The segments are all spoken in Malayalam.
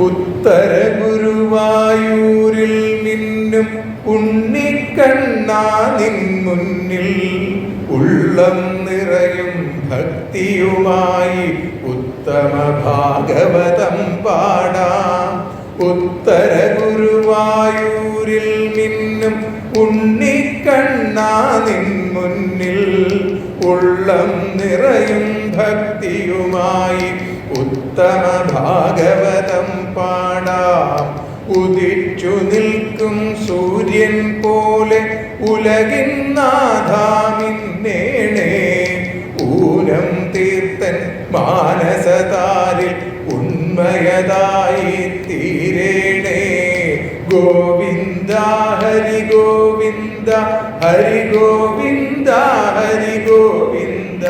ഉത്തര ഗുരുവായൂരിൽ നിന്നും ഉണ്ണിക്കണ്ണാ നിൻ മുന്നിൽ ഉള്ളം നിറയും ഭക്തിയുമായി ഉത്തമ ഭാഗവതം പാടാം. ഉത്തര ഗുരുവായൂരിൽ നിന്നും ഉണ്ണിക്കണ്ണാ നിൻ മുന്നിൽ ഉള്ളം നിറയും ഭക്തിയുമായി ഉത്തമ ഭാഗവതം പാടാം. ഉദിച്ചു നിൽക്കും സൂര്യൻ പോലെ ഉലകിൻ നാഥാമിന്നേണേ ഊനം തീർത്തൻ മാനസതാരിൽ ഉന്മയതായി തീരേണേ. ഗോവിന്ദ ഹരി ഗോവിന്ദ ഹരി ഗോവിന്ദ ഹരി ഗോവിന്ദ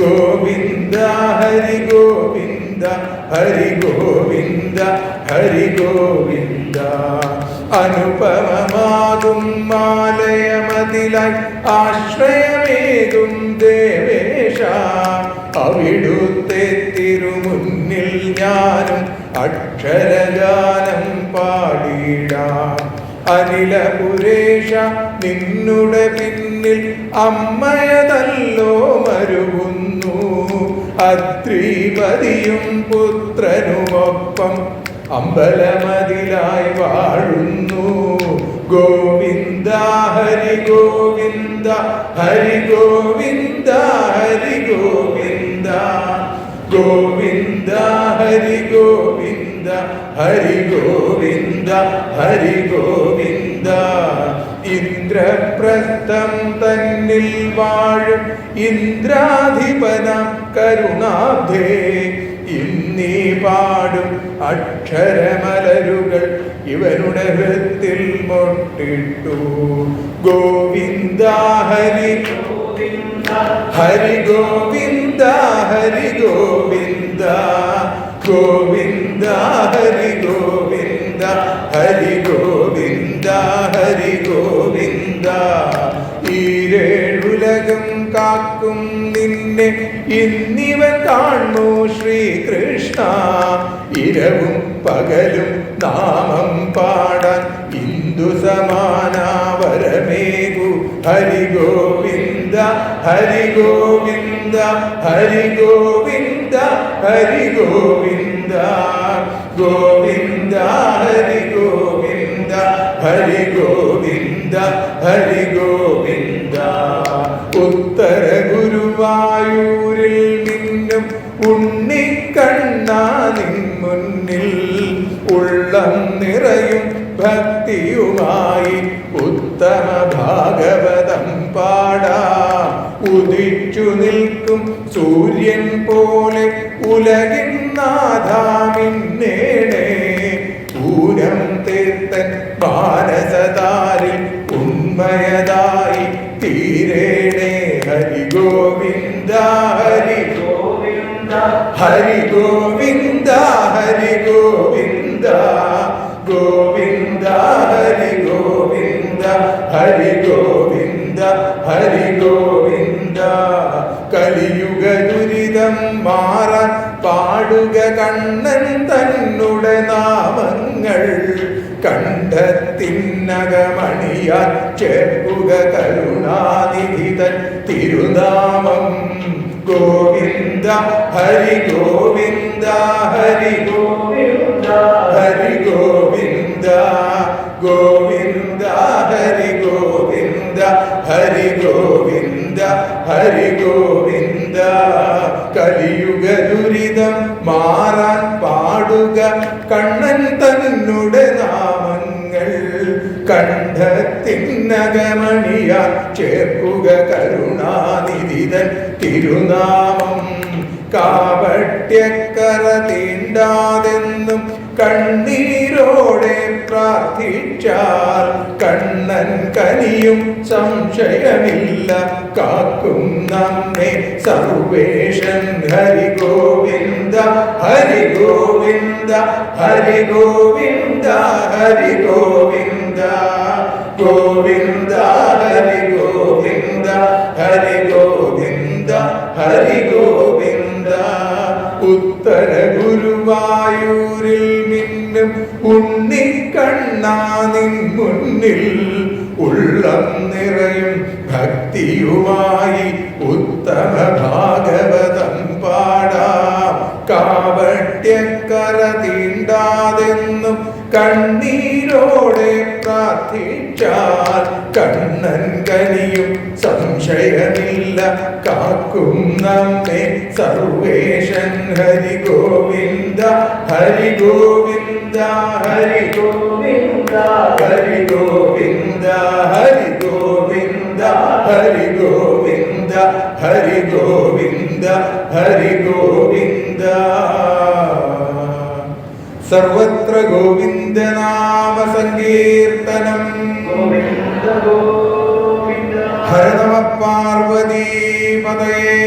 ഗോവിന്ദ ഹരി ഗോവിന്ദ ഹരി ഗോവിന്ദ ഹരി ഗോവിന്ദ. അനുപമമാകും മാലയമതിലായി ആശ്രയമേകും ദേവേശ അവിടുത്തെ തിരുമുന്നിൽ ഞാനും അക്ഷരഗാനം പാടിടാം. അനിലപുരേശ നിന്നുടെ പിന്നിൽ അമ്മയതല്ലോ മരുവുന്നു അത്രിപതിയും പുത്രനുമൊപ്പം അമ്പലമതിലായി വാഴുന്നു. ഗോവിന്ദ ഹരി ഗോവിന്ദ ഹരി ഗോവിന്ദ ഹരി ഗോവിന്ദ ഗോവിന്ദ ഹരി ഗോവിന്ദ ഹരി ഗോവിന്ദ ഹരി ഗോവിന്ദ. ഇന്ദ്രപ്രസ്ഥം തന്നിൽ വാഴും ഇന്ദ്രാധിപനം കരുണാബ്ധേ ഇന്നീ പാടും അക്ഷരമലരുകൾ ഇവരുടെ ഹൃത്തിൽ മൊട്ടിട്ടു. ഗോവിന്ദ ഹരി ഹരി ഗോവിന്ദ ഹരി ഗോവിന്ദ ഗോവിന്ദ ഹരി ഗോവിന്ദ ഹരി ഗോവിന്ദ ഹരി ഗോവിന്ദ. ഈരേഴുലകം കാക്കും നിന്നെ ഇന്നിവൻ കാണു ശ്രീകൃഷ്ണ ഇരവും പകലും നാമം പാടാൻ ഇന്ദു സമാനാവരമേകു. ഹരി ഗോവിന്ദ ഹരി ഗോവിന്ദ ഹരി ഗോവിന്ദ ഹരി ഗോവിന്ദ ഗോവിന്ദ ഹരി ഗോവിന്ദ ഹരി ഗോവിന്ദ ഹരി ഗോവിന്ദ. ഉത്തര ഗുരുവായൂരിൽ നിന്നും ഉണ്ണിക്കണ്ണാ നിൻ മുന്നിൽ ഉള്ളം നിറയും ഭക്തിയുമായി ഉത്തമ ഭാഗവതം പാടാം. ഉദിച്ചു നിൽക്കും സൂര്യൻ പോലെ ഉലകിൻ നാഥാമിന്നേണേ ഊനം തീർത്തൻ മാനസതാരിൽ ഉന്മയതായി തീരേണേ. ഹരി ഗോവിന്ദ ഹരി ഗോവിന്ദ ഹരി ഗോവിന്ദ ഹരി ഗോവിന്ദ ഗോവിന്ദ ഹരി ഗോവിന്ദ ഹരി ഗോവിന്ദ ഹരി ഗോവിന്ദ. കലിയുഗ ദുരിതം മാറാൻ പാടുക കണ്ണൻ തന്നുടെ നാമങ്ങൾ കണ്ഠത്തിനകമണിയാൻ ചേർക്കുക കരുണാനിധിതൻ തിരുനാമം. ഗോവിന്ദ ഹരി ഗോവിന്ദ ഹരി ഗോവിന്ദ ഹരി ഗോവിന്ദ ഗോവിന്ദ ഹരി ഗോവിന്ദ ഹരി ഗോവിന്ദ ഹരി ഗോവിന്ദ. കലിയുഗ ദുരിതം മാറാൻ പാടുക കണ്ണൻ തന്നുടെ നാമങ്ങൾ കണ്ഠത്തിനകമണിയാൻ ചേർക്കുക കരുണാനിധിതൻ തിരുനാമം. കാപട്യക്കറ തീണ്ടാതെന്നും കണ്ണീരോടെ പ്രാർത്ഥിച്ചാൽ കണ്ണൻ കനിയും സംശയമില്ല കാക്കും നമ്മെ സർവേഷൻ. ഹരി ഗോവിന്ദ ഹരി ഗോവിന്ദ ഹരി ഗോവിന്ദ ഹരി ഗോവിന്ദ ഗോവിന്ദ ഹരി ഗോവിന്ദ ഹരി ഗോവിന്ദ ഹരി ഗോവിന്ദ. ഉത്തര ഗുരുവായൂരിൽ കണ്ണാ നിൻ മുന്നിൽ ഉള്ളം നിറയും ഭക്തിയുമായി ഉത്തമ ഭാഗവതം പാടാം. കാവട്യക്കര തീണ്ടാതെന്നും കണ്ണീരോടെ പ്രാർത്ഥിച്ചാൽ കണ്ണൻ കനിയും സംശയമില്ല. കാക്കും നമ്മെ സർവേശൻ. ഹരി ഗോവിന്ദ ഹരി ഗോവിന്ദ ഹരി ഗോവിന്ദ ഹരി ഗോവിന്ദ ഹരി ഗോവിന്ദ ഹരി ഗോവിന്ദ ഹരി ഗോവിന്ദ ഹരി ഗോവിന്ദ. സർവത്ര ഗോവിന്ദ നാമ സങ്കീർത്തനം. ഹര നമ പാർവതീ പതയേ.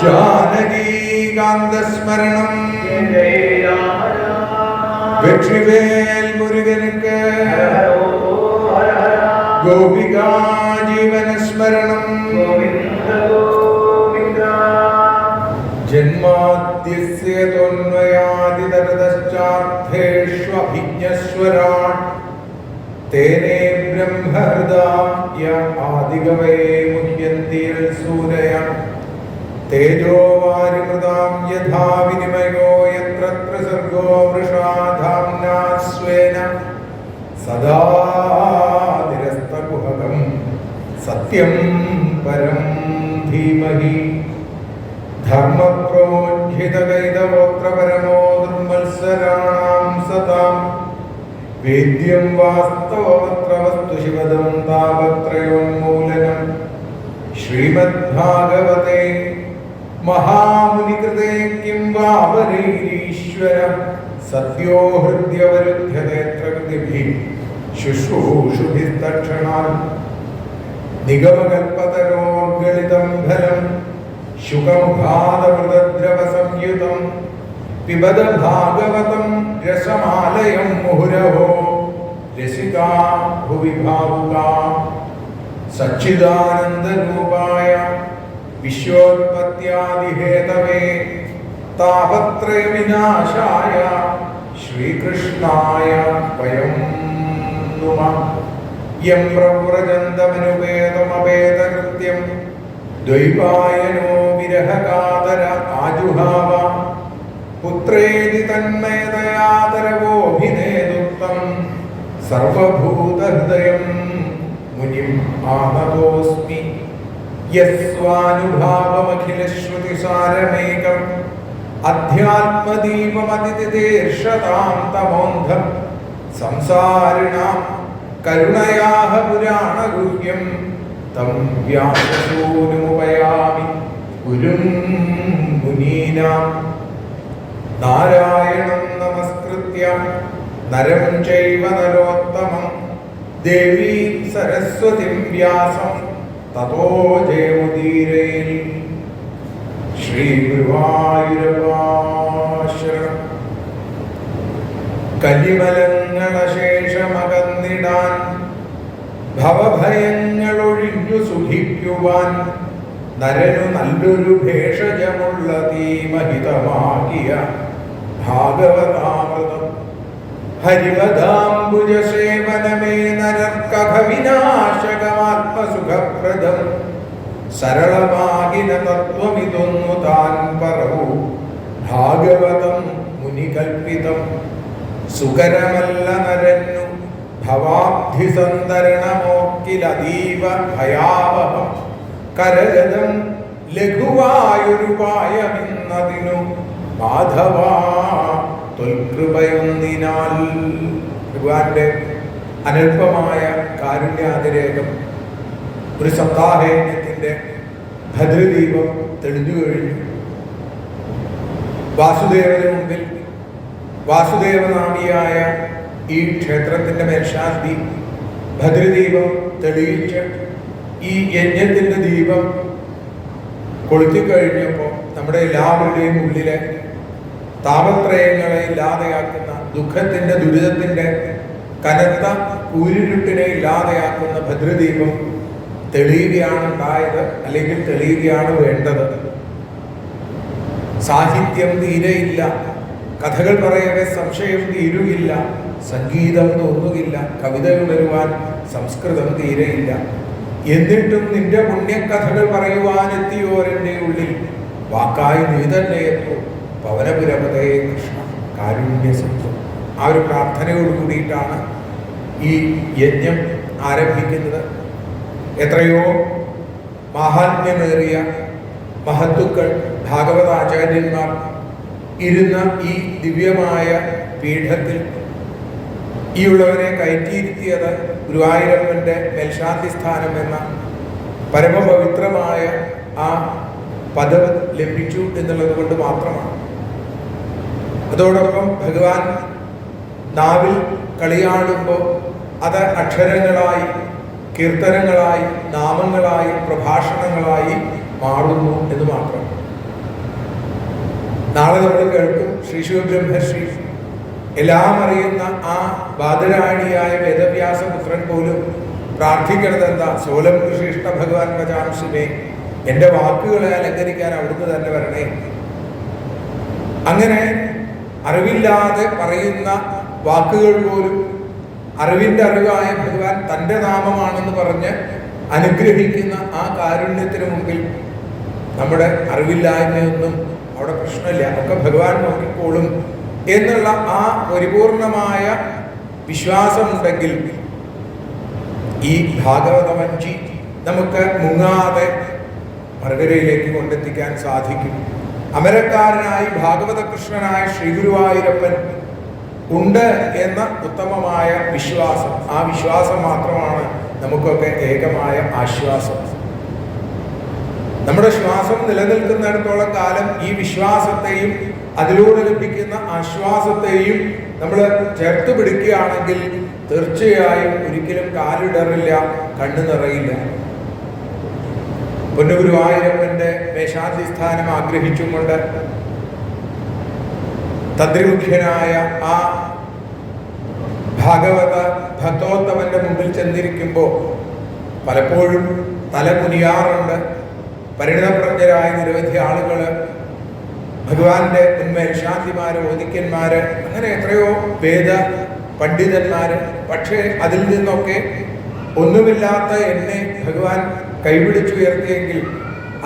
ജാനകീകാന്തസ്മരണം. വെற்றிവേൽ മുരുകനുക്ക്. ഗോപികാ ജീവനസ്മരണം. ജന്മാദ്യസ്യ ത്വന്മയാദിതരതശ്ചാർത്ഥേഷ്വഭിജ്ഞസ്വരാട് തേനേ ബ്രഹ്മഹൃദായ ആദികവയേ മുഹ്യന്തിൽ സൂരയ തേജോ വാരിമൃതാം യഥാ വിനിമയോ യത്ര സർഗോ വൃഷാ ധാമ്നാ സ്വേന സദാ നിരസ്തകുഹകം സത്യം പരം ധീമഹി. ധർമ്മപ്രോജ്ജിതകൈതവോത്ര പരമോ നിർമ്മത്സരാണാം സതാം വേദ്യം വാസ്തവമത്ര വസ്തു ശിവദം താപത്രയോന്മൂലനം. ശ്രീമദ്ഭാഗവതേ മഹാമുനികൃതേ കിം വാപരൈരീശ്വര സത്യോ ഹൃദ്യവരുധ്യതേത്ര കൃതിഭിः ശുശ്രൂഷുഭിസ്തക്ഷണാൽ. നിഗമകൽപതരോർഗളിതം ഫലം ശുകമുഖാദമൃതദ്രവസംയുതം പിബത ഭാഗവതം രസമാലയം മുഹുരഹോ രസികാ ഭുവി ഭാവുകാ. സച്ചിദാനന്ദരൂപായ വിശ്വോത്പത്യാദിഹേതവേ താപത്രയ വിനാശായ ശ്രീകൃഷ്ണായ വയം നുമഃ. യം പ്രവ്രജന്തമനുപേതമപേതകൃത്യം ദ്വൈപായനോ വിരഹകാതര ആജുഹാവ. പുത്രേതി തന്മയതയാതരവോഭിനേതുക്തം സർവഭൂതഹൃദയം മുനിം ആനതോസ്മി. യസ്വാനുഭാവമഖിലശ്രുതിസാരമേകം അധ്യാത്മദീപമതിതിതീർഷതാം തമോന്ധം സംസാരിണാം കരുണയാഹ പുരാണഗുഹ്യം തം വ്യാസസൂനുമുപയാമി ഗുരും മുനീനാം. നാരായണം നമസ്കൃത്യ നരം ചൈവ നരോത്തമം ദേവീം സരസ്വതിം വ്യാസം തതോ ജയമുദീരയേൽ. ശ്രീ ഗുരുവായൂരപ്പാ ശരണം. കലിമലങ്ങളശേഷമകന്നിടാൻ ഭവഭയങ്ങളൊഴിഞ്ഞു സുഖിക്കുവാൻ നരനു നല്ലൊരു ഭേഷജമുള്ള തീമഹിതമാകിയ ഭാഗവതാമൃതം. ഹരിവദാംബുജസേവനമേ നരർക്കഥ വിനാശകമാത്മസുഖപ്രദം. സരളമാകിന തത്വമിതൊന്നു താൻ പറവു ഭാഗവതം മുനികൽപ്പിതം. സുകരമല്ല നരന്നു ഭവാബ്ധിസന്തരണമോക്കിലതീവ ഭയാവഹം. കരഗതം ലഘുവായൊരുപായമെന്നതിനു മാധവാ തൊൽകൃപയൊന്നിനാൽ. ഭഗവാന്റെ അനൽപമായ കാരുണ്യാതിരേകം ഒരു സപ്താഹയജ്ഞത്തിൻ്റെ ഭദ്രദീപം തെളിഞ്ഞു കഴിഞ്ഞു. വാസുദേവന് മുമ്പിൽ വാസുദേവനാമിയായ ഈ ക്ഷേത്രത്തിൻ്റെ മേൽശാന്തി ഭദ്രദീപം തെളിയിച്ച് ഈ യജ്ഞത്തിൻ്റെ ദീപം കൊളുത്തിക്കഴിഞ്ഞപ്പോൾ നമ്മുടെ എല്ലാവരുടെയും ഉള്ളിലെ താപത്രയങ്ങളെ ഇല്ലാതെയാക്കുന്ന, ദുഃഖത്തിൻ്റെ ദുരിതത്തിൻ്റെ കനത്ത കൂരിരുട്ടിനെ ഇല്ലാതെയാക്കുന്ന ഭദ്രദീപം തെളിയുകയാണ് ഉണ്ടായത്, അല്ലെങ്കിൽ തെളിയുകയാണ് വേണ്ടത്. സാഹിത്യം തീരെയില്ല, കഥകൾ പറയവേ സംശയം തീരുകില്ല, സംഗീതം തോന്നുകില്ല, കവിതയുണരുവാൻ സംസ്കൃതം തീരെയില്ല. എന്നിട്ടും നിന്റെ പുണ്യകഥകൾ പറയുവാൻ എത്തിയോരെൻ്റെ ഉള്ളിൽ വാക്കായി നീ തന്നെ എത്തൂ പവനപുരപതയെ കൃഷ്ണ കാരുണ്യസിന്ധു. ആ ഒരു പ്രാർത്ഥനയോട് കൂടിയിട്ടാണ് ഈ യജ്ഞം ആരംഭിക്കുന്നത്. എത്രയോ മാഹാത്മ്യമേറിയ മഹത്തുക്കൾ, ഭാഗവതാചാര്യന്മാർ ഇരുന്ന ഈ ദിവ്യമായ പീഠത്തിൽ ഈ ഉള്ളവരെ കയറ്റിയിരുത്തിയത് ഗുരുവായൂരപ്പൻ്റെ മേൽശാന്തി സ്ഥാനം എന്ന പരമപവിത്രമായ ആ പദവി ലഭിച്ചു എന്നുള്ളത് കൊണ്ട് മാത്രമാണ്. അതോടൊപ്പം ഭഗവാൻ നാവിൽ കളിയാടുമ്പോൾ അത് അക്ഷരങ്ങളായി, കീർത്തനങ്ങളായി, നാമങ്ങളായി, പ്രഭാഷണങ്ങളായി മാറുന്നു എന്ന് മാത്രം. നാളെ നമ്മൾ കേൾക്കും ശ്രീ ശിവബ്രഹ്മശ്രീ എല്ലാം അറിയുന്ന ആ ബാദരായണിയായ വേദവ്യാസപുത്രൻ പോലും പ്രാർത്ഥിക്കണത് എന്താ? സോലം കൃഷിഷ്ട ഭഗവാൻ ഭജാംശിനെ, എൻ്റെ വാക്കുകളെ അലങ്കരിക്കാൻ അവിടുന്ന് തന്നെ വരണേ. അങ്ങനെ അറിവില്ലാതെ പറയുന്ന വാക്കുകൾ പോലും അറിവിൻ്റെ അറിവായ ഭഗവാൻ തൻ്റെ നാമമാണെന്ന് പറഞ്ഞ് അനുഗ്രഹിക്കുന്ന ആ കാരുണ്യത്തിന് മുമ്പിൽ നമ്മുടെ അറിവില്ലായ്മയൊന്നും അവിടെ പ്രശ്നമില്ല, ഒക്കെ ഭഗവാൻ നോക്കിക്കോളും എന്നുള്ള ആ പരിപൂർണമായ വിശ്വാസമുണ്ടെങ്കിൽ ഈ ഭാഗവതവഞ്ചി നമുക്ക് മുങ്ങാതെ മറുകരയിലേക്ക് കൊണ്ടെത്തിക്കാൻ സാധിക്കും. അമരക്കാരനായി ഭാഗവത കൃഷ്ണനായ ശ്രീ ഗുരുവായൂരപ്പൻ ഉണ്ട് എന്ന ഉത്തമമായ വിശ്വാസം, ആ വിശ്വാസം മാത്രമാണ് നമുക്കൊക്കെ ഏകമായ ആശ്വാസം. നമ്മുടെ ശ്വാസം നിലനിൽക്കുന്നിടത്തോളം കാലം ഈ വിശ്വാസത്തെയും അതിലൂടെ ലഭിക്കുന്ന ആശ്വാസത്തെയും നമ്മൾ ചേർത്ത് പിടിക്കുകയാണെങ്കിൽ തീർച്ചയായും ഒരിക്കലും കാലിടറില്ല, കണ്ണു നിറയില്ല. പൊന്നുഗുരുവായൂരപ്പന്റെ മേശാന്തി സ്ഥാനം ആഗ്രഹിച്ചുകൊണ്ട് തന്ത്രിമുഖ്യനായ ആ ഭാഗവത ഭക്തോത്തമന്റെ മുമ്പിൽ ചെന്നിരിക്കുമ്പോൾ പലപ്പോഴും തല കുനിയാറുണ്ട്. പരിണിതപ്രജ്ഞരായ നിരവധി ആളുകൾ, ഭഗവാന്റെ മേൽശാന്തിമാര്, ഓദിക്കന്മാര്, അങ്ങനെ എത്രയോ വേദ പണ്ഡിതന്മാര്. പക്ഷേ അതിൽ നിന്നൊക്കെ ഒന്നുമില്ലാത്ത എന്നെ ഭഗവാൻ കൈപിടിച്ചുയർത്തിയെങ്കിൽ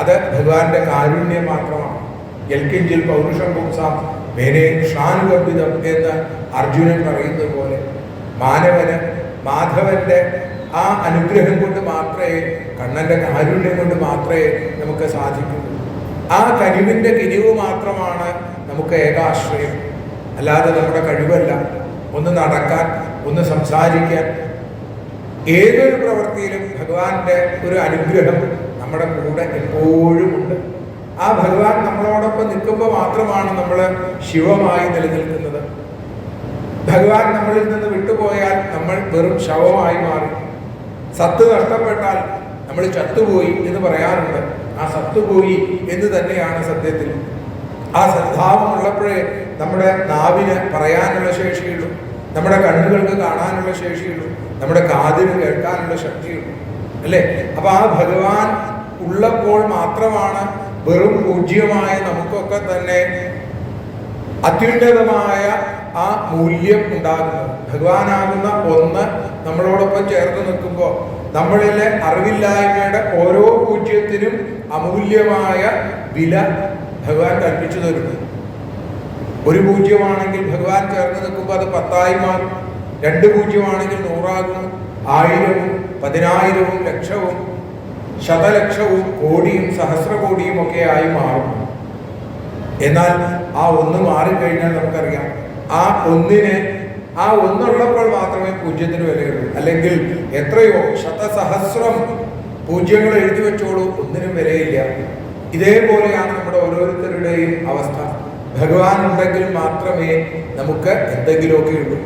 അത് ഭഗവാന്റെ കാരുണ്യം മാത്രമാണ്. എൽക്കിഞ്ചിൽ പൗരുഷം പുംസാം മേനെ ഷാനുഗംഭിതം എന്ന് അർജുനൻ പറയുന്നത് പോലെ മാനവന് മാധവന്റെ ആ അനുഗ്രഹം കൊണ്ട് മാത്രമേ, കണ്ണന്റെ കാരുണ്യം കൊണ്ട് മാത്രമേ നമുക്ക് സാധിക്കൂ. ആ കനിവിന്റെ കിനിവ് മാത്രമാണ് നമുക്ക് ഏകാശ്രയം, അല്ലാതെ നമ്മുടെ കഴിവല്ല. ഒന്ന് നടക്കാൻ, ഒന്ന് സംസാരിക്കാൻ, ഏതൊരു പ്രവൃത്തിയിലും ഭഗവാന്റെ ഒരു അനുഗ്രഹം നമ്മുടെ കൂടെ എപ്പോഴും ഉണ്ട്. ആ ഭഗവാൻ നമ്മളോടൊപ്പം നിൽക്കുമ്പോൾ മാത്രമാണ് നമ്മൾ ശിവമായി നിലനിൽക്കുന്നത്. ഭഗവാൻ നമ്മളിൽ നിന്ന് വിട്ടുപോയാൽ നമ്മൾ വെറും ശവമായി മാറി. സത്ത് നഷ്ടപ്പെട്ടാൽ നമ്മൾ ചത്തുപോയി എന്ന് പറയാറുണ്ട്. ആ സത്തുപോയി എന്ന് തന്നെയാണ് സത്യത്തിൽ. ആ സദ്ഭാവം ഉള്ളപ്പോഴേ നമ്മുടെ നാവിന് പറയാനുള്ള ശേഷിയുള്ളൂ, നമ്മുടെ കണ്ണുകൾക്ക് കാണാനുള്ള ശേഷിയുള്ളൂ, നമ്മുടെ കാതിന് കേൾക്കാനുള്ള ശക്തിയുള്ളൂ, അല്ലേ? അപ്പൊ ആ ഭഗവാൻ ഉള്ളപ്പോൾ മാത്രമാണ് വെറും പൂജ്യമായ നമുക്കൊക്കെ തന്നെ അത്യുന്നതമായ ആ മൂല്യം ഉണ്ടാകുന്നത്. ഭഗവാനാകുന്ന ഒന്ന് നമ്മളോടൊപ്പം ചേർന്ന് നിൽക്കുമ്പോൾ നമ്മളിലെ അറിവില്ലായ്മയുടെ ഓരോ പൂജ്യത്തിനും അമൂല്യമായ വില ഭഗവാൻ കൽപ്പിച്ചു തരുന്നു. ഒരു പൂജ്യമാണെങ്കിൽ ഭഗവാൻ ചേർന്ന് നിൽക്കുമ്പോൾ അത് 10 മാറും. 2 പൂജ്യമാണെങ്കിൽ 100 1000 10,000 ലക്ഷവും ശതലക്ഷവും കോടിയും സഹസ്രകോടിയും ഒക്കെ ആയി മാറും. എന്നാൽ ആ ഒന്ന് മാറിക്കഴിഞ്ഞാൽ നമുക്കറിയാം, ആ ഒന്നിന്, ആ ഒന്നുള്ളപ്പോൾ മാത്രമേ പൂജ്യത്തിന് വിലയുള്ളൂ. അല്ലെങ്കിൽ എത്രയോ ശതസഹസ്രം പൂജ്യങ്ങൾ എഴുതി വെച്ചോളൂ, ഒന്നിനും വിലയില്ല. ഇതേപോലെയാണ് നമ്മുടെ ഓരോരുത്തരുടെയും അവസ്ഥ. ഭഗവാൻ ഉണ്ടെങ്കിൽ മാത്രമേ നമുക്ക് എന്തെങ്കിലുമൊക്കെ ഉള്ളൂ.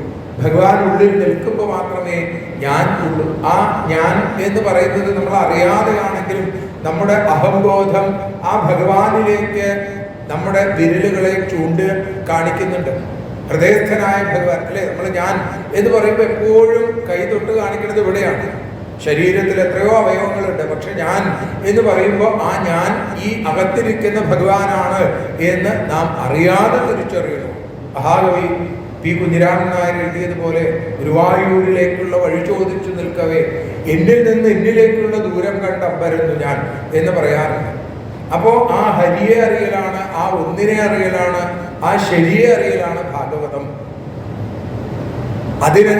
ഭഗവാൻ ഉള്ളിൽ നിൽക്കുമ്പോൾ മാത്രമേ ഞാൻ ഉള്ളൂ. ആ ഞാൻ എന്ന് പറയുന്നത് നമ്മൾ അറിയാതെയാണെങ്കിലും നമ്മുടെ അഹംബോധം ആ ഭഗവാനിലേക്ക് നമ്മുടെ വിരലുകളെ ചൂണ്ട് കാണിക്കുന്നുണ്ട്. ഹൃദയസ്ഥനായ ഭഗവാൻ, അല്ലെ? നമ്മൾ ഞാൻ എന്ന് പറയുമ്പോൾ എപ്പോഴും കൈ തൊട്ട് കാണിക്കുന്നത് ഇവിടെയാണ്. ശരീരത്തിൽ എത്രയോ അവയവങ്ങളുണ്ട്, പക്ഷെ ഞാൻ എന്ന് പറയുമ്പോൾ ആ ഞാൻ ഈ അകത്തിരിക്കുന്ന ഭഗവാനാണ് എന്ന് നാം അറിയാതെ തിരിച്ചറിയണം. മഹാകവി പി കുഞ്ഞിരാമൻ നായർ എഴുതിയതുപോലെ ഗുരുവായൂരിലേക്കുള്ള വഴി ചോദിച്ചു നിൽക്കവേ എന്നിൽ നിന്ന് എന്നിലേക്കുള്ള ദൂരം കണ്ടമ്പരന്നു ഞാൻ എന്ന് പറയാറുണ്ട്. അപ്പോൾ ആ ഹരിയെ അറിയലാണ്, ആ ഒന്നിനെ അറിയലാണ്, ആ ശരിയെ അറിയലാണ് ഭാഗവതം. അതിന്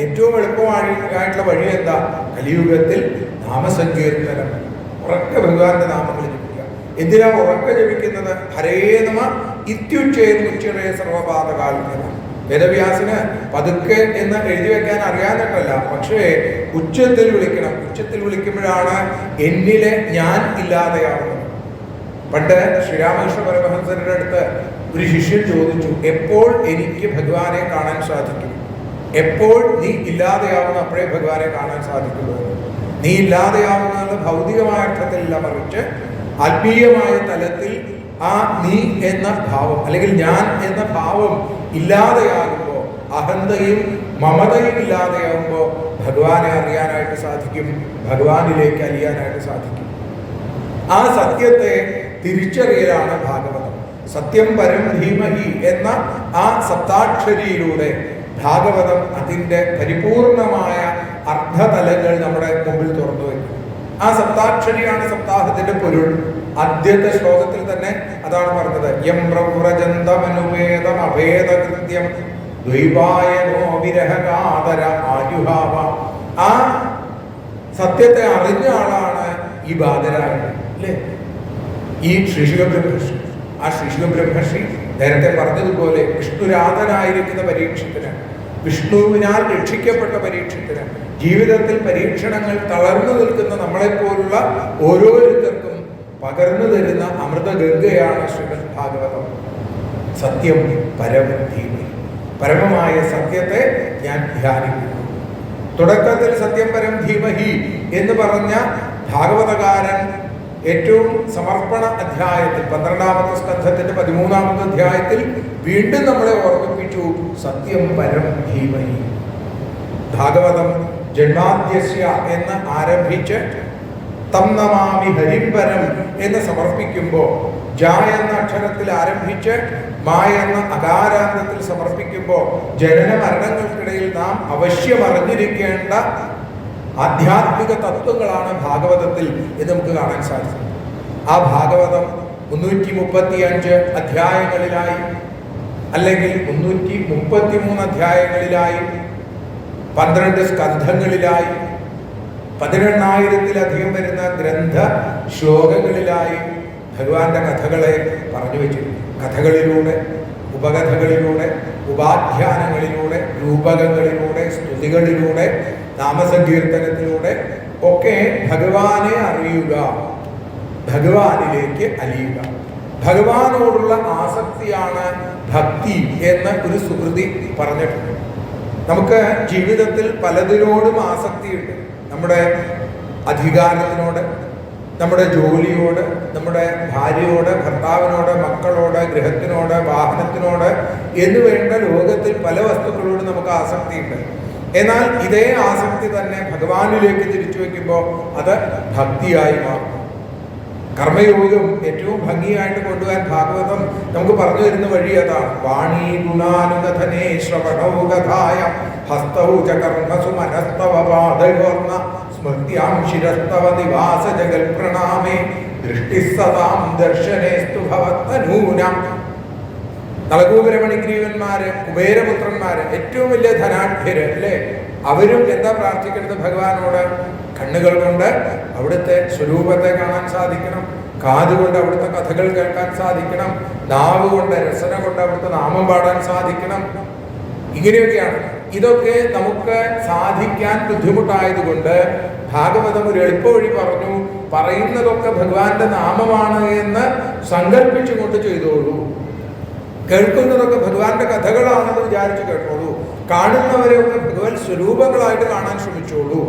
ഏറ്റവും എളുപ്പമായിട്ടുള്ള വഴി എന്താ? കലിയുഗത്തിൽ നാമസങ്കീർത്തനം, ഉറക്കെ ഭഗവാന്റെ നാമങ്ങൾ ജപിക്കുക. എന്തിനാ ഉറക്കെ ജപിക്കുന്നത്? ഹരേ നമ ഇത്യുച്ചേർന്നുച്ചറേ സർവപാതകാൽക്കന. വേദവ്യാസിന് പതുക്കെ എന്ന് എഴുതി വെക്കാൻ അറിയാനിട്ടല്ല, പക്ഷേ ഉച്ചത്തിൽ വിളിക്കണം. ഉച്ചത്തിൽ വിളിക്കുമ്പോഴാണ് എന്നിലെ ഞാൻ ഇല്ലാതെയാവുന്നത്. പണ്ട് ശ്രീരാമകൃഷ്ണ പരമഹംസരുടെ അടുത്ത് ഒരു ശിഷ്യൻ ചോദിച്ചു, എപ്പോൾ എനിക്ക് ഭഗവാനെ കാണാൻ സാധിക്കും? എപ്പോൾ നീ ഇല്ലാതെയാവുന്ന അപ്പോഴേ ഭഗവാനെ കാണാൻ സാധിക്കുള്ളൂ. നീ ഇല്ലാതെയാവുന്നത് ഭൗതികമായ അർത്ഥത്തിലല്ല, മറിച്ച് ആത്മീയമായ തലത്തിൽ ആ നീ എന്ന ഭാവം അല്ലെങ്കിൽ ഞാൻ എന്ന ഭാവം ഇല്ലാതെയാകുമ്പോൾ, അഹന്തയും മമതയും ഇല്ലാതെയാകുമ്പോൾ ഭഗവാനെ അറിയാനായിട്ട് സാധിക്കും, ഭഗവാനിലേക്ക് അലിയാനായിട്ട് സാധിക്കും. ആ സത്യത്തെ തിരിച്ചറിയലാണ് ഭാഗവതം. സത്യം പരം ധീമഹി എന്ന ആ സപ്താക്ഷരിയിലൂടെ ഭാഗവതം അതിൻ്റെ പരിപൂർണമായ അർത്ഥതലങ്ങൾ നമ്മുടെ മുമ്പിൽ തുറന്നു വയ്ക്കും. ആ സപ്താക്ഷരിയാണ് സപ്താഹത്തിന്റെ പൊരുൾ. ആദ്യത്തെ ശ്ലോകത്തിൽ തന്നെ അതാണ് പറഞ്ഞത്, യം പ്രവ്രജന്തമനുവേദം അഭേദകൃത്യം ദ്വൈപായനോ വിരഹകാതര ആയുഹാവ. ആ സത്യത്തെ അറിഞ്ഞ ആളാണ് ഈ ബാദരായണൻ, അല്ലേ? ഈ ശ്രീശുക ബ്രഹ്മർഷി. ആ ശ്രീശുക ബ്രഹ്മർഷി നേരത്തെ പറഞ്ഞതുപോലെ വിഷ്ണുരാധനായിരിക്കുന്ന പരീക്ഷത്തിന്, വിഷ്ണുവിനാൽ രക്ഷിക്കപ്പെട്ട പരീക്ഷത്തിന്, ജീവിതത്തിൽ പരീക്ഷണങ്ങൾ തളർന്നു നിൽക്കുന്ന നമ്മളെപ്പോലുള്ള ഓരോരുത്തർക്കും പകർന്നു തരുന്ന അമൃതഗംഗയാണ് ശ്രീമദ് ഭാഗവതം. സത്യം പരം ധീമഹി. പരമമായ സത്യത്തെ ഞാൻ ധ്യാനിക്കുന്നു. തുടക്കത്തിൽ സത്യം പരം ധീമഹി എന്ന് പറഞ്ഞ ഭാഗവതകാരൻ ഏറ്റവും സമർപ്പണ അധ്യായത്തിൽ 12ാമത്തെ സ്കന്ധത്തിന്റെ 13ാമത്തെ അധ്യായത്തിൽ വീണ്ടും നമ്മളെ ഓർമ്മിപ്പിച്ചു, സത്യം പരം ധീമഹി. ഭാഗവതം ജന്മാദ്യസ്യ എന്ന് ആരംഭിച്ച് തം നമാമി ഹരിപരം എന്ന് സമർപ്പിക്കുമ്പോൾ, ജ എന്ന അക്ഷരത്തിൽ ആരംഭിച്ച് മാ എന്ന അകാരാന്തത്തിൽ സമർപ്പിക്കുമ്പോൾ ജനന മരണങ്ങൾക്കിടയിൽ നാം അവശ്യം അറിഞ്ഞിരിക്കേണ്ട ആധ്യാത്മിക തത്വങ്ങളാണ് ഭാഗവതത്തിൽ എന്ന് നമുക്ക് കാണാൻ സാധിക്കും. ആ ഭാഗവതം 335 അധ്യായങ്ങളിലായി അല്ലെങ്കിൽ 333 അധ്യായങ്ങളിലായി 12 സ്കന്ധങ്ങളിലായി 18,000-ത്തിലധികം വരുന്ന ഗ്രന്ഥ ശ്ലോകങ്ങളിലായി ഭഗവാന്റെ കഥകളെ പറഞ്ഞു വെച്ചിരുന്നു. കഥകളിലൂടെ, ഉപകഥകളിലൂടെ, ഉപാഖ്യാനങ്ങളിലൂടെ, രൂപകങ്ങളിലൂടെ, സ്തുതികളിലൂടെ, നാമസങ്കീർത്തനത്തിലൂടെ ഒക്കെ ഭഗവാനെ അറിയുക, ഭഗവാനിലേക്ക് അലിയുക. ഭഗവാനോടുള്ള ആസക്തിയാണ് ഭക്തി എന്ന് ഒരു സുഹൃതി പറഞ്ഞിട്ടുണ്ട്. നമുക്ക് ജീവിതത്തിൽ പലതിനോടും ആസക്തിയുണ്ട്. നമ്മുടെ അധികാരത്തിനോട്, നമ്മുടെ ജോലിയോട്, നമ്മുടെ ഭാര്യയോട്, ഭർത്താവിനോട്, മക്കളോട്, ഗൃഹത്തിനോട്, വാഹനത്തിനോട് എന്ന് വേണ്ട ലോകത്തിൽ പല വസ്തുക്കളോട് നമുക്ക് ആസക്തിയുണ്ട്. എന്നാൽ ഇതേ ആസക്തി തന്നെ ഭഗവാനിലേക്ക് തിരിച്ചു വയ്ക്കുമ്പോൾ അത് ഭക്തിയായി മാറും. കർമ്മയോഗം ഏറ്റവും ഭംഗിയായിട്ട് കൊണ്ടുപോകാൻ ഭാഗവതം നമുക്ക് പറഞ്ഞു തരുന്ന വഴി അതാണ്. വാണീ ഗുണാനുകഥനേ ശ്രവണൗ കഥായ ഹസ്തൗ ച കർമ്മസു മനസ്തവ പാദയോർന്ന സ്മൃത്യാം ശിരസ്തവ നിവാസ ജഗൽ പ്രണാമേ ദൃഷ്ടിസ്സതാം ദർശനേസ്തു ഭവത്തനൂനാം. നളകൂപരമണിഗ്രീവന്മാര്, കുബേരപുത്രന്മാര്, ഏറ്റവും വലിയ ധനാഢ്യര്, അല്ലേ? അവരും എന്താ പ്രാർത്ഥിക്കുന്നത് ഭഗവാനോട്? കണ്ണുകൾ കൊണ്ട് അവിടുത്തെ സ്വരൂപത്തെ കാണാൻ സാധിക്കണം, കാതുകൊണ്ട് അവിടുത്തെ കഥകൾ കേൾക്കാൻ സാധിക്കണം, നാവ് കൊണ്ട്, രസന കൊണ്ട് അവിടുത്തെ നാമം പാടാൻ സാധിക്കണം. ഇങ്ങനെയൊക്കെയാണ്. ഇതൊക്കെ നമുക്ക് സാധിക്കാൻ ബുദ്ധിമുട്ടായതുകൊണ്ട് ഭാഗവതം ഒരു എളുപ്പവഴി പറഞ്ഞു. പറയുന്നതൊക്കെ ഭഗവാന്റെ നാമമാണ് എന്ന് സങ്കല്പിച്ചുകൊണ്ട് ചെയ്തോളൂ. കേൾക്കുന്നതൊക്കെ ഭഗവാന്റെ കഥകളാണെന്ന് വിചാരിച്ച് കേട്ടോളൂ. കാണുന്നവരെയൊക്കെ ഭഗവാൻ സ്വരൂപങ്ങളായിട്ട് കാണാൻ ശ്രമിച്ചോളൂ.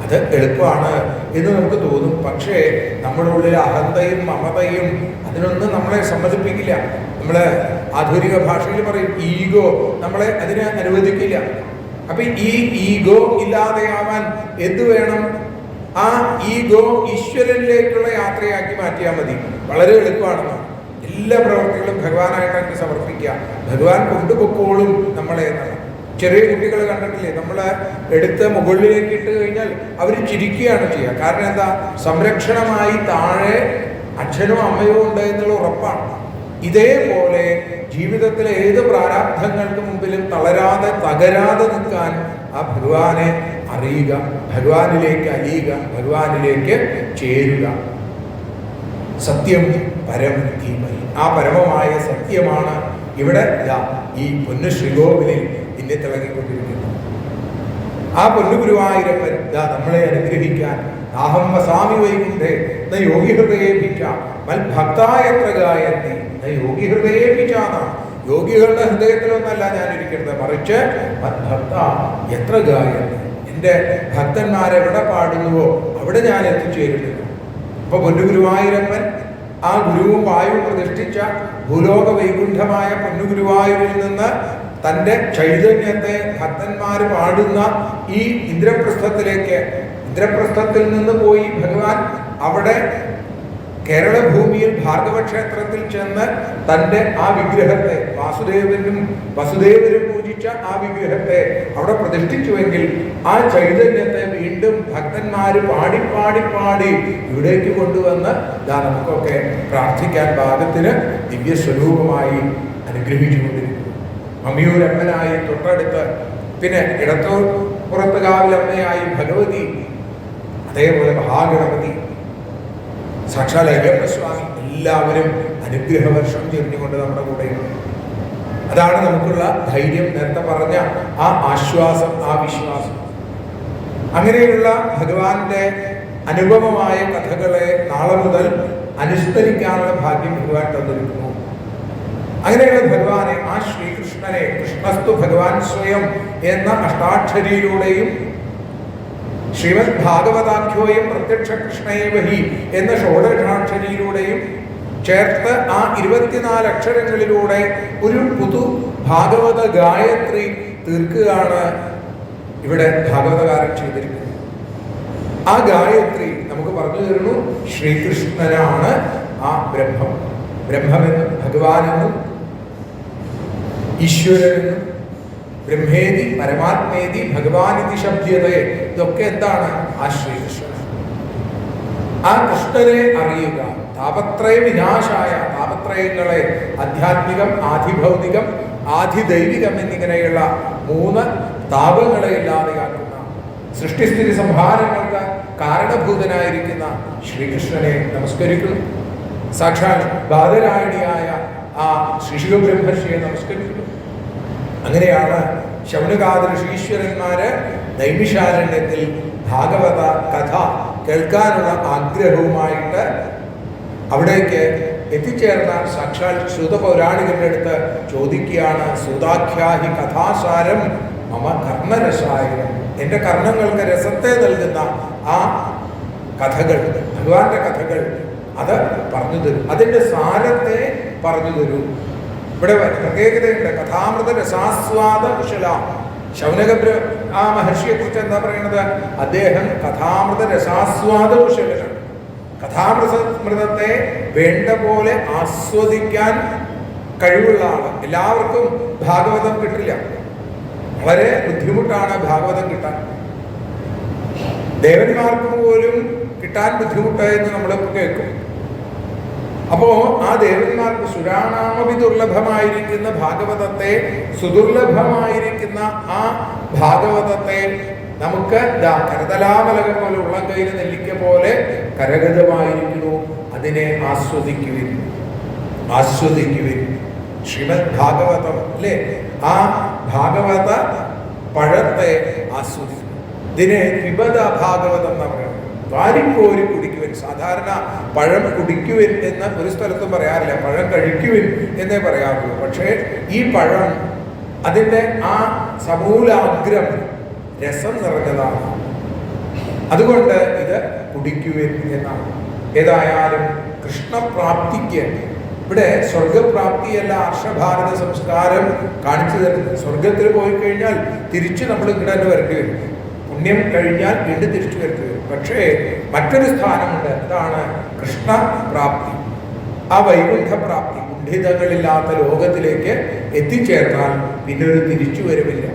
അത് എളുപ്പമാണ് എന്ന് നമുക്ക് തോന്നും. പക്ഷേ നമ്മുടെ ഉള്ളിൽ അഹന്തയും മമതയും അതിനൊന്നും നമ്മളെ സമ്മതിപ്പിക്കില്ല. നമ്മള് ആധുനിക ഭാഷയിൽ പറയും ഈഗോ നമ്മളെ അതിനെ അനുവദിക്കില്ല. അപ്പൊ ഈ ഈഗോ ഇല്ലാതെയാവാൻ എന്ത് വേണം? ആ ഈഗോ ഈശ്വരനിലേക്കുള്ള യാത്രയാക്കി മാറ്റിയാൽ മതി. വളരെ എളുപ്പമാണെന്ന്. എല്ലാ പ്രവർത്തികളും ഭഗവാനായിട്ടങ്ങ് സമർപ്പിക്കുക. ഭഗവാൻ കൊണ്ടുപൊക്കോളും നമ്മളെ എന്നാണ്. ചെറിയ കുട്ടികൾ കണ്ടിട്ടില്ലേ, നമ്മൾ എടുത്ത് മുകളിലേക്ക് ഇട്ട് കഴിഞ്ഞാൽ അവർ ചിരിക്കുകയാണ് ചെയ്യുക. കാരണം എന്താ? സംരക്ഷണമായി താഴെ അച്ഛനോ അമ്മയോ ഉണ്ട് എന്നുള്ള ഉറപ്പാണ്. ഇതേപോലെ ജീവിതത്തിലെ ഏത് പ്രാരാബ്ധങ്ങൾക്ക് മുമ്പിലും തളരാതെ തകരാതെ നിൽക്കാൻ ആ ഭഗവാനെ അറിയുക, ഭഗവാനിലേക്ക് അലിയുക, ഭഗവാനിലേക്ക് ചേരുക. സത്യം പരം ധീമഹി. ആ പരമമായ സത്യമാണ് ഇവിടെ ഈ പൊന്നു ശ്രീകോവിലിൽ ഇന്നെ തിളങ്ങിക്കൊണ്ടിരിക്കുന്നു. ആ പൊന്നു ഗുരുവായൂരപ്പൻ നമ്മളെ അനുഗ്രഹിക്കാൻ അഹം വസാമി വൈകുണ്ഠേ ന യോഗി ഹൃദയേഭിച്ച മൽഭക്തായ പ്രഗായന്തി ന യോഗി ഹൃദയേഭിച്ചാണ്. യോഗികളുടെ ഹൃദയത്തിലൊന്നല്ല ഞാൻ ഇരിക്കുന്നത്, മറിച്ച് മത്ഭക്ത എത്ര ഗായന്തി, എൻ്റെ ഭക്തന്മാരെവിടെ പാടുന്നുവോ അവിടെ ഞാൻ എത്തിച്ചേരുന്നു. അപ്പൊ പൊന്നു ഗുരുവായൂരപ്പൻ ആ ഗുരുവും വായുവും പ്രതിഷ്ഠിച്ച ഭൂലോക വൈകുണ്ഠമായ പൊന്നു ഗുരുവായൂരിൽ നിന്ന് തൻ്റെ ചൈതന്യത്തെ ഭക്തന്മാർ പാടുന്ന ഈ ഇന്ദ്രപ്രസ്ഥത്തിലേക്ക്, ഇന്ദ്രപ്രസ്ഥത്തിൽ നിന്ന് പോയി ഭഗവാൻ അവിടെ കേരള ഭൂമിയിൽ ഭാർഗവ ക്ഷേത്രത്തിൽ ചെന്ന് തൻ്റെ ആ വിഗ്രഹത്തെ, വസുദേവരും പൂജിച്ച ആ വിഗ്രഹത്തെ അവിടെ പ്രതിഷ്ഠിച്ചുവെങ്കിൽ ആ ചൈതന്യത്തെ വീണ്ടും ഭക്തന്മാർ പാടി പാടി പാടി ഇവിടേക്ക് കൊണ്ടുവന്ന് നമുക്കൊക്കെ പ്രാർത്ഥിക്കാൻ പാകത്തിന് ദിവ്യസ്വരൂപമായി അനുഗ്രഹിച്ചുകൊണ്ടിരിക്കുന്നു. മമ്മിയൂരമ്മനായി തൊട്ടടുത്ത്, പിന്നെ ഇടത്തൂർ പുറത്ത് കാവിലമ്മയായി ഭഗവതി, അതേപോലെ മഹാഗണപതി, സാക്ഷാൽ അയ്യപ്പസ്വാമി, എല്ലാവരും അനുഗ്രഹവർഷം ചൊരിഞ്ഞുകൊണ്ട് നമ്മുടെ കൂടെയുണ്ട്. അതാണ് നമുക്കുള്ള ധൈര്യം, നേരത്തെ പറഞ്ഞ ആ ആശ്വാസം, ആ വിശ്വാസം. അങ്ങനെയുള്ള ഭഗവാന്റെ അനുപമമായ കഥകളെ നാളെ മുതൽ അനുസ്മരിക്കാനുള്ള ഭാഗ്യം ഭഗവാൻ തന്നിരിക്കുന്നു. അങ്ങനെയുള്ള ഭഗവാനെ, ആ ശ്രീകൃഷ്ണനെ, കൃഷ്ണസ്തു ഭഗവാൻ സ്വയം എന്ന അഷ്ടാക്ഷരിയിലൂടെയും ശ്രീമദ് ഭാഗവതാഖ്യോയം പ്രത്യക്ഷ കൃഷ്ണയേവഹി എന്ന ഷോഡശാക്ഷരിയിലൂടെയും ചേർത്ത് ആ 24 അക്ഷരങ്ങളിലൂടെ ഒരു പുതു ഭാഗവത ഗായത്രി തീർക്കുകയാണ് ഇവിടെ ഭാഗവതകാരൻ ചെയ്തിരിക്കുന്നത്. ആ ഗായത്രി നമുക്ക് പറഞ്ഞു തരുന്നു ശ്രീകൃഷ്ണനാണ് ആ ബ്രഹ്മം, ബ്രഹ്മമെന്നും ഭഗവാനെന്നും ഈശ്വരനെന്നും ബ്രഹ്മേതി പരമാത്മേതി ഭഗവാനിതി ശബ്ദതയെ, ഇതൊക്കെ എന്താണ്? ആ ശ്രീകൃഷ്ണൻ. ആ കൃഷ്ണനെ അറിയുക. താപത്രയ വിനാശായ, താപത്രയങ്ങളെ ആധ്യാത്മികം, ആധിഭൗതികം, ആധിദൈവികം എന്നിങ്ങനെയുള്ള 3 താപങ്ങളെ ഇല്ലാതെയാക്കുന്ന, സൃഷ്ടിസ്ഥിതി സംഹാരങ്ങൾക്ക് കാരണഭൂതനായിരിക്കുന്ന ശ്രീകൃഷ്ണനെ നമസ്കരിക്കുന്നു. സാക്ഷാൽ ബാദരായണിയായ ആ ശിശുബ്രഹ്മർഷിയെ നമസ്കരിക്കുന്നു. അങ്ങനെയാണ് ശൗനകാദ ഋഷീശ്വരന്മാര് നൈമിഷാരണ്യത്തിൽ ഭാഗവത കഥ കേൾക്കാനുള്ള ആഗ്രഹവുമായിട്ട് അവിടേക്ക് എത്തിച്ചേർന്ന സാക്ഷാൽ സൂതപൗരാണികരുടെ അടുത്ത് ചോദിക്കുകയാണ്, സൂതാഖ്യാഹി കഥാസാരം മമ കർണരസായനം, എൻ്റെ കർണങ്ങൾക്ക് രസത്തെ നൽകുന്ന ആ കഥകൾ, ഭഗവാന്റെ കഥകൾ അത് പറഞ്ഞു തരൂ, അതിൻ്റെ സാരത്തെ പറഞ്ഞു തരൂ. ഇവിടെ പ്രത്യേകതയുണ്ട്. കഥാമൃത രസാസ്വാദ കുശല. ശൗനക ആ മഹർഷിയെ കുറിച്ച് എന്താ പറയുന്നത്? അദ്ദേഹം കഥാമൃത രസാസ്വാദ കുശലനാണ്. കഥാമൃതത്തെ വേണ്ട പോലെ ആസ്വദിക്കാൻ കഴിവുള്ള ആള്. എല്ലാവർക്കും ഭാഗവതം കിട്ടില്ല, വളരെ ബുദ്ധിമുട്ടാണ് ഭാഗവതം കിട്ടാൻ. ദേവന്മാർക്ക് പോലും കിട്ടാൻ ബുദ്ധിമുട്ട് എന്ന് നമ്മളിപ്പോൾ കേൾക്കും. അപ്പോ ആ ദേവന്മാർക്ക് സുരാണാമപി ദുർലഭമായിരിക്കുന്ന ഭാഗവതത്തെ, സുദുർലഭമായിരിക്കുന്ന ആ ഭാഗവതത്തെ നമുക്ക് കരതലാമലകം പോലെ ഉള്ളം കയ്യിൽ നെല്ലിക്ക പോലെ കരഗതമായിരിക്കുന്നു. അതിനെ ആസ്വദിക്കുവിൻ, ആസ്വദിക്കുവിൻ. ശ്രീമദ് ഭാഗവതം അല്ലേ, ആ ഭാഗവത പഴത്തെ ആസ്വദിക്കും. ഇതിനെ വിപദ ഭാഗവതം എന്ന് പറയുന്നത്. വാരിക്കോരി കുടിക്കുവിൻ. സാധാരണ പഴം കുടിക്കുവിൻ എന്ന് ഒരു സ്ഥലത്തും പറയാറില്ല, പഴം കഴിക്കുവിൻ എന്നേ പറയാറുള്ളൂ. പക്ഷേ ഈ പഴം അതിൻ്റെ ആ സമൂലാഗ്രം രസം നിറഞ്ഞതാണ്. അതുകൊണ്ട് ഇത് കുടിക്കുവിൻ എന്നാണ്. ഏതായാലും കൃഷ്ണപ്രാപ്തിക്ക് ഇവിടെ സ്വർഗപ്രാപ്തിയല്ല ഹർഷഭാരത സംസ്കാരം കാണിച്ചു തരുന്നത്. സ്വർഗത്തിൽ പോയി കഴിഞ്ഞാൽ തിരിച്ച് നമ്മൾ ഇവിടെ തന്നെ വരേണ്ടി വരും. പുണ്യം കഴിഞ്ഞാൽ വീണ്ടും തിരിച്ചു വരേണ്ടി വരും. പക്ഷേ മറ്റൊരു സ്ഥാനമുണ്ട്, അതാണ് കൃഷ്ണപ്രാപ്തി. ആ വൈകുണ്ഠപ്രാപ്തി, കുണ്ഠിതങ്ങളില്ലാത്ത ലോകത്തിലേക്ക് എത്തിച്ചേർന്നാൽ പിന്നെ ഒരു തിരിച്ചുവരവില്ല.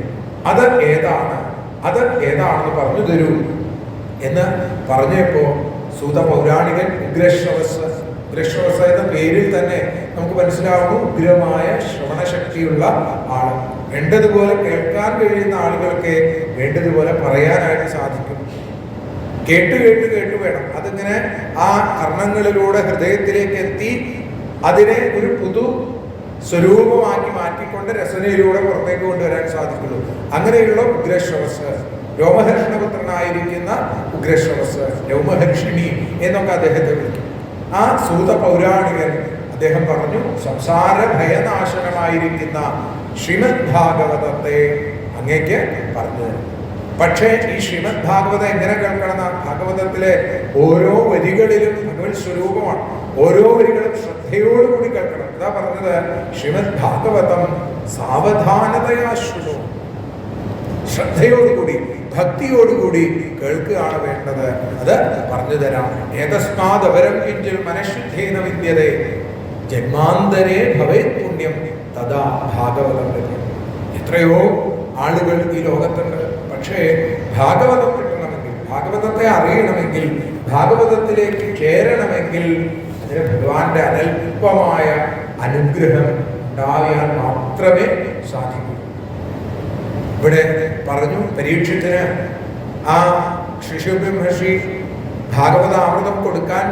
അത് ഏതാണെന്ന് പറഞ്ഞു തരൂ എന്ന് പറഞ്ഞപ്പോ സൂത പൗരാണികൻ ഉഗ്രശ്രവസ് എന്ന പേരിൽ തന്നെ നമുക്ക് മനസ്സിലാവുന്നു, ഉഗ്രമായ ശ്രവണശക്തിയുള്ള ആൾ. വേണ്ടതുപോലെ കേൾക്കാൻ കഴിയുന്ന ആളുകൾക്ക് വേണ്ടതുപോലെ പറയാനായിട്ട് സാധിക്കും. കേട്ട് വേണം. അതിങ്ങനെ ആ കർണങ്ങളിലൂടെ ഹൃദയത്തിലേക്ക് എത്തി അതിനെ ഒരു പുതു സ്വരൂപമാക്കി മാറ്റിക്കൊണ്ട് രസനയിലൂടെ പുറത്തേക്ക് കൊണ്ടുവരാൻ സാധിക്കുള്ളൂ. അങ്ങനെയുള്ള ഉഗ്രശ്രവസ്, രോമഹർഷണപുത്രനായിരിക്കുന്ന ഉഗ്രശ്രവസ്, രോമഹർഷിണി എന്നൊക്കെ അദ്ദേഹത്തെ വിളിക്കും. ആ സൂത പൗരാണികൻ അദ്ദേഹം പറഞ്ഞു, സംസാര ഭയനാശനമായിരിക്കുന്ന ശ്രീമദ് ഭാഗവതത്തെ അങ്ങേക്ക് പറഞ്ഞു തരും. പക്ഷേ ഈ ശ്രീമദ് ഭാഗവതം എങ്ങനെ കേൾക്കണം? ഭാഗവതത്തിലെ ഓരോ വരികളിലും ഭഗവത് സ്വരൂപമാണ്. ഓരോ വരികളും ശ്രദ്ധയോടുകൂടി കേൾക്കണം. ഇതാ പറഞ്ഞത്, ശ്രീമദ് ഭാഗവതം സാവധാനതയാ ശൃണു. ശ്രദ്ധയോടുകൂടി ഭക്തിയോടുകൂടി കേൾക്കുകയാണ് വേണ്ടത്. അത് പറഞ്ഞു തരാം. ഏതസ്മാദപരം കിഞ്ചിൽ മനഃശുദ്ധേന വിദ്യതേ ജന്മാന്തരേ ഭവേത് പുണ്യം തഥാ ഭാഗവതം വരും. എത്രയോ ആളുകൾ ഈ ലോകത്തുണ്ട്. പക്ഷേ ഭാഗവതം കിട്ടണമെങ്കിൽ, ഭാഗവതത്തെ അറിയണമെങ്കിൽ, ഭാഗവതത്തിലേക്ക് ചേരണമെങ്കിൽ അതിന് ഭഗവാന്റെ അനൽപമായ അനുഗ്രഹം ഉണ്ടായാൽ മാത്രമേ സാധിക്കൂ. ഇവിടെ പറഞ്ഞു, പരീക്ഷത്തിന് ആ ശിശുബ്രഹ്മർഷി ഭാഗവതാമൃതം കൊടുക്കാൻ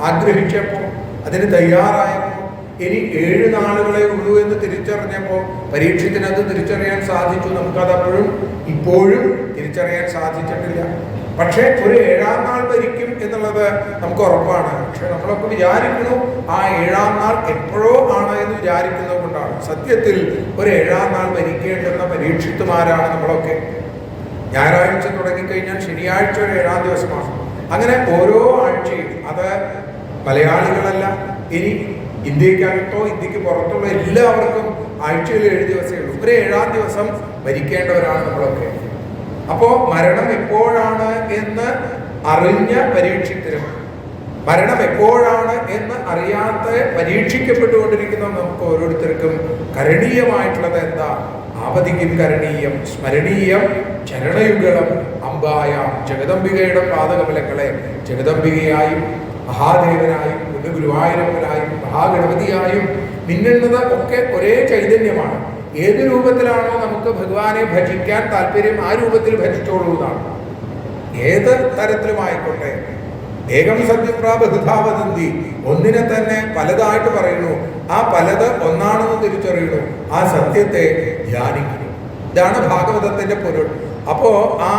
ആഗ്രഹിച്ചപ്പോൾ, അതിന് തയ്യാറായപ്പോൾ, ഇനി 7 നാളുകളെ ഉള്ളൂ എന്ന് തിരിച്ചറിഞ്ഞപ്പോൾ പരീക്ഷത്തിനത് തിരിച്ചറിയാൻ സാധിച്ചു. നമുക്കതപ്പോഴും ഇപ്പോഴും തിരിച്ചറിയാൻ സാധിച്ചിട്ടില്ല. പക്ഷേ ഒരു 7-ാം നാൾ ഭരിക്കും എന്നുള്ളത് നമുക്ക് ഉറപ്പാണ്. പക്ഷെ നമ്മളൊക്കെ വിചാരിക്കുന്നു ആ 7-ാം നാൾ എപ്പോഴോ ആണ് എന്ന് വിചാരിക്കുന്നത് കൊണ്ടാണ്. സത്യത്തിൽ ഒരു 7-ാം നാൾ ഭരിക്കേണ്ടുന്ന പരീക്ഷിത്തുമാരാണ് നമ്മളൊക്കെ. ഞായറാഴ്ച തുടങ്ങിക്കഴിഞ്ഞാൽ ശനിയാഴ്ച ഒരു 7-ാം ദിവസമാണ്. അങ്ങനെ ഓരോ ആഴ്ചയും, അത് മലയാളികളല്ല, ഇനി ഇന്ത്യക്കകത്തോ ഇന്ത്യക്ക് പുറത്തുള്ള എല്ലാവർക്കും ആഴ്ചയിൽ 7 ദിവസമേ ഉള്ളൂ. ഒരു 7-ാം ദിവസം മരിക്കേണ്ടവരാണ് നമ്മളൊക്കെ. അപ്പോ മരണം എപ്പോഴാണ് എന്ന് അറിഞ്ഞ പരീക്ഷത്തിലും മരണം എപ്പോഴാണ് എന്ന് അറിയാത്ത പരീക്ഷിക്കപ്പെട്ടുകൊണ്ടിരിക്കുന്ന നമുക്ക് ഓരോരുത്തർക്കും കരണീയമായിട്ടുള്ളത് എന്താ? ആപതിക്കും കരണീയം സ്മരണീയം ചരണയുഗളം അമ്പായ. ജഗദംബികയുടെ പാദകമലങ്ങളെ ജഗദംബികയായും മഹാദേവനായും ഗുരുവായൂരപ്പനായും മഹാഗണപതിയായും മിന്നുന്നത് ഒക്കെ ഒരേ ചൈതന്യമാണ്. ഏത് രൂപത്തിലാണോ നമുക്ക് ഭഗവാനെ ഭജിക്കാൻ താല്പര്യം ആ രൂപത്തിൽ ഭജിച്ചോളൂ എന്നാണ്. ഏത് തരത്തിലുമായിക്കോട്ടെ. ഏകം സത്യപ്രാ ബഹുധാ വദന്തി. ഒന്നിനെ തന്നെ പലതായിട്ട് പറയുന്നു. ആ പലത് ഒന്നാണെന്ന് തിരിച്ചറിയുന്നു. ആ സത്യത്തെ ധ്യാനിക്കുന്നു. ഇതാണ് ഭാഗവതത്തിന്റെ പൊരുൾ. അപ്പോ ആ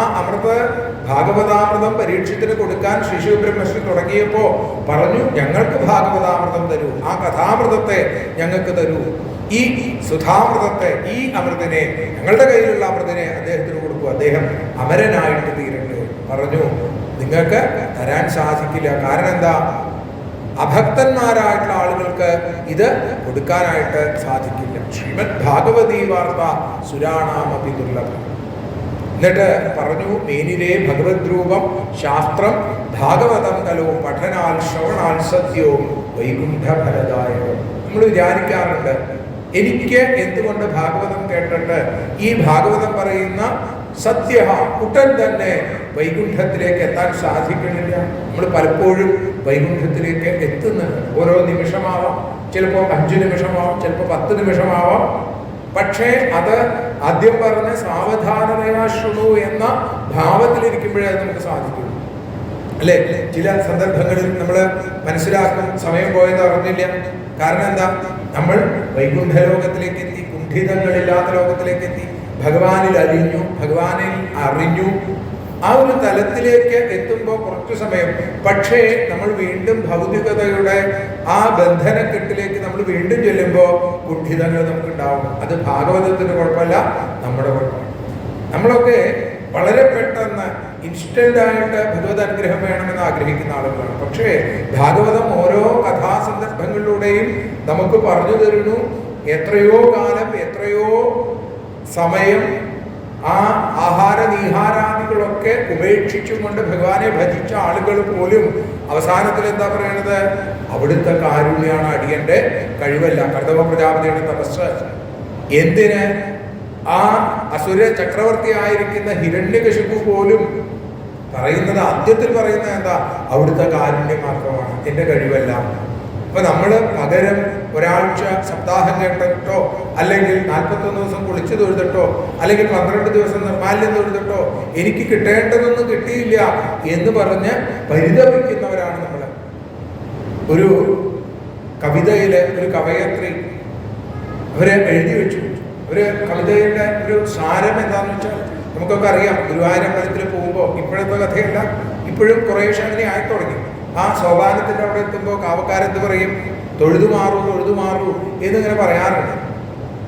ഭാഗവതാമൃതം പരീക്ഷത്തിന് കൊടുക്കാൻ ശിശു ബ്രഹ്മശ്രീ തുടങ്ങിയപ്പോ പറഞ്ഞു, ഞങ്ങൾക്ക് ഭാഗവതാമൃതം തരൂ, ആ കഥാമൃതത്തെ ഞങ്ങൾക്ക് തരൂ, ഈ സുധാമൃതത്തെ, ഈ അമൃതിനെ, ഞങ്ങളുടെ കയ്യിലുള്ള അമൃതിനെ അദ്ദേഹത്തിന് കൊടുക്കൂ, അദ്ദേഹം അമരനായിട്ട് തീരട്ടെ. പറഞ്ഞു, നിങ്ങൾക്ക് തരാൻ സാധിക്കില്ല. കാരണം എന്താ? അഭക്തന്മാരായിട്ടുള്ള ആളുകൾക്ക് ഇത് കൊടുക്കാനായിട്ട് സാധിക്കില്ല. ശ്രീമദ് ഭാഗവതീ വാർത്ത സുരാണാമപി ദുർലഭം. എന്നിട്ട് പറഞ്ഞു, മേനിരേ ഭഗവത് രൂപം ശാസ്ത്രം ഭാഗവതം കലോ പഠനാൽ ശ്രവണാൽ സദ്യോ വൈകുണ്ഠ ഫലദായകം. നമ്മൾ വിചാരിക്കാറുണ്ട്, എനിക്ക് എന്തുകൊണ്ട് ഭാഗവതം കേട്ടിട്ട് ഈ ഭാഗവതം പറയുന്ന സത്യ ഉടൻ തന്നെ വൈകുണ്ഠത്തിലേക്ക് എത്താൻ സാധിക്കണില്ല? നമ്മൾ പലപ്പോഴും വൈകുണ്ഠത്തിലേക്ക് എത്തുന്നുണ്ട്. ഓരോ നിമിഷമാവാം, ചിലപ്പോൾ 5 നിമിഷമാവാം, ചിലപ്പോൾ 10 നിമിഷമാവാം. പക്ഷേ അത് ആദ്യം പറഞ്ഞ സാവധാനതയാ ശൃണു എന്ന ഭാവത്തിലിരിക്കുമ്പോഴേ അത് നമുക്ക് സാധിക്കുള്ളൂ. അല്ലേ? ചില സന്ദർഭങ്ങളിൽ നമ്മൾ മനസ്സിലാക്കും, സമയം പോയത് അറിഞ്ഞില്ല. കാരണം എന്താ? നമ്മൾ വൈകുണ്ഠ ലോകത്തിലേക്ക് എത്തി, കുണ്ഠിതങ്ങളില്ലാത്ത ലോകത്തിലേക്ക് എത്തി, ഭഗവാനിൽ അലിഞ്ഞു, ഭഗവാനിൽ അറിഞ്ഞു. ആ ഒരു തലത്തിലേക്ക് എത്തുമ്പോൾ കുറച്ചു സമയം. പക്ഷേ നമ്മൾ വീണ്ടും ഭൗതികതയുടെ ആ ബന്ധനക്കെട്ടിലേക്ക് നമ്മൾ വീണ്ടും ചെല്ലുമ്പോൾ കുണ്ഠിതങ്ങൾ നമുക്കുണ്ടാവും. അത് ഭാഗവതത്തിന്റെ കുഴപ്പമല്ല, നമ്മുടെ കുഴപ്പമാണ്. നമ്മളൊക്കെ വളരെ പെട്ടെന്ന് ഇൻസ്റ്റന്റ് ആയിട്ട് ഭഗവത് അനുഗ്രഹം വേണമെന്ന് ആഗ്രഹിക്കുന്ന ആളുകളാണ്. പക്ഷേ ഭാഗവതം ഓരോ കഥാസന്ദർഭങ്ങളിലൂടെയും നമുക്ക് പറഞ്ഞു തരുന്നു. എത്രയോ കാലം, എത്രയോ സമയം ആ ആഹാര നീഹാരാദികളൊക്കെ ഉപേക്ഷിച്ചുകൊണ്ട് ഭഗവാനെ ഭജിച്ച ആളുകൾ പോലും അവസാനത്തിൽ എന്താ പറയണത്? അവിടുത്തെ കാരുണ്യാണ് അടിയന്റെ കഴിവല്ല. കർദമ പ്രജാപതിയുടെ തപസ് എന്തിന്? ആ അസുര ചക്രവർത്തി ആയിരിക്കുന്ന ഹിരണ്യകശിപു പോലും പറയുന്നത്, ആദ്യത്തിൽ പറയുന്നത് എന്താ? അവിടുത്തെ കാരുണ്യം മാത്രമാണ്, എന്റെ കഴിവല്ല. അപ്പൊ നമ്മള് പകരം ഒരാഴ്ച സപ്താഹം കേട്ടിട്ടോ, അല്ലെങ്കിൽ 41 ദിവസം കുളിച്ചു തൊഴുതിട്ടോ, അല്ലെങ്കിൽ 12 ദിവസം നിർമാല്യം തൊഴുതിട്ടോ എനിക്ക് കിട്ടേണ്ടതൊന്നും കിട്ടിയില്ല എന്ന് പറഞ്ഞ് പരിതപിക്കുന്നവരാണ് നമ്മള്. ഒരു കവിതയിലെ ഒരു കവയത്രി അവരെ എഴുതി വെച്ചു. ഒരു കവിതയുടെ ഒരു സാരം എന്താന്ന് വെച്ചാൽ, നമുക്കൊക്കെ അറിയാം, ഗുരുവായൂരമ്പലത്തിൽ പോകുമ്പോൾ, ഇപ്പോഴത്തെ കഥയല്ല, ഇപ്പോഴും കുറേശ്ശെ അങ്ങനെ ആയി തുടങ്ങി. ആ സോപാനത്തിന്റെ അവിടെ എത്തുമ്പോൾ കാവക്കാരെന്ത് പറയും? തൊഴുതു മാറൂ എന്നിങ്ങനെ പറയാറുണ്ട്.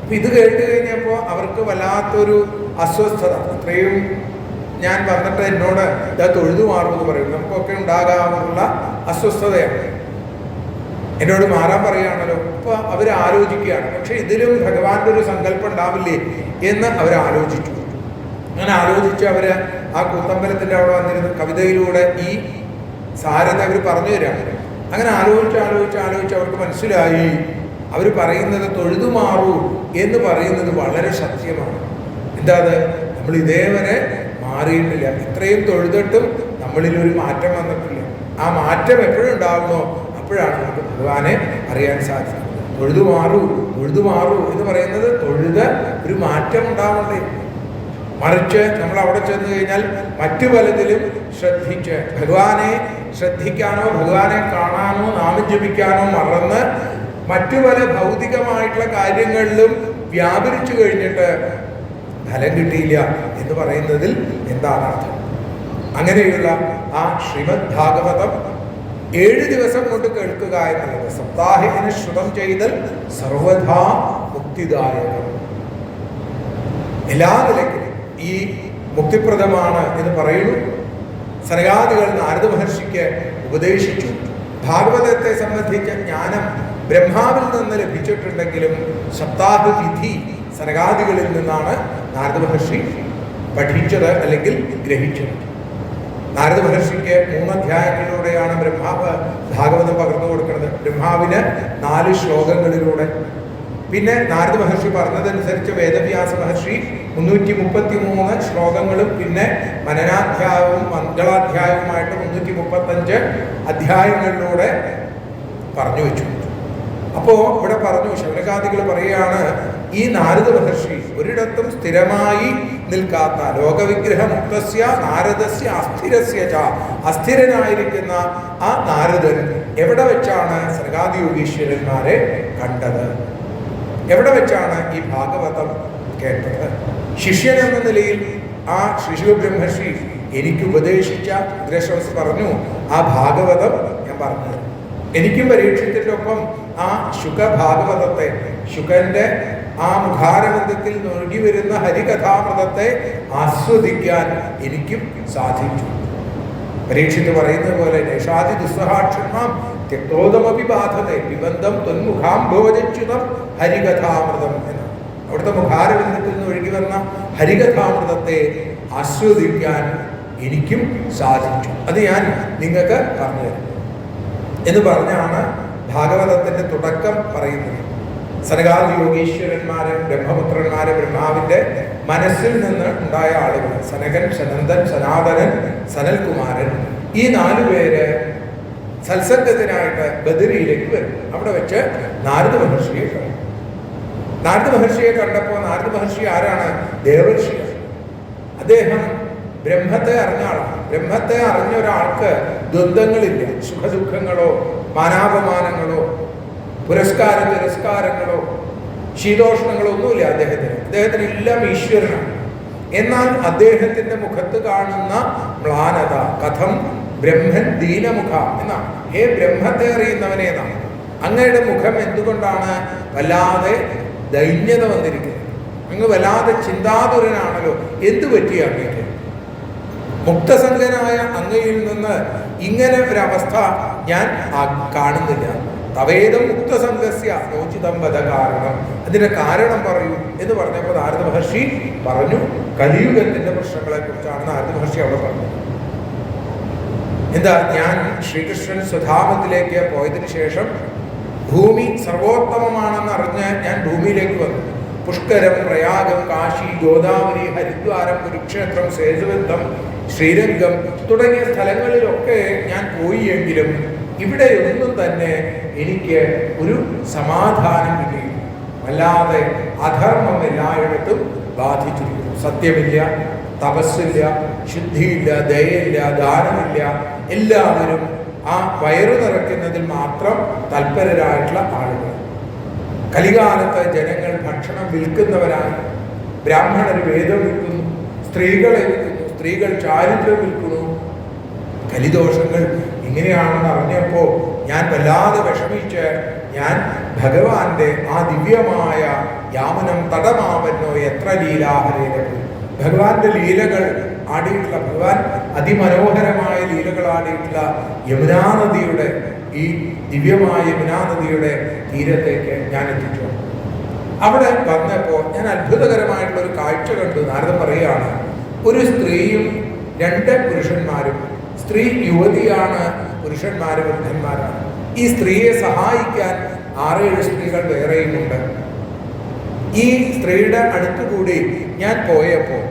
അപ്പൊ ഇത് കേട്ട് കഴിഞ്ഞപ്പോൾ അവർക്ക് വല്ലാത്തൊരു അസ്വസ്ഥത. അത്രയും ഞാൻ പറഞ്ഞിട്ട് എന്നോട് ഇതാ തൊഴുതു മാറുമെന്ന് പറയും. നമുക്കൊക്കെ ഉണ്ടാകാവുന്ന അസ്വസ്ഥതയാണ്. എന്നോട് മാറാൻ പറയുകയാണല്ലോ. അപ്പൊ അവർ ആലോചിക്കുകയാണ്, പക്ഷെ ഇതിലും ഭഗവാന്റെ ഒരു സങ്കല്പം ഉണ്ടാവില്ലേ എന്ന് അവരാലോചിച്ചു. അങ്ങനെ ആലോചിച്ച് അവര് ആ കൂത്തമ്പലത്തിന്റെ അവിടെ വന്നിരുന്ന കവിതയിലൂടെ ഈ സാരത അവർ പറഞ്ഞു തരാണ്. അങ്ങനെ ആലോചിച്ച് അവർക്ക് മനസ്സിലായി, അവർ പറയുന്നത് തൊഴുതു മാറൂ എന്ന് പറയുന്നത് വളരെ സത്യമാണ്. എന്താ അത്? നമ്മൾ ഇതേവരെ മാറിയിട്ടില്ല. ഇത്രയും തൊഴുതിട്ടും നമ്മളിൽ ഒരു മാറ്റം വന്നിട്ടില്ല. ആ മാറ്റം എപ്പോഴും ഉണ്ടാകുന്നോ അപ്പോഴാണ് നമുക്ക് ഭഗവാനെ അറിയാൻ സാധിക്കുന്നത്. തൊഴുതു മാറൂ എന്ന് പറയുന്നത് തൊഴുത് ഒരു മാറ്റം ഉണ്ടാവണ്ടേ. മറിച്ച് നമ്മൾ അവിടെ ചെന്ന് കഴിഞ്ഞാൽ മറ്റു പലതിലും ശ്രദ്ധിച്ച് ഭഗവാനെ ശ്രദ്ധിക്കാനോ ഭഗവാനെ കാണാനോ നാമം ജപിക്കാനോ മറന്ന് മറ്റു പല ഭൗതികമായിട്ടുള്ള കാര്യങ്ങളിലും വ്യാപരിച്ചു കഴിഞ്ഞിട്ട് ഫലം കിട്ടിയില്ല എന്ന് പറയുന്നതിൽ എന്താണ് അർത്ഥം? അങ്ങനെയുള്ള ആ ശ്രീമദ് ഭാഗവതം 7 ദിവസം കൊണ്ട് കേൾക്കുക എന്നുള്ളത്, സപ്താഹിന് ശ്രുതം ചെയ്തൽ സർവഥാ മുക്തിദായകം. എല്ലാ നിലയ്ക്കും ഈ മുക്തിപ്രദമാണ് എന്ന് പറയുന്നു. സനകാദികൾ നാരദ മഹർഷിക്ക് ഉപദേശിച്ചു. ഭാഗവതത്തെ സംബന്ധിച്ച ജ്ഞാനം ബ്രഹ്മാവിൽ നിന്ന് ലഭിച്ചിട്ടുണ്ടെങ്കിലും സപ്താഹ വിധി സനകാദികളിൽ നിന്നാണ് നാരദ മഹർഷി പഠിച്ചത് അല്ലെങ്കിൽ ഗ്രഹിച്ചത്. നാരദ മഹർഷിക്ക് 3 അധ്യായങ്ങളിലൂടെയാണ് ബ്രഹ്മാവ് ഭാഗവതം പകർന്നു കൊടുക്കുന്നത്. ബ്രഹ്മാവിന് 4 ശ്ലോകങ്ങളിലൂടെ. പിന്നെ നാരദ മഹർഷി പറഞ്ഞതനുസരിച്ച് വേദവ്യാസ മഹർഷി 333 ശ്ലോകങ്ങളും പിന്നെ മനനാധ്യായവും മംഗളാധ്യായവുമായിട്ട് 335 അധ്യായങ്ങളിലൂടെ പറഞ്ഞു വെച്ചു. അപ്പോ ഇവിടെ പറഞ്ഞു, ശൗനകാദികൾ പറയുകയാണ്, ഈ നാരദ മഹർഷി ഒരിടത്തും സ്ഥിരമായി നിൽക്കാത്ത ലോകവിഗ്രഹ മുക്തസ്യ നാരദസ്യ അസ്ഥിരസ്യ ച, അസ്ഥിരനായിരിക്കുന്ന ആ നാരദൻ എവിടെ വെച്ചാണ് സനകാദി യോഗീശ്വരന്മാരെ കണ്ടത്? എവിടെ വെച്ചാണ് ഈ ഭാഗവതം കേട്ടത്? ശിഷ്യൻ എന്ന നിലയിൽ ആ ശിശുബ്രഹ്മർഷി എനിക്ക് ഉപദേശിച്ച ദ്രശ്വസ് പറഞ്ഞു, ആ ഭാഗവതം ഞാൻ പറഞ്ഞത്. എനിക്കും പരീക്ഷത്തിന്റെ ഒപ്പം ആ ശുഖഭാഗവതത്തെ, ശുഖന്റെ ആ മുഖാരബന്ധത്തിൽ ഒഴുകി വരുന്ന ഹരികഥാമൃതത്തെ ആസ്വദിക്കാൻ എനിക്കും സാധിച്ചു. പരീക്ഷിത്ത് പറയുന്നത് പോലെ നേഷാദി ദുസ്സഹാക്ഷന്മാം തെക്തോദമപി ബാധത്തെ പിബന്ധം തൊന്മുഖാംഭോജച്യുതം ഹരികഥാമൃതം എന്ന്. അവിടുത്തെ മുഖാരബന്ധത്തിൽ നിന്ന് ഒഴുകി വന്ന ഹരികഥാമൃതത്തെ ആസ്വദിക്കാൻ എനിക്കും സാധിച്ചു. അത് ഞാൻ നിങ്ങൾക്ക് പറഞ്ഞുതരാം എന്ന് പറഞ്ഞാണ് ഭാഗവതത്തിന്റെ തുടക്കം പറയുന്നത്. സനകാദി യോഗീശ്വരന്മാര്, ബ്രഹ്മപുത്രന്മാര്, ബ്രഹ്മാവിന്റെ മനസ്സിൽ നിന്ന് ഉണ്ടായ ആളുകൾ, സനകൻ, സനന്ദൻ, സനാതനൻ, സനൽകുമാരൻ, ഈ 4 പേര് സത്സംഗത്തിനായിട്ട് ബദരിയിലേക്ക് വരും. അവിടെ വെച്ച് നാരദ മഹർഷിയെ കണ്ടു. നാരദ മഹർഷിയെ കണ്ടപ്പോൾ, നാരദ മഹർഷി ആരാണ്? ദേവർഷിയാണ്. അദ്ദേഹം ബ്രഹ്മത്തെ അറിഞ്ഞ ആളാണ്. ബ്രഹ്മത്തെ അറിഞ്ഞ ഒരാൾക്ക് ദ്വന്ദ്ങ്ങളില്ല. സുഖദുഃഖങ്ങളോ മാനാപമാനങ്ങളോ പുരസ്കാര തിരസ്കാരങ്ങളോ ശീതോഷ്ണങ്ങളോ ഒന്നുമില്ല അദ്ദേഹത്തിന്. അദ്ദേഹത്തിന് എല്ലാം ഈശ്വരനാണ്. എന്നാൽ അദ്ദേഹത്തിന്റെ മുഖത്ത് കാണുന്ന മ്ലാനത, കഥം ബ്രഹ്മൻ ദീനമുഖ എന്നാണ്. ഹേ ബ്രഹ്മത്തെ അറിയുന്നവനെ എന്നാണ്. അങ്ങയുടെ മുഖം എന്തുകൊണ്ടാണ് വല്ലാതെ ദൈന്യത വന്നിരിക്കുന്നത്? അങ്ങ് വല്ലാതെ ചിന്താതുരനാണല്ലോ, എന്തു പറ്റി അങ്ങേക്ക്? മുക്തസംഗനായ അങ്ങയിൽ നിന്ന് ഇങ്ങനെ ഒരവസ്ഥ ഞാൻ കാണുന്നില്ല. തവേദം മുക്തസംഗസ്യ നോചിതം വധ കാരണം, അതിന്റെ കാരണം പറയൂ എന്ന് പറഞ്ഞപ്പോൾ നാരദ മഹർഷി പറഞ്ഞു, കലിയുഗത്തിന്റെ പ്രശ്നങ്ങളെ കുറിച്ചാണ് നാരദ മഹർഷി അവിടെ പറഞ്ഞത്. എന്താ, ഞാൻ ശ്രീകൃഷ്ണൻ സ്വധാമത്തിലേക്ക് പോയതിനു ശേഷം ഭൂമി സർവോത്തമമാണെന്ന് അറിഞ്ഞ് ഞാൻ ഭൂമിയിലേക്ക് വന്നു. പുഷ്കരം, പ്രയാഗം, കാശി, ഗോദാവരി, ഹരിദ്വാരം, കുരുക്ഷേത്രം, സേതുബന്ധം, ശ്രീരംഗം തുടങ്ങിയ സ്ഥലങ്ങളിലൊക്കെ ഞാൻ പോയി. എങ്കിലും ഇവിടെ ഒന്നും തന്നെ എനിക്ക് ഒരു സമാധാനം കിട്ടിയില്ല. വല്ലാതെ അധർമ്മം എല്ലായിടത്തും ബാധിച്ചിരിക്കുന്നു. സത്യമില്ല, തപസ്സില്ല, ശുദ്ധിയില്ല, ദയയില്ല, ദാനമില്ല. എല്ലാവരും ആ വയറു നിറയ്ക്കുന്നതിൽ മാത്രം തൽപരരായിട്ടുള്ള ആളുകൾ. കലികാലത്ത് ജനങ്ങൾ ഭക്ഷണം വിൽക്കുന്നവരാണ്. ബ്രാഹ്മണർ വേദം വിൽക്കുന്നു, സ്ത്രീകളെ വിൽക്കുന്നു, സ്ത്രീകൾ ചാരിത്രം വിൽക്കുന്നു. കലിദോഷങ്ങൾ ഇങ്ങനെയാണെന്ന് അറിഞ്ഞപ്പോൾ ഞാൻ വല്ലാതെ വിഷമിച്ച് ഞാൻ ഭഗവാന്റെ ആ ദിവ്യമായ യാമനം തടമാവന്നോ എത്ര ലീലാഹരേത, ഭഗവാന്റെ ലീലകൾ ആടിയിട്ടുള്ള, ഭഗവാൻ അതിമനോഹരമായ ലീലകൾ ആടിയിട്ടുള്ള യമുനാ നദിയുടെ, ഈ ദിവ്യമായ യമുനാ നദിയുടെ തീരത്തേക്ക് ഞാൻ എത്തിച്ചു. അവിടെ വന്നപ്പോൾ ഞാൻ അത്ഭുതകരമായിട്ടുള്ള ഒരു കാഴ്ച കണ്ടു. നാരദൻ പറയുകയാണ്, ഒരു സ്ത്രീയും 2 പുരുഷന്മാരും, സ്ത്രീ യുവതിയാണ്, പുരുഷന്മാര് വൃദ്ധന്മാരാണ്. ഈ സ്ത്രീയെ സഹായിക്കാൻ 6-7 സ്ത്രീകൾ വേറെയുമുണ്ട്. ഈ സ്ത്രീയുടെ അടുത്തുകൂടി ഞാൻ പോയപ്പോൾ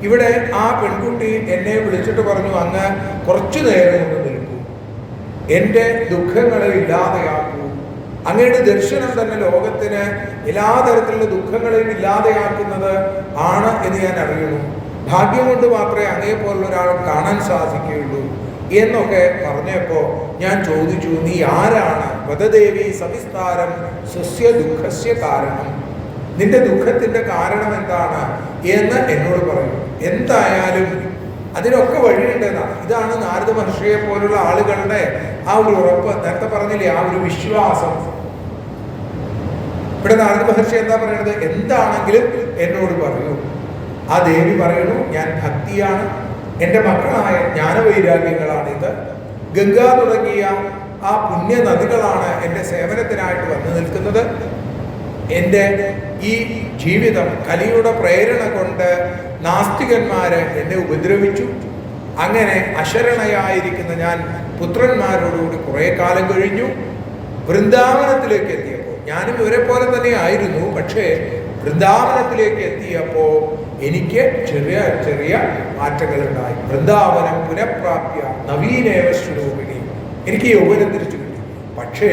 ഇവിടെ ആ പെൺകുട്ടി എന്നെ വിളിച്ചിട്ട് പറഞ്ഞു, അങ്ങ് കുറച്ചു നേരം ഒന്ന് നിൽക്കൂ, എൻ്റെ ദുഃഖങ്ങളെ ഇല്ലാതെയാക്കൂ. അങ്ങയുടെ ദർശനം തന്നെ ലോകത്തിന് എല്ലാ തരത്തിലുള്ള ദുഃഖങ്ങളെയും ഇല്ലാതെയാക്കുന്നത് ആണ് എന്ന് ഞാൻ അറിയുന്നു. ഭാഗ്യം കൊണ്ട് മാത്രമേ അങ്ങേപ്പോലുള്ള ഒരാൾ കാണാൻ സാധിക്കുകയുള്ളൂ എന്നൊക്കെ പറഞ്ഞപ്പോൾ ഞാൻ ചോദിച്ചു, നീ ആരാണ്? വദദേവി സവിസ്താരം സ്വസ്യ ദുഃഖസ്യ കാരണം, നിന്റെ ദുഃഖത്തിന്റെ കാരണം എന്താണ് എന്ന് എന്നോട് പറയൂ. എന്തായാലും അതിനൊക്കെ വഴിയുണ്ടെന്നാണ്. ഇതാണ് നാരദ മഹർഷിയെ പോലുള്ള ആളുകളുടെ ആ ഒരു ഉറപ്പ്. നേരത്തെ പറഞ്ഞില്ലേ, ആ ഒരു വിശ്വാസം. ഇവിടെ നാരദ മഹർഷി എന്താ പറയുന്നത്? എന്താണെങ്കിലും എന്നോട് പറയൂ. ആ ദേവി പറയണു, ഞാൻ ഭക്തിയാണ്, എൻ്റെ മക്കളായ ജ്ഞാനവൈരാഗ്യങ്ങളാണിത്, ഗംഗ തുടങ്ങിയ ആ പുണ്യ നദികളാണ് എൻ്റെ സേവനത്തിനായിട്ട് വന്നു നിൽക്കുന്നത്. എൻ്റെ ഈ ജീവിതം കലിയുടെ പ്രേരണ കൊണ്ട് നാസ്തികന്മാര് എന്നെ ഉപദ്രവിച്ചു. അങ്ങനെ അശരണയായിരിക്കുന്ന ഞാൻ പുത്രന്മാരോടുകൂടി കുറെ കാലം കഴിഞ്ഞു. വൃന്ദാവനത്തിലേക്ക് എത്തിയപ്പോൾ ഞാനും ഇവരെ പോലെ തന്നെ ആയിരുന്നു. പക്ഷേ വൃന്ദാവനത്തിലേക്ക് എത്തിയപ്പോൾ എനിക്ക് ചെറിയ ചെറിയ മാറ്റങ്ങൾ ഉണ്ടായി. വൃന്ദാവനം പുനഃപ്രാപ്യ നവീനേവ സ്വരൂപിണി, എനിക്ക് യൗവനം തിരിച്ചു കിട്ടി. പക്ഷേ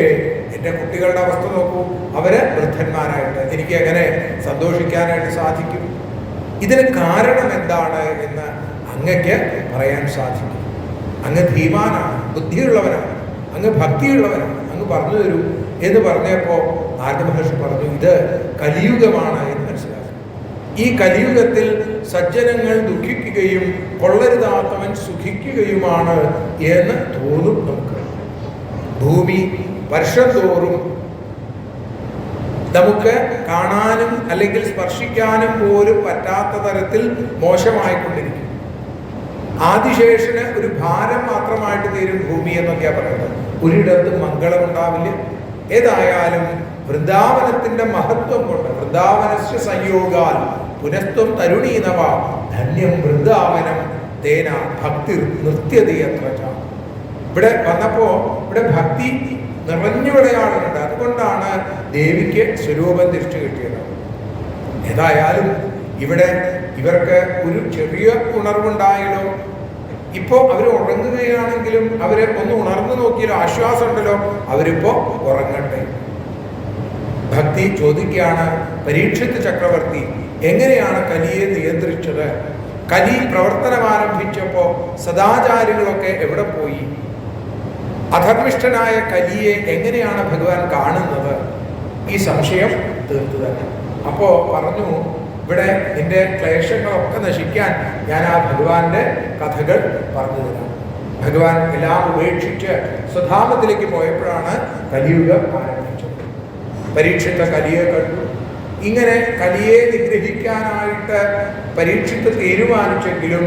എൻ്റെ കുട്ടികളുടെ അവസ്ഥ നോക്കൂ, അവര് വൃദ്ധന്മാരായിട്ട്. എനിക്ക് എങ്ങനെ സന്തോഷിക്കാനായിട്ട് സാധിക്കും? ഇതിന് കാരണം എന്താണ് എന്ന് അങ്ങക്ക് പറയാൻ സാധിക്കും. അങ്ങ് ധീമാനാണ്, ബുദ്ധിയുള്ളവനാണ്, അങ്ങ് ഭക്തിയുള്ളവനാണ്, അങ്ങ് പറഞ്ഞു തരൂ എന്ന് പറഞ്ഞപ്പോൾ നാരദ മഹർഷി പറഞ്ഞു, ഇത് കലിയുഗമാണ് എന്ന് മനസ്സിലാക്കി. ഈ കലിയുഗത്തിൽ സജ്ജനങ്ങൾ ദുഃഖിക്കുകയും കൊള്ളരുതാത്തവൻ സുഖിക്കുകയുമാണ് എന്ന് തോന്നും നമുക്ക്. ഭൂമി വർഷം തോറും നമുക്ക് കാണാനും അല്ലെങ്കിൽ സ്പർശിക്കാനും പോലും പറ്റാത്ത തരത്തിൽ മോശമായിക്കൊണ്ടിരിക്കും. ആദിശേഷന് ഒരു ഭാരം മാത്രമായിട്ട് തീരും ഭൂമി എന്നൊക്കെയാ പറയുന്നത്. ഒരിടത്തും മംഗളം ഉണ്ടാവില്ല. ഏതായാലും വൃന്ദാവനത്തിന്റെ മഹത്വം കൊണ്ട്, വൃന്ദാവനസ്യ സംയോഗാൽ പുനസ്ത്വം തരുണീനവ ധന്യം വൃന്ദാവനം തേന ഭക്തി നൃത്യതയത്ര. ഇവിടെ വന്നപ്പോ ഇവിടെ ഭക്തി നിറഞ്ഞു വിളയാടുന്നുണ്ട്. അതുകൊണ്ടാണ് ദേവിക്ക് സ്വരൂപം തിരിച്ചു കിട്ടിയത്. ഏതായാലും ഇവിടെ ഇവർക്ക് ഒരു ചെറിയ ഉണർവുണ്ടായാലോ. ഇപ്പോ അവർ ഉറങ്ങുകയാണെങ്കിലും അവരെ ഒന്ന് ഉണർന്നു നോക്കിയാലോ ആശ്വാസം ഉണ്ടല്ലോ. അവരിപ്പോ ഉറങ്ങട്ടെ. ഭക്തി ചോദിക്കുകയാണ്, പരീക്ഷിത് ചക്രവർത്തി എങ്ങനെയാണ് കലിയെ നിയന്ത്രിച്ചത്? കലി പ്രവർത്തനം ആരംഭിച്ചപ്പോ സദാചാരികളൊക്കെ എവിടെ പോയി? അധർമ്മിഷ്ഠനായ കലിയെ എങ്ങനെയാണ് ഭഗവാൻ കാണുന്നത്? ഈ സംശയം തീർത്തു തന്നെ. അപ്പോ പറഞ്ഞു, ഇവിടെ നിന്റെ ക്ലേശങ്ങളൊക്കെ നശിക്കാൻ ഞാൻ ആ ഭഗവാന്റെ കഥകൾ പറഞ്ഞു തരാം. ഭഗവാൻ എല്ലാം ഉപേക്ഷിച്ച് സ്വധാമത്തിലേക്ക് പോയപ്പോഴാണ് കലിയുഗം ആരംഭിച്ചത്. പരീക്ഷിത കലിയെ കണ്ടു. ഇങ്ങനെ കലിയെ നിഗ്രഹിക്കാനായിട്ട് പരീക്ഷിത്ത് തീരുമാനിച്ചെങ്കിലും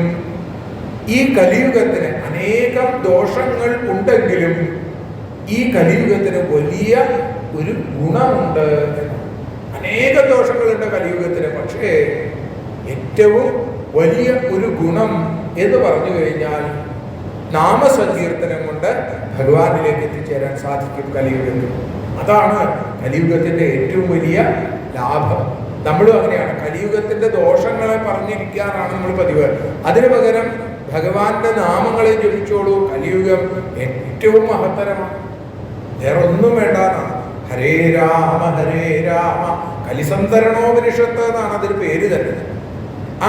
ഈ കലിയുഗത്തിന് അനേകം ദോഷങ്ങൾ ഉണ്ടെങ്കിലും ഈ കലിയുഗത്തിന് വലിയ ഒരു ഗുണമുണ്ട്. അനേക ദോഷങ്ങളുണ്ട് കലിയുഗത്തിന്. പക്ഷേ ഏറ്റവും വലിയ ഒരു ഗുണം എന്ന് പറഞ്ഞു കഴിഞ്ഞാൽ നാമസങ്കീർത്തനം കൊണ്ട് ഭഗവാനിലേക്ക് എത്തിച്ചേരാൻ സാധിക്കും കലിയുഗത്തിൽ. അതാണ് കലിയുഗത്തിന്റെ ഏറ്റവും വലിയ ലാഭം. നമ്മളും അങ്ങനെയാണ്. കലിയുഗത്തിന്റെ ദോഷങ്ങളെ പറഞ്ഞിരിക്കാനാണ് നമ്മൾ പതിവ്. അതിനു പകരം ഭഗവാന്റെ നാമങ്ങളെ ജപിച്ചോളൂ. കലിയുഗം ഏറ്റവും മഹത്തരമാണ്. വേറെ ഒന്നും വേണ്ടാന്നാണ്. ഹരേ രാമ കലിസന്തരണോപനിഷത്ത് എന്നാണ് അതിന് പേര് തന്നെ.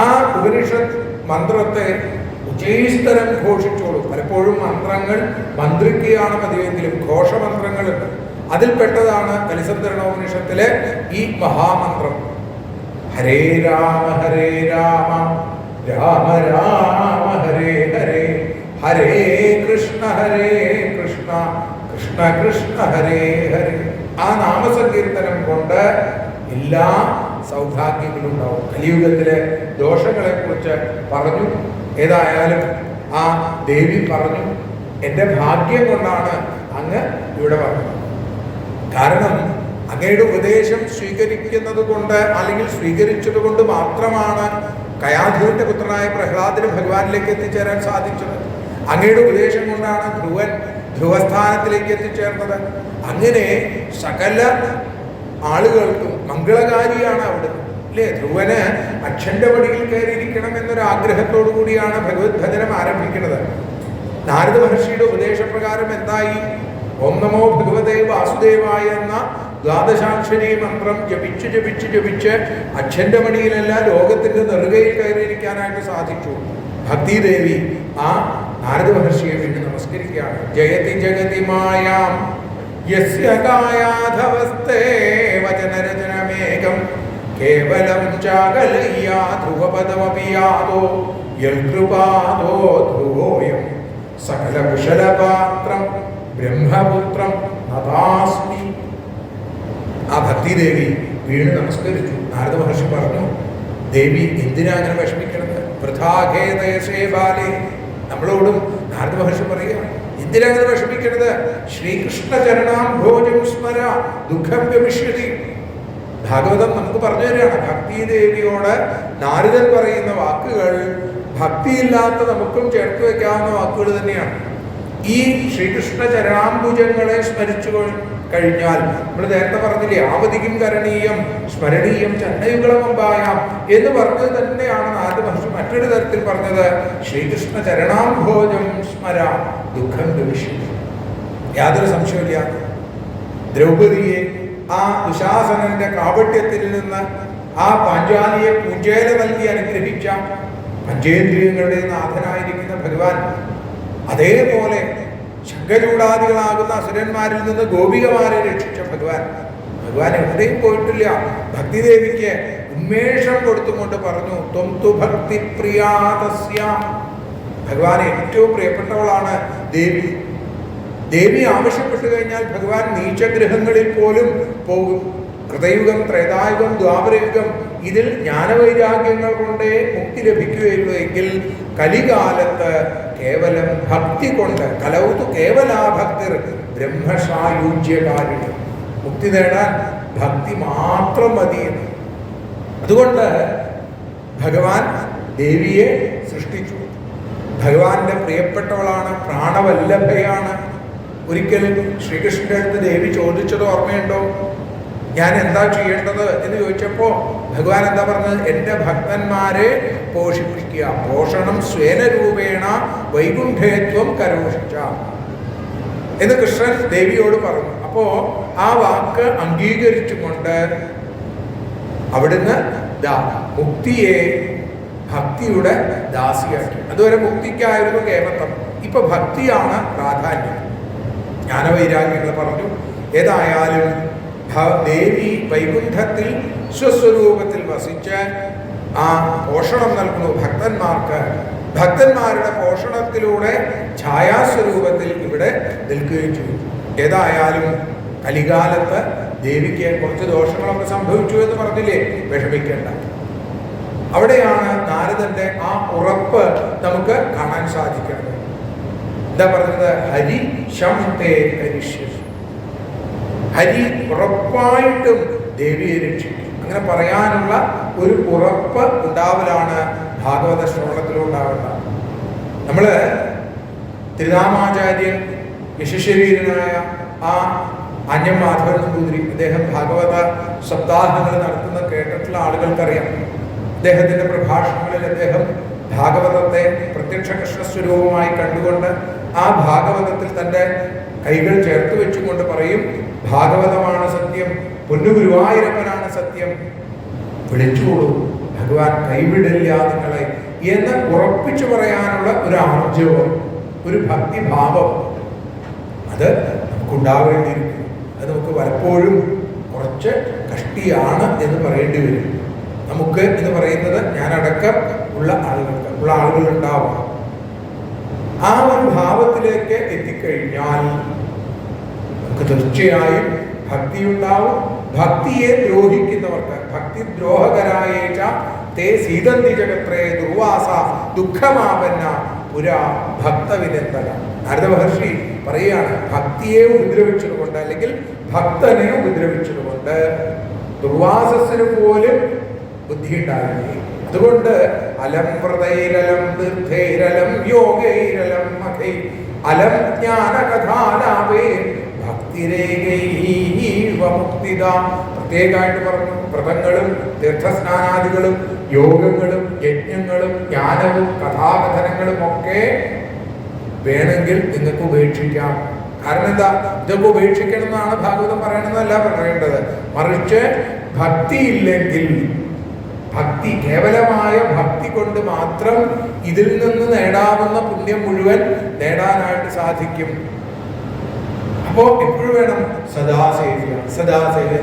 ആ ഉപനിഷത്ത് മന്ത്രത്തെ ഉച്ചൈസ്തരം ഘോഷിച്ചോളൂ. പലപ്പോഴും മന്ത്രങ്ങൾ മന്ത്രിക്കുകയാണ് പതിവെങ്കിലും ഘോഷമന്ത്രങ്ങളുണ്ട്. അതിൽപ്പെട്ടതാണ് കലിസന്തരണോപനിഷത്തിലെ ഈ മഹാമന്ത്രം. ഹരേ രാമ രാമ രാമ ഹരേ ഹരേ, ഹരേ കൃഷ്ണ കൃഷ്ണ കൃഷ്ണ ഹരേ ഹരേ. ആ നാമസങ്കീർത്തനം കൊണ്ട് എല്ലാ സൗഭാഗ്യങ്ങളും ഉണ്ടാവും. കലിയുഗത്തിലെ ദോഷങ്ങളെ കുറിച്ച് പറഞ്ഞു. ഏതായാലും ആ ദേവി പറഞ്ഞു, എൻ്റെ ഭാഗ്യം കൊണ്ടാണ് അങ്ങ് ഇവിടെ വന്നത്. കാരണം അങ്ങയുടെ ഉപദേശം സ്വീകരിക്കുന്നത് കൊണ്ട് അല്ലെങ്കിൽ സ്വീകരിച്ചത് കൊണ്ട് മാത്രമാണ് കയാധുവിന്റെ പുത്രനായ പ്രഹ്ലാദന് ഭഗവാനിലേക്ക് എത്തിച്ചേരാൻ സാധിച്ചത്. അങ്ങയുടെ ഉപദേശം കൊണ്ടാണ് ധ്രുവൻ ധ്രുവസ്ഥാനത്തിലേക്ക് എത്തിച്ചേർന്നത്. അങ്ങനെ സകല ആളുകൾക്കും മംഗളകാരിയാണ് അവിടെ അല്ലേ. ധ്രുവന് അക്ഷന്റെ പടിയിൽ കയറിയിരിക്കണം എന്നൊരു ആഗ്രഹത്തോടു കൂടിയാണ് ഭഗവത് ഭജനം ആരംഭിക്കുന്നത്. നാരദ മഹർഷിയുടെ ഉപദേശപ്രകാരം എന്തായി? ഓം നമോ ഭഗവതേ വാസുദേവായ എന്ന ദ്വാദശാക്ഷരി മന്ത്രം ജപിച്ച് അക്ഷന്റെ മണിയിലല്ല ലോകത്തിന്റെ നെറുകയിൽ കയറിയിരിക്കാനായിട്ട് സാധിച്ചു. ഭക്തിദേവി ആ നാരദ മഹർഷിയെ വേണ്ടി നമസ്കരിക്കുകയാണ്. ജയതി ജഗതി മായാം യസ്യ കായാധവസ്തേ വചനരചനമേകം കേവലം ചാകലയ്യാ ധ്രുവപദമപി യാതോ യൽകൃപാദോ ധ്രുവോയം സകല കുശലപാത്രം ബ്രഹ്മപുത്രം നതാസ്മി. ആ ഭക്തിദേവി വീണ് നമസ്കരിച്ചു. നാരദ മഹർഷി പറഞ്ഞു, ദേവി എന്തിനാ അങ്ങനെ വിഷമിക്കണത്? വൃഥാഖേദയസേ ബാലേ. നമ്മളോടും നാരദ മഹർഷി പറയുക, എന്തിനാ അങ്ങനെ വിഷമിക്കണത്? ശ്രീകൃഷ്ണ ചരണാംഭോജം സ്മര ദുഃഖം ഗമിഷ്യതി. ഭാഗവതം നമുക്ക് പറഞ്ഞു തരികയാണ്. ഭക്തിദേവിയോട് നാരദൻ പറയുന്ന വാക്കുകൾ ഭക്തിയില്ലാത്ത നമുക്കും ചേർത്ത് വെക്കാവുന്ന വാക്കുകൾ തന്നെയാണ്. ഈ ശ്രീകൃഷ്ണ ചരണാംബുജങ്ങളെ സ്മരിച്ചു കഴിഞ്ഞാൽ നമ്മൾ നേരത്തെ പറഞ്ഞില്ലേ, ആവതിക്കും കരണീയം സ്മരണീയം ചന്നയുഗളമമ്പായാം എന്ന് പറഞ്ഞത് തന്നെയാണ് നാരദ മഹർഷി മറ്റൊരു തരത്തിൽ പറഞ്ഞത്. ശ്രീകൃഷ്ണ ചരണാംഭോജം സ്മര ദുഃഖം ഗമിഷ്യതി. യാതൊരു സംശയമില്ല. ദ്രൗപദിയെ ആ ദുശാസനന്റെ കാപട്യത്തിൽ നിന്ന് ആ പാഞ്ചാലിയെ പൂജേല നൽകി അനുഗ്രഹിച്ച പഞ്ചേന്ദ്രിയങ്ങളുടെ നാഥനായിരിക്കുന്ന ഭഗവാൻ അതേപോലെ ശങ്കചൂടാദികളാകുന്ന അസുരന്മാരിൽ നിന്ന് ഗോപികമാരെ രക്ഷിച്ച ഭഗവാൻ എവിടെയും പോയിട്ടില്ല. ഭക്തിദേവിക്ക് ഉന്മേഷം കൊടുത്തുകൊണ്ട് പറഞ്ഞു, ത്വം തു ഭക്തി പ്രിയാതസ്യ. ഭഗവാൻ ഏറ്റവും പ്രിയപ്പെട്ടവളാണ് ദേവി. ദേവി ആവശ്യപ്പെട്ടു കഴിഞ്ഞാൽ ഭഗവാൻ നീചഗ്രഹങ്ങളിൽ പോലും പോകും. കൃതയുഗം, ത്രേതായുഗം, ദ്വാപരയുഗം ഇതിൽ ജ്ഞാനവൈരാഗ്യങ്ങൾ കൊണ്ടേ മുക്തി ലഭിക്കുകയുള്ളൂ എങ്കിൽ കലികാലത്ത് കേവലം ഭക്തി കൊണ്ട് കലൗതു കേവലാ ഭക്തിർ ബ്രഹ്മസായുജ്യകാരിണി. മുക്തി നേടാൻ ഭക്തി മാത്രം മതി. അതുകൊണ്ട് ഭഗവാൻ ദേവിയെ സൃഷ്ടിച്ചു. ഭഗവാന്റെ പ്രിയപ്പെട്ടവളാണ്, പ്രാണവല്ലഭയാണ്. ഒരിക്കലും ശ്രീകൃഷ്ണന്റെ അടുത്ത് ദേവി ചോദിച്ചത് ഓർമ്മയുണ്ടോ? ഞാൻ എന്താ ചെയ്യേണ്ടത് എന്ന് ചോദിച്ചപ്പോ ഭഗവാൻ എന്താ പറഞ്ഞത്? എൻ്റെ ഭക്തന്മാരെ പോഷിപ്പിക്കുക. പോഷണം സ്വേന രൂപേണ വൈകുണ്ഠേത്വം കരോഷിച്ച എന്ന് കൃഷ്ണൻ ദേവിയോട് പറഞ്ഞു. അപ്പോ ആ വാക്ക് അംഗീകരിച്ചുകൊണ്ട് അവിടുന്ന് മുക്തിയെ ഭക്തിയുടെ ദാസിയാക്കി. അതുവരെ മുക്തിക്കായിരുന്നു കേവലം, ഇപ്പൊ ഭക്തിയാണ് പ്രാധാന്യം. ജ്ഞാനവൈരാഗ്യങ്ങൾ പറഞ്ഞു. ഏതായാലും ദേവി വൈകുണ്ഠത്തിൽ സ്വസ്വരൂപത്തിൽ വസിച്ച് ആ പോഷണം നൽകുന്നു ഭക്തന്മാർക്ക്. ഭക്തന്മാരുടെ പോഷണത്തിലൂടെ ഛായാസ്വരൂപത്തിൽ ഇവിടെ നിൽക്കുകയും ചെയ്തു. ഏതായാലും കലികാലത്ത് ദേവിക്ക് കുറച്ച് ദോഷങ്ങളൊക്കെ സംഭവിച്ചു എന്ന് പറഞ്ഞില്ലേ, വിഷമിക്കേണ്ട. അവിടെയാണ് നാരദന്റെ ആ ഉറപ്പ് നമുക്ക് കാണാൻ സാധിക്കുന്നത്. എന്താ പറഞ്ഞത്? ഹരി ശം തേ കരിഷ്യസി. ഹരി ഉറപ്പായിട്ടും ദേവിയെ രക്ഷിക്കും. അങ്ങനെ പറയാനുള്ള ഒരു ഉറപ്പ് ഉണ്ടാവലാണ് ഭാഗവത ശ്രവണത്തിലുണ്ടാവേണ്ട. നമ്മള് തിരുനാമാചാര്യൻ യശശരീരനായ ആ അന്യം മാധവൻ നമ്പൂതിരി, അദ്ദേഹം ഭാഗവത സപ്താഹങ്ങൾ നടത്തുന്ന കേട്ടിട്ടുള്ള ആളുകൾക്കറിയാം. അദ്ദേഹത്തിന്റെ പ്രഭാഷണങ്ങളിൽ അദ്ദേഹം ഭാഗവതത്തെ പ്രത്യക്ഷ കൃഷ്ണസ്വരൂപമായി കണ്ടുകൊണ്ട് ആ ഭാഗവതത്തിൽ തന്റെ കൈകൾ ചേർത്ത് വെച്ചുകൊണ്ട് പറയും, ഭാഗവതമാണ് സത്യം, പൊന്നു ഗുരുവായൂരപ്പനാണ് സത്യം, വിളിച്ചോളൂ, ഭഗവാൻ കൈവിടില്ല നിങ്ങളെ എന്ന് ഉറപ്പിച്ചു പറയാനുള്ള ഒരു ആർജവം, ഒരു ഭക്തിഭാവം അത് നമുക്കുണ്ടാവേണ്ടിയിരിക്കുന്നു. അത് നമുക്ക് പലപ്പോഴും കുറച്ച് കഷ്ടിയാണ് എന്ന് പറയേണ്ടി വരും. നമുക്ക് എന്ന് പറയുന്നത് ഞാനടക്കം ഉള്ള ആളുകളുണ്ടാവാം. ആ ഒരു ഭാവത്തിലേക്ക് എത്തിക്കഴിഞ്ഞാൽ നമുക്ക് തീർച്ചയായും ഭക്തിയുണ്ടാവും. ഭക്തിയെ ദ്രോഹിക്കുന്നവർക്ക്, ഭക്തിദ്രോഹകരായേച്ച തേ സീതന്തി ജഗത്രേ ദുർവാസ ദുഃഖമാപന്ന പുരാ ഭക്തവിനന്ദന. നാരദ മഹർഷി പറയുകയാണ്, ഭക്തിയെ ഉപദ്രവിച്ചതുകൊണ്ട് അല്ലെങ്കിൽ ഭക്തനെ ഉപദ്രവിച്ചതുകൊണ്ട് ദുർവാസസ്സിന് പോലും ബുദ്ധി ഉണ്ടായി. അതുകൊണ്ട് അലം വ്രതൈരലം തീർത്ഥൈരലം യോഗൈരലം മഖൈ അലം ജ്ഞാനകഥാലാപേ ഭക്തിരേഖൈവമുക്തിദ. പ്രത്യേകമായിട്ട് പറഞ്ഞു, വ്രതങ്ങളും തീർത്ഥസ്നാനാദികളും യോഗങ്ങളും യജ്ഞങ്ങളും ജ്ഞാനവും കഥാകഥനങ്ങളും ഒക്കെ വേണമെങ്കിൽ നിങ്ങൾക്ക് ഉപേക്ഷിക്കാം. കാരണം എന്താ, ഇതൊക്കെ ഉപേക്ഷിക്കണം എന്നാണ് ഭാഗവതം പറയണമെന്നല്ല പറയേണ്ടത്. മറിച്ച് ഭക്തിയില്ലെങ്കിൽ, ഭക്തി കേവലമായ ഭക്തി കൊണ്ട് മാത്രം ഇതിൽ നിന്ന് നേടാവുന്ന പുണ്യം മുഴുവൻ നേടാനായിട്ട് സാധിക്കും. അപ്പോൾ എപ്പോഴും വേണം സദാസേവ്യ.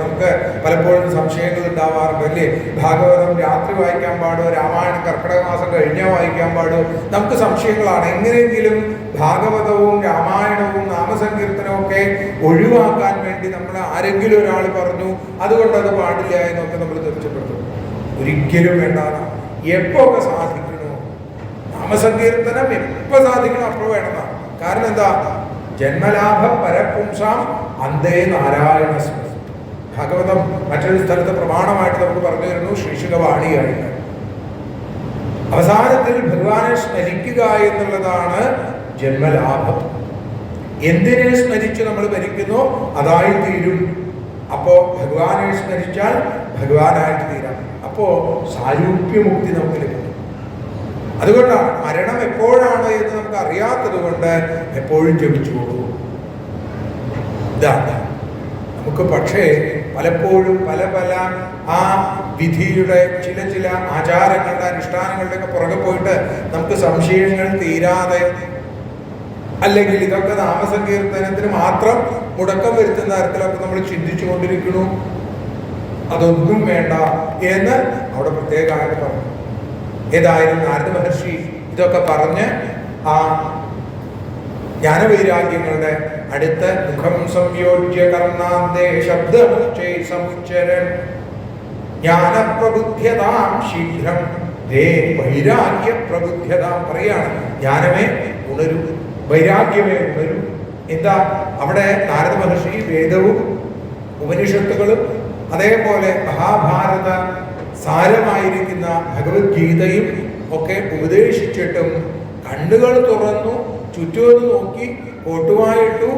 നമുക്ക് പലപ്പോഴും സംശയങ്ങൾ ഉണ്ടാവാറുണ്ട് അല്ലേ? ഭാഗവതം രാത്രി വായിക്കാൻ പാടോ, രാമായണം കർക്കിടക മാസം കഴിഞ്ഞാൽ വായിക്കാൻ പാടോ? നമുക്ക് സംശയങ്ങളാണ്. എങ്ങനെയെങ്കിലും ഭാഗവതവും രാമായണവും നാമസങ്കീർത്തനവും ഒക്കെ ഒഴിവാക്കാൻ വേണ്ടി നമ്മൾ ആരെങ്കിലും ഒരാൾ പറഞ്ഞു അതുകൊണ്ട് അത് പാടില്ല എന്നൊക്കെ നമ്മൾ തീർച്ചപ്പെടുത്തും. ഒരിക്കലും വേണ്ടാണ്. എപ്പോ ഒക്കെ സാധിക്കണോ നാമസങ്കീർത്തനം എപ്പോ സാധിക്കണം അപ്പോൾ വേണമെന്നാണ്. കാരണം എന്താ, ജന്മലാഭ പരപുംസാം അന്തേ നാരായണ സ്മൃതി. ഭാഗവതം മറ്റൊരു സ്ഥലത്ത് പ്രമാണമായിട്ട് നമുക്ക് പറഞ്ഞു തരുന്നു, ശ്രീശുഖവാണിയായിട്ട്. അവസാനത്തിൽ ഭഗവാനെ സ്മരിക്കുക എന്നുള്ളതാണ് ജന്മലാഭം. എന്തിനെ സ്മരിച്ച് നമ്മൾ മരിക്കുന്നോ അതായി തീരും. അപ്പോ ഭഗവാനെ സ്മരിച്ചാൽ ഭഗവാനായിട്ട് തീരാം. അപ്പോ സാരൂപ്യമുക്തി നമുക്ക് ലഭിക്കും. അതുകൊണ്ടാണ് മരണം എപ്പോഴാണ് എന്ന് നമുക്ക് അറിയാത്തത് കൊണ്ട് എപ്പോഴും ജപിച്ചുകൊള്ളൂ. ഇതാണ് നമുക്ക്. പക്ഷേ പലപ്പോഴും പല ആ വിധിയുടെ ചില ആചാരങ്ങളുടെ അനുഷ്ഠാനങ്ങളുടെ ഒക്കെ പുറകെ പോയിട്ട് നമുക്ക് സംശയങ്ങൾ തീരാതെ, അല്ലെങ്കിൽ ഇതൊക്കെ നാമസങ്കീർത്തനത്തിന് മാത്രം മുടക്കം വരുത്തുന്ന തരത്തിലൊക്കെ നമ്മൾ ചിന്തിച്ചു കൊണ്ടിരിക്കണു. അതൊന്നും വേണ്ട എന്ന് അവിടെ പ്രത്യേകമായിട്ട് പറഞ്ഞു. ഏതായാലും നാരദ മഹർഷി ഇതൊക്കെ പറഞ്ഞ് ആ ജ്ഞാനവൈരാഗ്യങ്ങളുടെ അടുത്ത് മുഖം സംയോജ്യ കർണാന്തേ ശബ്ദമുച്ചൈ സമുച്ചരൻ ജ്ഞാനപ്രബുദ്ധ്യതാം ശീഘ്രം ദേ വൈരാഗ്യ പ്രബുദ്ധ്യതാം പറയാണ്. ജ്ഞാനമേ ഉണരൂ, വൈരാഗ്യമേ ഉണരൂ. എന്താ അവിടെ നാരദ മഹർഷി വേദവും ഉപനിഷത്തുകളും അതേപോലെ മഹാഭാരത സാരമായിരിക്കുന്ന ഭഗവത്ഗീതയും ഒക്കെ ഉപദേശിച്ചിട്ടും കണ്ണുകൾ തുറന്നു ചുറ്റുമെന്ന് നോക്കി കോട്ടുമായിട്ടു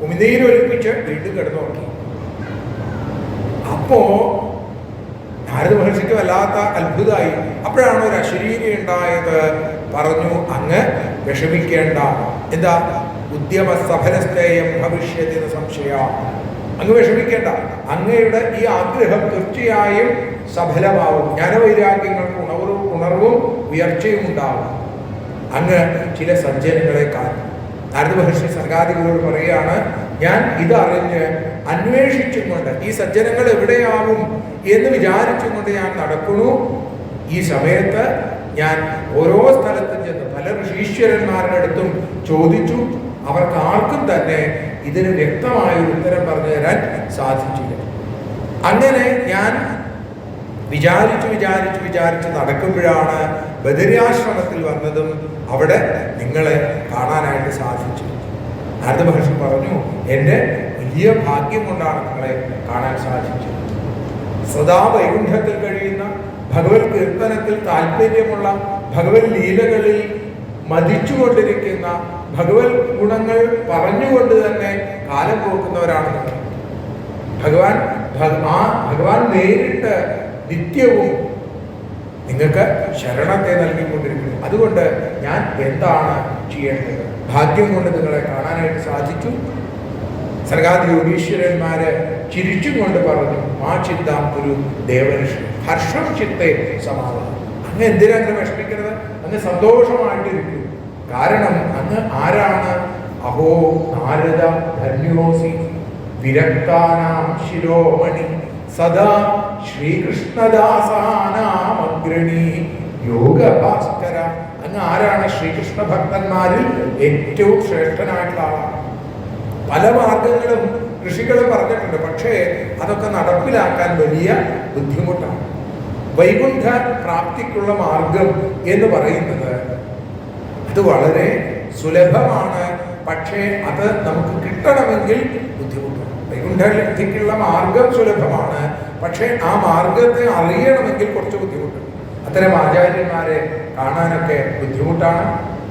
ഉമിനീരൊലിപ്പിച്ച് വീണ്ടും കിടന്നുറങ്ങി. അപ്പോ നാരദ മഹർഷിക്ക് വല്ലാത്ത അത്ഭുതമായി. അപ്പോഴാണ് ഒരു അശരീരി ഉണ്ടായത്. പറഞ്ഞു, അങ്ങ് വിഷമിക്കേണ്ട. എന്താ, ഉദ്യമ സഫലസ്ഥേയം ഭവിഷ്യത്തിന് സംശയ. അങ്ങ് വിഷമിക്കേണ്ട, അങ്ങയുടെ ഈ ആഗ്രഹം തീർച്ചയായും സഫലമാവും. ജ്ഞാനവൈരാഗ്യങ്ങൾക്ക് ഉണർവും ഉയർച്ചയും ഉണ്ടാവും. അങ്ങ് ചില സജ്ജനങ്ങളെ കാണും. നാരദ മഹർഷി സനകാദികളോട് പറയാണ്, ഞാൻ ഇതറിഞ്ഞ് അന്വേഷിച്ചും കൊണ്ട് ഈ സജ്ജനങ്ങൾ എവിടെയാവും എന്ന് വിചാരിച്ചും കൊണ്ട് ഞാൻ നടക്കുന്നു. ഈ സമയത്ത് ഞാൻ ഓരോ സ്ഥലത്തും ചെന്ന് പല ഋഷീശ്വരന്മാരുടെ അടുത്തും ചോദിച്ചു. അവർക്ക് ആർക്കും തന്നെ ഇതിന് വ്യക്തമായ ഉത്തരം പറഞ്ഞു തരാൻ സാധിച്ചില്ല. അങ്ങനെ ഞാൻ വിചാരിച്ച് നടക്കുമ്പോഴാണ് ബദരിയാശ്രമത്തിൽ വന്നതും അവിടെ നിങ്ങളെ കാണാനായിട്ട് സാധിച്ചു. നാരദ മഹർഷി പറഞ്ഞു, എൻ്റെ വലിയ ഭാഗ്യം കൊണ്ടാണ് നിങ്ങളെ കാണാൻ സാധിച്ചത്. സദാ വൈകുണ്ഠത്തിൽ കഴിയുന്ന, ഭഗവത് കീർത്തനത്തിൽ താല്പര്യമുള്ള, ഭഗവത് ലീലകളിൽ മതിച്ചുകൊണ്ടിരിക്കുന്ന ഭഗവത് ഗുണങ്ങൾ പറഞ്ഞുകൊണ്ട് തന്നെ കാലം പോക്കുന്നവരാണ് നിങ്ങൾ. ഭഗവാൻ നേരിട്ട് നിത്യവും നിങ്ങൾക്ക് ശരണത്തെ നൽകിക്കൊണ്ടിരിക്കുന്നു. അതുകൊണ്ട് ഞാൻ എന്താണ് ചെയ്യേണ്ടത്? ഭാഗ്യം കൊണ്ട് നിങ്ങളെ കാണാനായിട്ട് സാധിച്ചു. സനകാദി യോഗീശ്വരന്മാര് ചിരിച്ചും കൊണ്ട് പറഞ്ഞു, മാ ചിന്താം ഒരു ദേവഋഷി ഹർഷം ചിത്തെ സമാധാനം. അങ്ങ് എന്തിനാ അങ്ങനെ വിഷമിക്കുന്നത്? അങ്ങ് സന്തോഷമായിട്ടിരിക്കൂ. കാരണം അങ്ങ് ആരാണ്? അഹോ നാരദ ധന്യോസി വിരക്താനാം ശിരോമണി സദാ ശ്രീകൃഷ്ണദാസാനാമഗ്രണി യോഗഭാസ്കര. അങ്ങ് ആരാണ്? ശ്രീകൃഷ്ണ ഭക്തന്മാരിൽ ഏറ്റവും ശ്രേഷ്ഠനായിട്ടുള്ള ആളാണ്. പല മാർഗങ്ങളും ഋഷികൾ പറഞ്ഞിട്ടുണ്ട്. പക്ഷേ അതൊക്കെ നടപ്പിലാക്കാൻ വലിയ ബുദ്ധിമുട്ടാണ്. വൈകുണ്ഠ പ്രാപ്തിക്കുള്ള മാർഗം എന്ന് പറയുന്നത് അത് വളരെ സുലഭമാണ്. പക്ഷേ അത് നമുക്ക് കിട്ടണമെങ്കിൽ ബുദ്ധിമുട്ടാണ്. വൈകുണ്ഠത്തിലേക്കുള്ള മാർഗം സുലഭമാണ്. പക്ഷേ ആ മാർഗത്തെ അറിയണമെങ്കിൽ കുറച്ച് ബുദ്ധിമുട്ടുണ്ട്. അത്തരം ആചാര്യന്മാരെ കാണാനൊക്കെ ബുദ്ധിമുട്ടാണ്.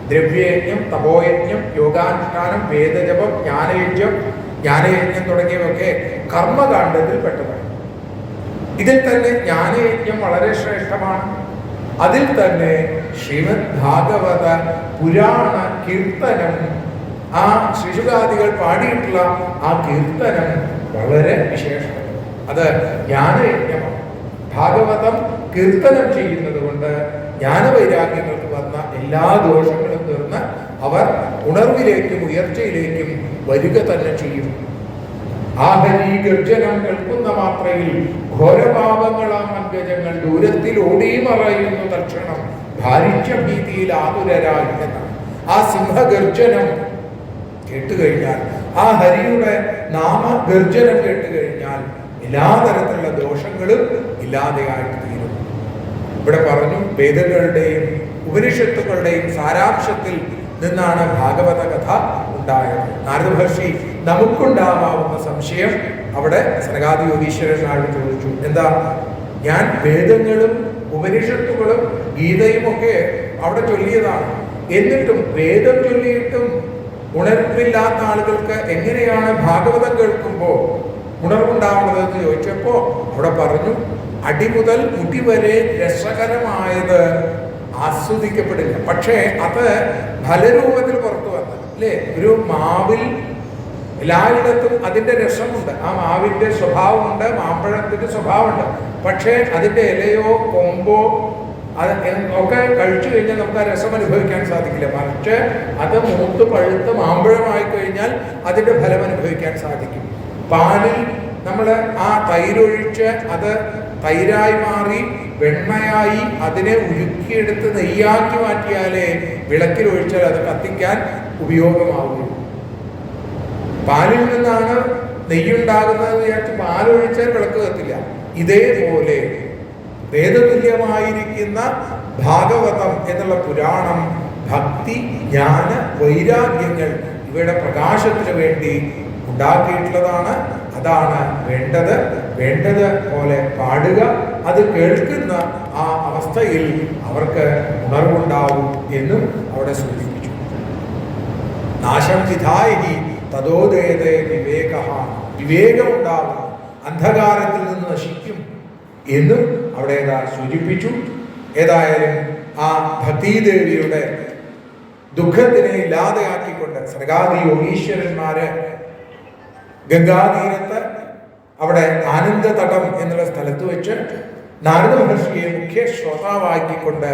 ദ്രവ്യയജ്ഞം, തപോയജ്ഞം, യോഗാനുഷ്ഠാനം, വേദജപം, ജ്ഞാനയജ്ഞം തുടങ്ങിയവയൊക്കെ കർമ്മകാണ്ഡത്തിൽ പെട്ടതാണ്. ഇതിൽ തന്നെ ജ്ഞാനയജ്ഞം വളരെ ശ്രേഷ്ഠമാണ്. അതിൽ തന്നെ ശ്രീമദ് ഭാഗവത പുരാണ കീർത്തനം, ആ ശ്രീശുകാദികൾ പാടിയിട്ടുള്ള ആ കീർത്തനം വളരെ വിശേഷമാണ്. അത് ജ്ഞാനയജ്ഞമാണ്. ഭാഗവതം കീർത്തനം ചെയ്യുന്നത് കൊണ്ട് ജ്ഞാനവൈരാഗ്യങ്ങൾക്ക് വന്ന എല്ലാ ദോഷങ്ങളും തീർന്ന് അവർ ഉണർവിലേക്കും ഉയർച്ചയിലേക്കും വരിക തന്നെ ചെയ്യും. ആഹരി ഗർജനം കേൾക്കുന്ന മാത്രയിൽ ഘോരപാപങ്ങളാം അങ്കജങ്ങൾ ദൂരത്തിൽ ഓടിമറയുന്നു തക്ഷണം ഭാരിച്ച ഭീതിയിൽ ആതുരരായി എന്നാണ്. ആ സിംഹഗർജനം കേട്ടുകഴിഞ്ഞാൽ, ആ ഹരിയുടെ നാമഗർജനം കേട്ടുകഴിഞ്ഞാൽ എല്ലാ തരത്തിലുള്ള ദോഷങ്ങളും ഇല്ലാതെയായിട്ട് തീരും. ഇവിടെ പറഞ്ഞു, വേദങ്ങളുടെയും ഉപനിഷത്തുകളുടെയും സാരാംശത്തിൽ നിന്നാണ് ഭാഗവത കഥ ഉണ്ടായത്. നാരദ മഹർഷി നമുക്കുണ്ടാവാവുന്ന സംശയം അവിടെ സനകാദി യോഗീശ്വരനായിട്ട് ചോദിച്ചു. എന്താ? ഞാൻ വേദങ്ങളും ഉപനിഷത്തുകളും ഗീതയും ഒക്കെ അവിടെ ചൊല്ലിയതാണ്. എന്നിട്ടും വേദം ചൊല്ലിയിട്ടും ഉണർവില്ലാത്ത ആളുകൾക്ക് എങ്ങനെയാണ് ഭാഗവതം കേൾക്കുമ്പോൾ ഉണർവുണ്ടാവുന്നതെന്ന് ചോദിച്ചപ്പോ അവിടെ പറഞ്ഞു, അടിമുതൽ മുടി വരെ രസകരമായത് ആസ്വദിക്കപ്പെടില്ല. പക്ഷേ അത് ഫലരൂപത്തിൽ പുറത്തു വന്നത് അല്ലേ? ഒരു മാവിൽ എല്ലായിടത്തും അതിൻ്റെ രസമുണ്ട്, ആ മാവിൻ്റെ സ്വഭാവമുണ്ട്, മാമ്പഴത്തിൻ്റെ സ്വഭാവമുണ്ട്. പക്ഷേ അതിൻ്റെ ഇലയോ കൊമ്പോ അത് ഒക്കെ കഴിച്ചു കഴിഞ്ഞാൽ നമുക്ക് ആ രസം അനുഭവിക്കാൻ സാധിക്കില്ല. മറിച്ച് അത് മൂത്ത് പഴുത്ത് മാമ്പഴമായി കഴിഞ്ഞാൽ അതിൻ്റെ ഫലം അനുഭവിക്കാൻ സാധിക്കും. പാലിൽ നമ്മൾ ആ തൈരൊഴിച്ച് അത് തൈരായി മാറി വെണ്ണയായി അതിനെ ഉരുക്കിയെടുത്ത് നെയ്യാക്കി മാറ്റിയാലേ വിളക്കിൽ ഒഴിച്ചാൽ അത് കത്തിക്കാൻ ഉപയോഗമാവുകയുള്ളൂ. പാലിൽ നിന്നാണ് നെയ്യുണ്ടാകുന്നത് വിചാരിച്ച് പാലൊഴിച്ചാൽ വിളക്ക് കത്തില്ല. ഇതേപോലെ വേദതുല്യമായിരിക്കുന്ന ഭാഗവതം എന്നുള്ള പുരാണം ഭക്തി, ജ്ഞാന, വൈരാഗ്യങ്ങൾ ഇവയുടെ പ്രകാശത്തിന് വേണ്ടി ഉണ്ടാക്കിയിട്ടുള്ളതാണ്. അതാണ് വേണ്ടത് പോലെ പാടുക. അത് കേൾക്കുന്ന ആ അവസ്ഥയിൽ അവർക്ക് ഉണർവുണ്ടാവും എന്നും അവിടെ സൂചിപ്പിച്ചു. നാശം വിധായി തതോദയതേ വിവേകമുണ്ടാവും, അന്ധകാരത്തിൽ നിന്ന് നശിക്കും എന്നും അവിടെ സൂചിപ്പിച്ചു. ഏതായാലും ആ ഭക്തിദേവിയുടെ ദുഃഖത്തിനെ ഇല്ലാതെയാക്കിക്കൊണ്ട് സനകാദി യോഗീശ്വരന്മാര് ഗംഗാതീരത്ത് അവിടെ ആനന്ദതടം എന്നുള്ള സ്ഥലത്ത് വെച്ച് നാരദ മഹർഷിയെ മുഖ്യ ശ്രോതാവാക്കിക്കൊണ്ട്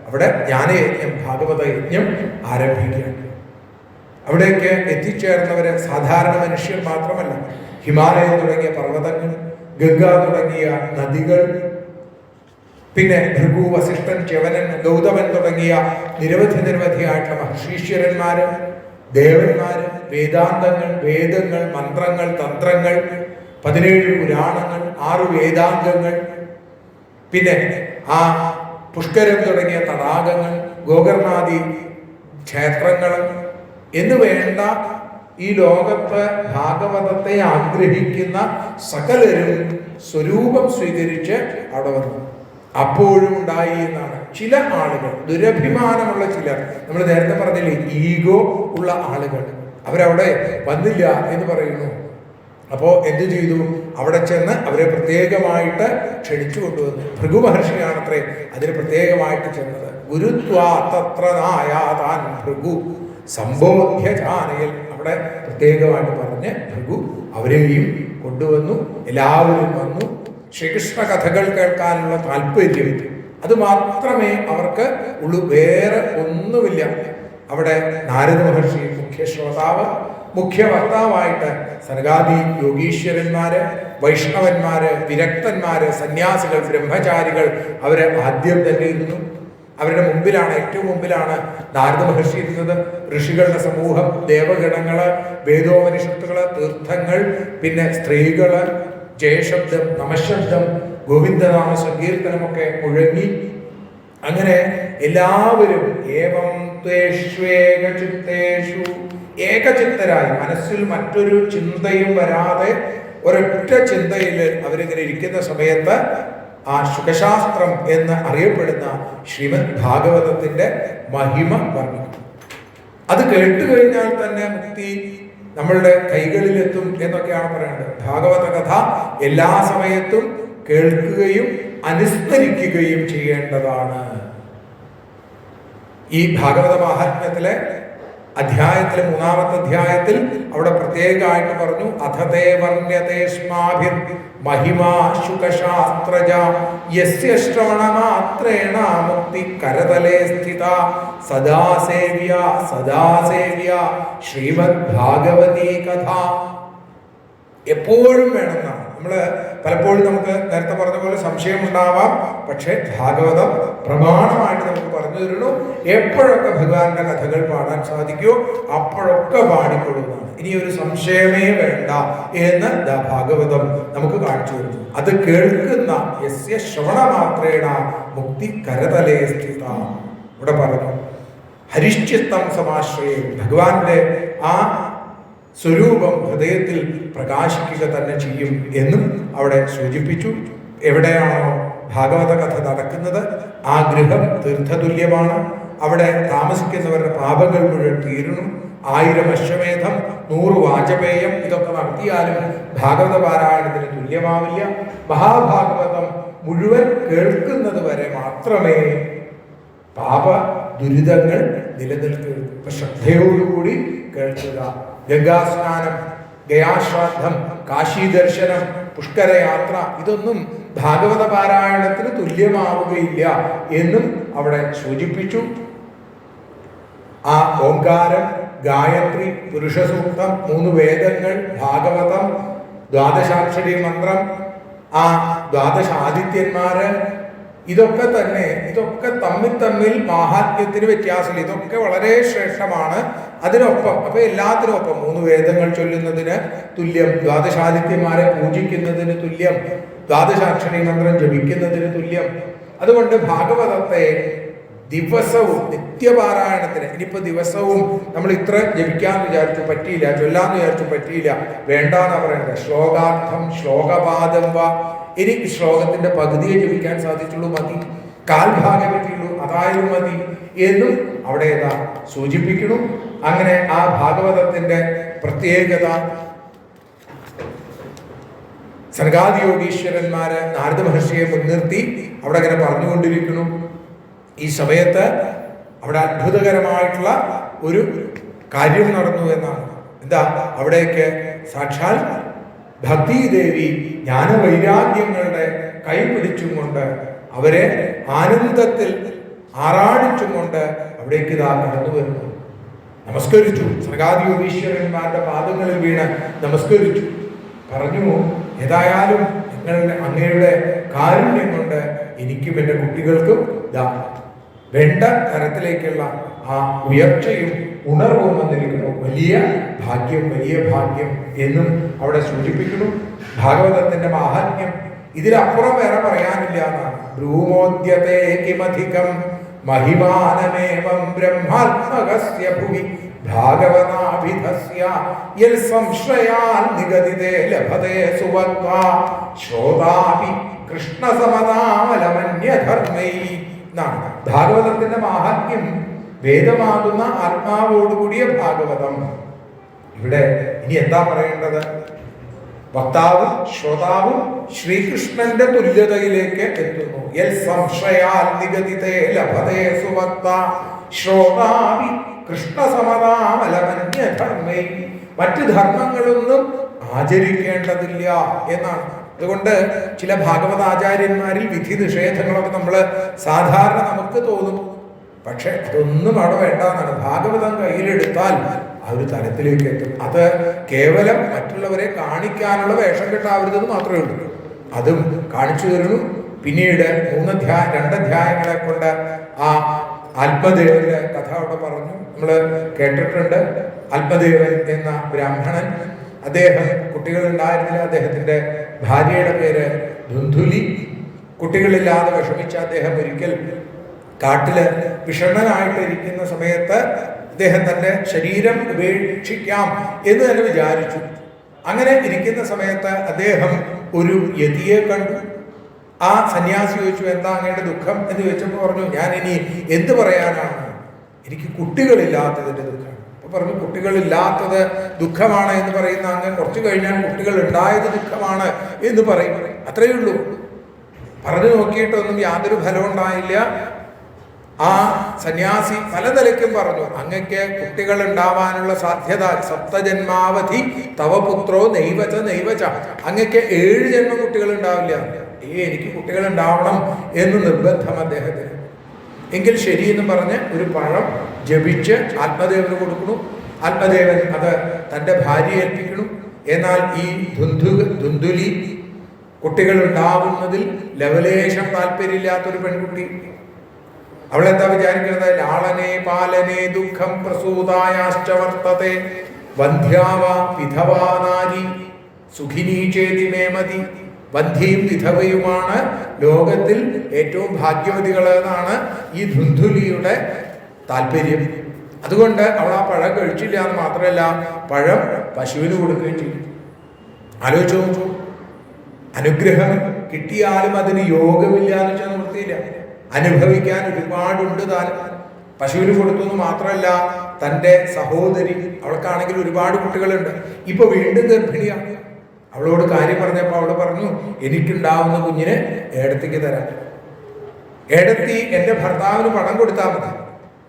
അവിടെ ജ്ഞാനയജ്ഞം, ഭാഗവത യജ്ഞം ആരംഭിക്കുകയാണ്. അവിടേക്ക് എത്തിച്ചേർന്നവര് സാധാരണ മനുഷ്യർ മാത്രമല്ല. ഹിമാലയം തുടങ്ങിയ പർവ്വതങ്ങൾ, ഗംഗ തുടങ്ങിയ നദികൾ, പിന്നെ ഭൃഗു, വസിഷ്ഠൻ, ച്യവനൻ, ഗൗതമൻ തുടങ്ങിയ നിരവധിയായിട്ടുള്ള മഹർഷീശ്വരന്മാര്, ദേവന്മാര്, വേദാന്തങ്ങൾ, വേദങ്ങൾ, മന്ത്രങ്ങൾ, തന്ത്രങ്ങൾ, 17 പുരാണങ്ങൾ, 6 വേദാംഗങ്ങൾ, പിന്നെ ആ പുഷ്കരം തുടങ്ങിയ തടാകങ്ങൾ, ഗോകർണാദി ക്ഷേത്രങ്ങൾ എന്ന് വേണ്ട ഈ ലോകത്ത് ഭാഗവതത്തെ ആഗ്രഹിക്കുന്ന സകലരും സ്വരൂപം സ്വീകരിച്ച് അവിടെ വന്നു. അപ്പോഴും ഉണ്ടായി എന്നാണ്. ചില ആളുകൾ, ദുരഭിമാനമുള്ള ചിലർ, നമ്മൾ നേരത്തെ പറഞ്ഞില്ലേ ഈഗോ ഉള്ള ആളുകൾ, അവരവിടെ വന്നില്ല എന്ന് പറയുന്നു. അപ്പോൾ എന്ത് ചെയ്തു? അവിടെ ചെന്ന് അവരെ പ്രത്യേകമായിട്ട് ക്ഷണിച്ചു കൊണ്ടുവന്നു. ഭൃഗു മഹർഷിയാണത്രേ അതിന് പ്രത്യേകമായിട്ട് ചെന്നത്. ഗുരുത്വാ തത്ര നായാതാൻ ഭൃഗു സംബോധ്യ ജാനയിൽ, അവിടെ പ്രത്യേകമായിട്ട് പറഞ്ഞ് ഭൃഗു അവരെയും കൊണ്ടുവന്നു. എല്ലാവരും വന്നു. ശ്രീകൃഷ്ണ കഥകൾ കേൾക്കാനുള്ള താല്പര്യം അത് മാത്രമേ അവർക്ക് ഉള്ളൂ, വേറെ ഒന്നുമില്ല. അവിടെ നാരദ മഹർഷി മുഖ്യ ശ്രോതാവ്, മുഖ്യ വക്താവായിട്ട് സനകാദി യോഗീശ്വരന്മാര്, വൈഷ്ണവന്മാര്, വിരക്തന്മാര്, സന്യാസികൾ, ബ്രഹ്മചാരികൾ അവര് ആദ്യം തന്നെ ഇരുന്നു. അവരുടെ മുമ്പിലാണ്, ഏറ്റവും മുമ്പിലാണ് നാരദ മഹർഷി ഇരുന്നത്. ഋഷികളുടെ സമൂഹം, ദേവഗണങ്ങള്, വേദോപനിഷത്തുകള്, തീർത്ഥങ്ങൾ, പിന്നെ സ്ത്രീകള്, ജയശബ്ദം, നമശബ്ദം, ഗോവിന്ദനാമ സങ്കീർത്തനമൊക്കെ മുഴങ്ങി. അങ്ങനെ എല്ലാവരും ഏവം ത്വേഷ്വേകചിത്തേഷു, ഏകചിത്തരായി, മനസ്സിൽ മറ്റൊരു ചിന്തയും വരാതെ ഒരൊറ്റ ചിന്തയിൽ അവരിങ്ങനെ ഇരിക്കുന്ന സമയത്ത് ആ ശുഖശാസ്ത്രം എന്ന് അറിയപ്പെടുന്ന ശ്രീമദ് ഭാഗവതത്തിന്റെ മഹിമ വർണ്ണിക്കും. അത് കേട്ടുകഴിഞ്ഞാൽ തന്നെ മുക്തി നമ്മളുടെ കൈകളിലെത്തും എന്നൊക്കെയാണ് പറയുന്നത്. ഭാഗവത കഥ എല്ലാ സമയത്തും കേൾക്കുകയും അനുസ്മരിക്കുകയും ചെയ്യേണ്ടതാണ്. ഈ ഭാഗവത മാഹാത്മ്യത്തിലെ അധ്യായത്തിലെ 3-ാമത്തെ അധ്യായത്തിൽ അവിടെ പ്രത്യേകമായിട്ട് പറഞ്ഞു, അഥതേ വർണ്യതേഷ്മാഭിർ മഹിമാ ശുകശാസ്ത്രജ യസ്യ ശ്രവണമാത്രേണ മുക്തി കരതലേ സ്ഥിത സദാസേവ്യ സദാസേവ്യ ശ്രീമദ് ഭാഗവതീ കഥ. എപ്പോഴും വേണമെന്നാണ്. പലപ്പോഴും നമുക്ക് നേരത്തെ പറഞ്ഞ പോലെ സംശയം ഉണ്ടാവാം. പക്ഷെ ഭാഗവതം പ്രമാണമായിട്ട് നമുക്ക് പറഞ്ഞു തരുന്നു. എപ്പോഴൊക്കെ ഭഗവാന്റെ കഥകൾ പാടാൻ സാധിക്കുമോ അപ്പോഴൊക്കെ പാടിക്കൊള്ളുന്നതാണ്. ഇനി ഒരു സംശയമേ വേണ്ട എന്ന് ഭാഗവതം നമുക്ക് കാണിച്ചു തരുന്നു. അത് കേൾക്കുന്ന യസ്യ ശ്രവണമാത്രേണ മുക്തി കരതലേ സ്ഥിത. ഇവിടെ പറഞ്ഞു ഹരിശ്ചിത്തം സമാശ്രയം, ഭഗവാന്റെ ആ സ്വരൂപം ഹൃദയത്തിൽ പ്രകാശിക്കുക തന്നെ ചെയ്യും എന്നും അവിടെ സൂചിപ്പിച്ചു. എവിടെയാണോ ഭാഗവത കഥ നടക്കുന്നത് ആ ഗൃഹം തീർത്ഥതുല്യമാണ്. അവിടെ താമസിക്കുന്നവരുടെ പാപങ്ങൾ മുഴുവൻ തീരുന്നു. 1000 അശ്വമേധം, 100 വാജപേയം ഇതൊക്കെ നടത്തിയാലും ഭാഗവത പാരായണത്തിന് തുല്യമാവില്ല. മഹാഭാഗവതം മുഴുവൻ കേൾക്കുന്നത് വരെ മാത്രമേ പാപ ദുരിതങ്ങൾ നിലനിൽക്കുക. ശ്രദ്ധയോടുകൂടി കേൾക്കുക. ഗംഗാസ്നാനം, ഗയാശ്രാദ്ധം, കാശി ദർശനം, പുഷ്കരയാത്ര ഇതൊന്നും ഭാഗവത പാരായണത്തിന് തുല്യമാവുകയില്ല എന്നും അവിടെ സൂചിപ്പിച്ചു. ആ ഓംകാരം, ഗായത്രി, പുരുഷസൂക്തം, 3 വേദങ്ങൾ, ഭാഗവതം, ദ്വാദശാക്ഷരി മന്ത്രം, ആ ദ്വാദശ ആദിത്യന്മാര്, ഇതൊക്കെ തമ്മിൽ മാഹാത്മ്യത്തിന് വ്യത്യാസമില്ല. ഇതൊക്കെ വളരെ ശ്രേഷ്ഠമാണ്. അതിനൊപ്പം എല്ലാത്തിനും ഒപ്പം 3 വേദങ്ങൾ ചൊല്ലുന്നതിന് തുല്യം, ദ്വാദശാദിത്യന്മാരെ പൂജിക്കുന്നതിന് തുല്യം, ദ്വാദശാക്ഷരി മന്ത്രം ജപിക്കുന്നതിന് തുല്യം. അതുകൊണ്ട് ഭാഗവതത്തെ ദിവസവും നിത്യപാരായണത്തിന്, ഇനിയിപ്പോ ദിവസവും നമ്മൾ ഇത്ര ജപിക്കാന്ന് വിചാരിച്ചു പറ്റിയില്ല, ചൊല്ലാന്ന് വിചാരിച്ചു പറ്റിയില്ല, വേണ്ടാന്നാ പറയുന്നത്. ശ്ലോകാർത്ഥം ശ്ലോകപാദം വ, എനിക്ക് ശ്ലോകത്തിന്റെ പകുതിയെ ജപിക്കാൻ സാധിച്ചുള്ളൂ, മതി, കാൽഭാഗേ പറ്റിയുള്ളൂ, അതായാലും മതി എന്നും അവിടെ സൂചിപ്പിക്കുന്നു. അങ്ങനെ ആ ഭാഗവതത്തിന്റെ പ്രത്യേകത സനകാദി യോഗീശ്വരന്മാര് നാരദ മഹർഷിയെ മുൻനിർത്തി അവിടെ അങ്ങനെ പറഞ്ഞുകൊണ്ടിരിക്കുന്നു. ഈ സമയത്ത് അവിടെ അത്ഭുതകരമായിട്ടുള്ള ഒരു കാര്യം നടന്നു എന്നാണ്. എന്താ? അവിടേക്ക് സാക്ഷാൽ ഭക്തിദേവി ജ്ഞാനവൈരാഗ്യങ്ങളുടെ കൈ പിടിച്ചും കൊണ്ട് അവരെ ആനന്ദത്തിൽ ആറാടിച്ചും കൊണ്ട് അവിടേക്ക് കടന്നു വരുന്നു. നമസ്കരിച്ചു. സനകാദി യോഗീശ്വരന്മാരുടെ പാദങ്ങളിൽ വീണ് നമസ്കരിച്ചു. പറഞ്ഞു, ഏതായാലും അങ്ങയുടെ കാരുണ്യം കൊണ്ട് എനിക്കും എൻ്റെ കുട്ടികൾക്കും വേണ്ട തരത്തിലേക്കുള്ള ആ ഉയർച്ചയും ഉണർവും വന്നിരിക്കുന്നു. വലിയ ഭാഗ്യം എന്നും അവിടെ സൂചിപ്പിക്കുന്നു. ഭാഗവതത്തിന്റെ മാഹാത്മ്യം ഇതിലപ്പുറം വേറെ പറയാനില്ല എന്നാണ്. ബ്രൂമോദ്യതേ കിമധികം മഹിമാനമേവം ബ്രഹ്മാത്മകസ്യ ഭുവി ഭാഗവതാഭിധസ്യ യൽ സംശയാൻ നിഗദിതേ ലഭതേ സുവത്വാ ശ്രോതാപി കൃഷ്ണസമതാമലമന്യധർമ്മൈ എന്നാണ് ഭാഗവതത്തിന്റെ മാഹാത്മ്യം. വേദമാകുന്ന ആത്മാവോടുകൂടിയ ഭാഗവതം. ഇവിടെ ഇനി എന്താ പറയേണ്ടത്? വക്താവും ശ്രോതാവും ശ്രീകൃഷ്ണന്റെ തുല്യതയിലേക്ക് എത്തുന്നു. യൽ സംശയാൽ നിഗതിതേ ലഭതേ സുവക്ത ശ്രോതാവി കൃഷ്ണസമതാമലമന്യധർമ്മൈ. മറ്റ് ധർമ്മങ്ങളൊന്നും ആചരിക്കേണ്ടതില്ല എന്നാണ്. അതുകൊണ്ട് ചില ഭാഗവത ആചാര്യന്മാരിൽ വിധി നിഷേധങ്ങളൊക്കെ നമ്മൾ സാധാരണ നമുക്ക് തോന്നും. പക്ഷെ അതൊന്നും അവിടെ വേണ്ടെന്നാണ്. ഭാഗവതം കയ്യിലെടുത്താൽ ആ ഒരു തലത്തിലേക്ക് എത്തും. അത് കേവലം മറ്റുള്ളവരെ കാണിക്കാനുള്ള വേഷം കെട്ടാവരുതെന്ന് മാത്രമേ ഉള്ളൂ. അതും കാണിച്ചു തരുന്നു. പിന്നീട് 2 അധ്യായങ്ങളെ കൊണ്ട് ആ ആത്മദേവന്റെ കഥ അവിടെ പറഞ്ഞു. നമ്മൾ കേട്ടിട്ടുണ്ട്. ആത്മദേവൻ എന്ന ബ്രാഹ്മണൻ, അദ്ദേഹം കുട്ടികളുണ്ടായിരുന്നില്ല. അദ്ദേഹത്തിന്റെ ഭാര്യയുടെ പേര് ധുന്ധുലി. കുട്ടികളില്ലാതെ വിഷമിച്ച അദ്ദേഹം ഒരിക്കൽ കാട്ടില് വിഷണ്ണനായിട്ട് ഇരിക്കുന്ന സമയത്ത് അദ്ദേഹം തന്റെ ശരീരം ഉപേക്ഷിക്കാം എന്ന് തന്നെ വിചാരിച്ചു. അങ്ങനെ ഇരിക്കുന്ന സമയത്ത് അദ്ദേഹം ഒരു യതിയെ കണ്ടു. ആ സന്യാസി ചോദിച്ചു, എന്താ അങ്ങയുടെ ദുഃഖം എന്ന് ചോദിച്ചപ്പോൾ പറഞ്ഞു, ഞാൻ ഇനി എന്ത് പറയാനാണ്, എനിക്ക് കുട്ടികളില്ലാത്തതിന്റെ ദുഃഖം. അപ്പൊ പറഞ്ഞു, കുട്ടികളില്ലാത്തത് ദുഃഖമാണ് എന്ന് പറയുന്ന അങ്ങ് കുറച്ചു കഴിഞ്ഞാൽ കുട്ടികൾ ഉണ്ടായത് ദുഃഖമാണ് എന്ന് പറയും. അത്രയേ ഉള്ളൂ. പറഞ്ഞു നോക്കിയിട്ടൊന്നും യാതൊരു ഫലവും ഉണ്ടായില്ല. ആ സന്യാസി പല നിലയ്ക്കും പറഞ്ഞു, അങ്ങക്ക് കുട്ടികൾ ഉണ്ടാവാനുള്ള സാധ്യത 7 ജന്മാവധി തവ പുത്രോ നൈവച നൈവച. അങ്ങക്ക് 7 ജന്മം കുട്ടികൾ ഉണ്ടാവില്ല. എനിക്ക് കുട്ടികൾ ഉണ്ടാവണം എന്ന് നിർബന്ധം അദ്ദേഹത്തിന്. എങ്കിൽ ശരി എന്ന് പറഞ്ഞ് ഒരു പഴം ജപിച്ച് ആത്മദേവന് കൊടുക്കണം. ആത്മദേവൻ അത് തൻ്റെ ഭാര്യയെ ഏൽപ്പിക്കണം. എന്നാൽ ഈ ധുന്ധുലി കുട്ടികൾ ഉണ്ടാവുന്നതിൽ ലവലേശം താല്പര്യമില്ലാത്തൊരു പെൺകുട്ടി. അവളെന്താ വിചാരിക്കുന്നത്? ലാളനെ പാലനെ ദുഃഖം പ്രസൂതായാശ്ച വർത്തത്തെ വന്ധ്യാവ വിധവാ നാരി സുഖിനീ ചേതി മേമതി. വന്ധ്യയും വിധവയുമാണ് ലോകത്തിൽ ഏറ്റവും ഭാഗ്യവതികളെന്നാണ് ഈ ധുന്ധുലിയുടെ താല്പര്യം. അതുകൊണ്ട് അവൾ ആ പഴം കഴിച്ചില്ല എന്ന് മാത്രമല്ല, പഴം പശുവിന് കൊടുക്കുകയും ചെയ്തു. ആലോചിച്ചു നോക്കൂ. അനുഗ്രഹം കിട്ടിയാലും അതിന് യോഗമില്ല എന്ന് വെച്ചാൽ നിവൃത്തിയില്ല. അനുഭവിക്കാൻ ഒരുപാടുണ്ട്. താൻ പശുവിന് കൊടുത്തു എന്ന് മാത്രമല്ല, തൻ്റെ സഹോദരി, അവൾക്കാണെങ്കിൽ ഒരുപാട് കുട്ടികളുണ്ട്, ഇപ്പൊ വീണ്ടും ഗർഭിണിയാണ്. അവളോട് കാര്യം പറഞ്ഞപ്പോൾ അവൾ പറഞ്ഞു, എനിക്കുണ്ടാവുന്ന കുഞ്ഞിനെ ഏടത്തിക്ക് തരാം. ഏടത്തി എൻ്റെ ഭർത്താവിന് പണം കൊടുത്താൽ മതി.